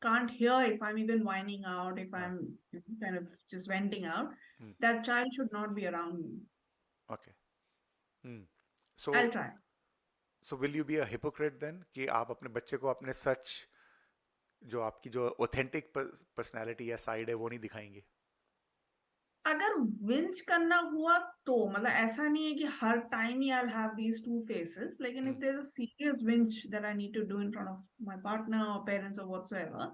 can't hear if I'm even whining out, if I'm kind of just venting out, that child should not be around me. Okay. So I'll try. So will you be a hypocrite then, कि आप अपने बच्चे को अपने सच, जो आपकी जो authentic personality या साइड है वो नहीं दिखाएंगे? अगर विंच करना हुआ तो मतलब ऐसा नहीं है कि हर टाइम ही I'll have these two faces. लेकिन if there's a serious winch that I need to do in front of my partner or parents or whatsoever,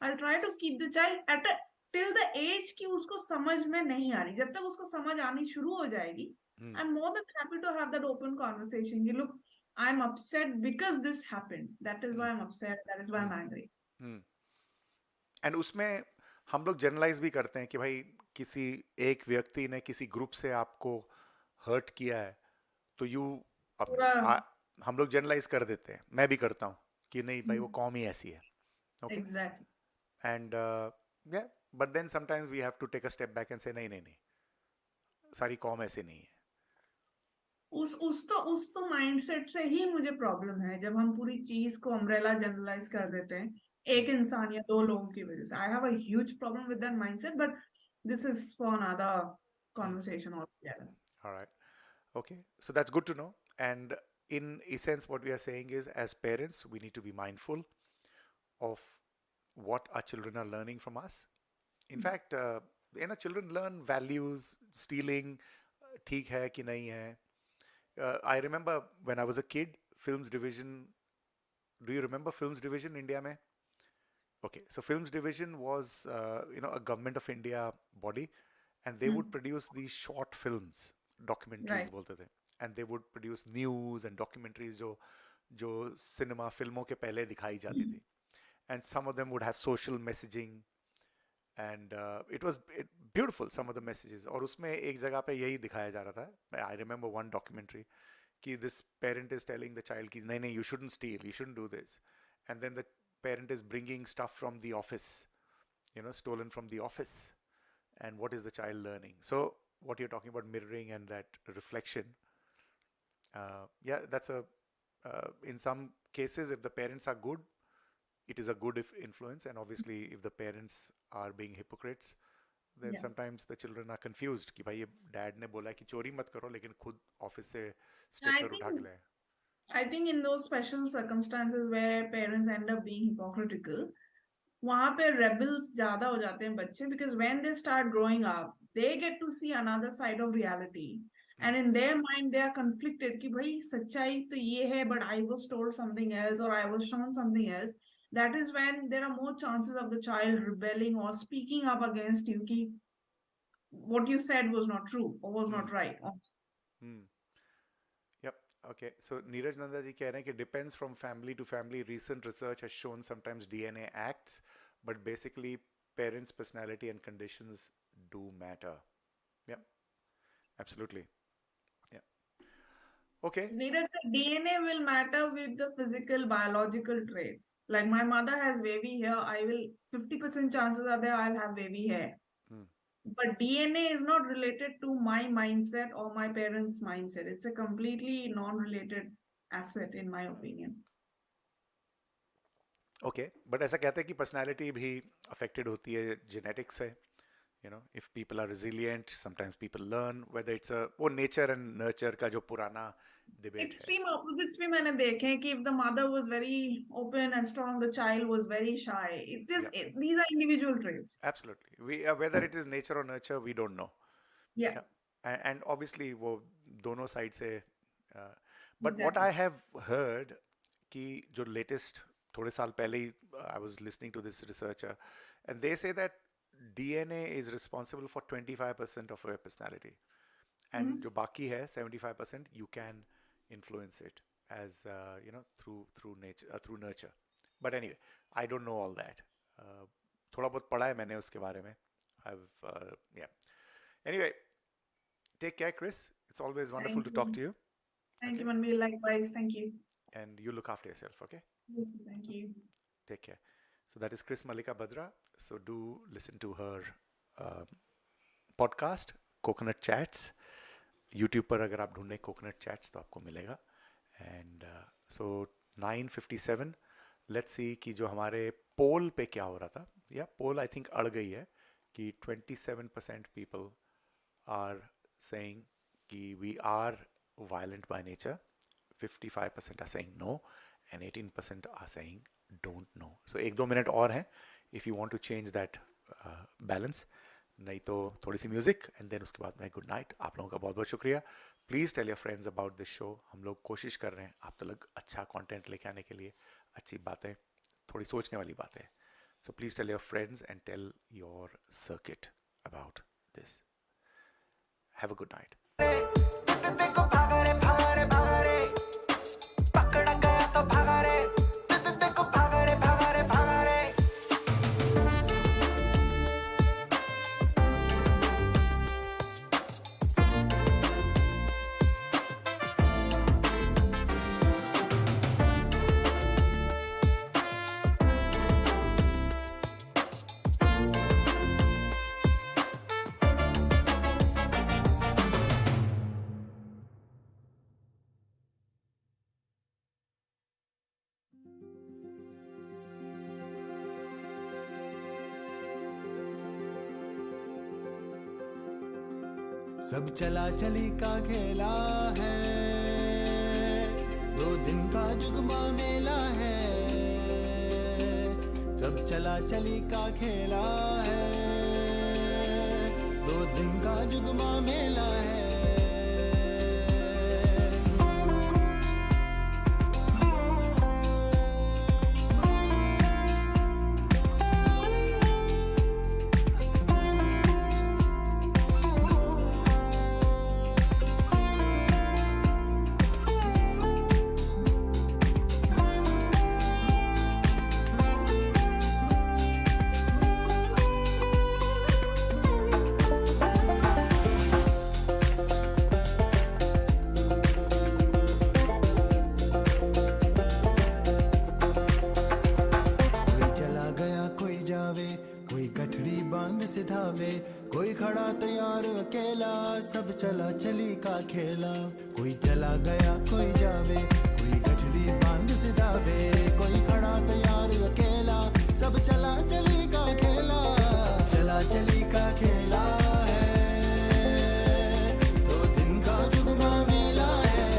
I'll try to keep the child at a till the age कि उसको समझ में नहीं आ रही. जब तक उसको समझ आनी शुरू हो जाएगी, I'm more than happy to have that open conversation. You look, I'm upset because this happened. That is why I'm upset. That is why I'm angry. And उसमें हम लोग जनरलाइज भी करते हैं कि भाई किसी एक व्यक्ति ने किसी ग्रुप से आपको हर्ट किया है तो हम लोग जनरलाइज कर देते हैं. मैं भी करता हूँ कि नहीं भाई वो कौम ही ऐसी है. Okay. Exactly. And yeah but then sometimes we have to take a step back and say नहीं नहीं नहीं, सारी कौम ऐसे नहीं है. उस तो माइंडसेट से ही मुझे प्रॉब्लम है जब हम पूरी चीज को अम्ब्रेला जनरलाइज कर देते हैं एक इंसान या दो लोगों की वजह से. I have a huge problem with that mindset, but this is for another conversation altogether. All right. Okay. So that's good to know. And in essence, what we are saying is, as parents, we need to be mindful of what our children are learning from us. In fact, children learn values, stealing, ठीक है कि नहीं है. I remember when I was a kid, films division. Do you remember films division India में? Okay, so films division was a government of India body, and they would produce these short films, documentaries बोलते थे, and they would produce news and documentaries जो cinema फिल्मों के पहले दिखाई जाती थी, and some of them would have social messaging, and it was beautiful, some of the messages. और उसमें एक जगह पे यही दिखाया जा रहा था. I remember one documentary कि this parent is telling the child कि नहीं नहीं, you shouldn't steal, you shouldn't do this, and then the parent is bringing stuff from the office, stolen from the office. And what is the child learning? So what you're talking about, mirroring and that reflection, that's in some cases, if the parents are good, it is a good influence. And obviously if the parents are being hypocrites, then sometimes the children are confused कि भाई ये dad ने बोला कि चोरी मत करो लेकिन खुद office से stapler उठा के लाए. I think in those special circumstances where parents end up being hypocritical, वहां पे rebels ज्यादा हो जाते हैं बच्चे, because when they start growing up, they get to see another side of reality, and in their mind they are conflicted कि भाई सच्चाई तो ये है but I was told something else or I was shown something else. That is when there are more chances of the child rebelling or speaking up against you कि what you said was not true or was not right. Yep. Okay. So Neeraj Nanda ji कह रहे हैं कि depends from family to family. Recent research has shown sometimes DNA acts, but basically parents' personality and conditions do matter. Yeah. Absolutely. Yeah. Okay. Neither the DNA will matter with the physical biological traits. Like my mother has wavy hair, I will 50% chances are there I'll have wavy hair. But DNA is not related to my mindset or my parents' mindset. It's a completely non-related asset, in my opinion. Okay, but ऐसा कहते हैं कि personality भी affected होती है genetics से. If people are resilient, sometimes people learn, whether it's वो nature and nurture का जो पुराना debate Extreme opposites भी मैंने देखे हैं कि if the mother was very open and strong, the child was very shy. These are individual traits. Absolutely. Whether it is nature or nurture, we don't know. Yeah. And obviously वो दोनों side से. But what I have heard कि जो latest थोड़े साल पहले ही I was listening to this researcher, and they say that DNA is responsible for 25% of your personality, and जो बाकी है 75% you can influence it as through nature, through nurture. But anyway, I don't know all that. थोड़ा बहुत पढ़ा है मैंने उसके बारे में. Yeah. Anyway, take care, Chris. It's always wonderful to talk to you. Thank you, Manbir. Likewise. Thank you. And you look after yourself, okay? Thank you. Take care. So that is Chris Mallika Bhadra. So do listen to her podcast, Coconut Chats. YouTube पर अगर आप ढूंढें Coconut Chats तो आपको मिलेगा. And so 9:57. Let's see कि जो हमारे पोल पे क्या हो रहा था. या पोल I think अड़ गई है कि 27% people are saying कि we are violent by nature. 55% are saying no, and 18% are saying don't know. So 1-2 minute और हैं if you want to change that balance. नहीं तो थोड़ी सी म्यूजिक एंड देन उसके बाद मैं गुड नाइट. आप लोगों का बहुत बहुत शुक्रिया. Please tell your friends about this show. हम लोग कोशिश कर रहे हैं आप तो लोग अच्छा कंटेंट लेके आने के लिए, अच्छी बातें, थोड़ी सोचने वाली बातें. So please tell your friends and tell your circuit about this. Have a good night. देखो भागा रे भागा रे भागा रे, पकड़ा गया तो भागा रे. देखो भागा रे भागा रे भागा रे. सब चला चली का खेला है, 2 दिन का जुगमा मेला है. सब चला चली का खेला है, 2 दिन का जुगमा मेला है. कोई खड़ा तैयार अकेला, सब चला चली का खेला. कोई चला गया कोई जावे, कोई गठड़ी बांध सिधावे. कोई खड़ा तैयार अकेला, सब चला चली का खेला. चला चली का खेला है, 2 दिन का जुगमा मेला है.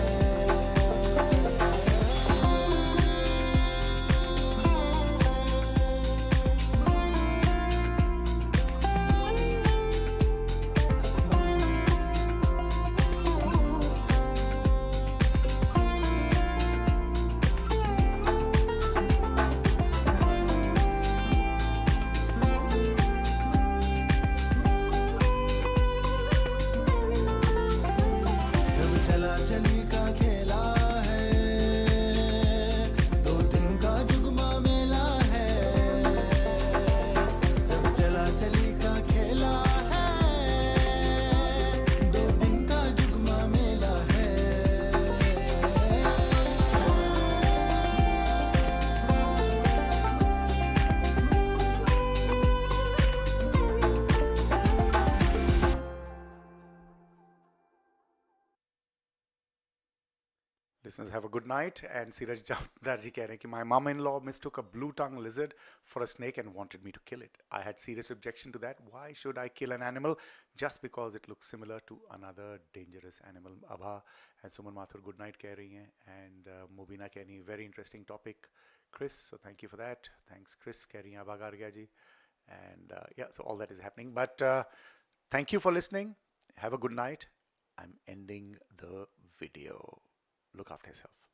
Listeners, have a good night. And Neeraj Darji कह रहे हैं कि my mom-in-law mistook a blue-tongued lizard for a snake and wanted me to kill it. I had serious objection to that. Why should I kill an animal just because it looks similar to another dangerous animal? Abha and Suman Mathur good night कह रही हैं. And Mubina कह रही हैं very interesting topic. Chris, so thank you for that. Thanks Chris कह रही हैं Abha Gargia ji. And yeah, so all that is happening. But thank you for listening. Have a good night. I'm ending the video. Look after yourself.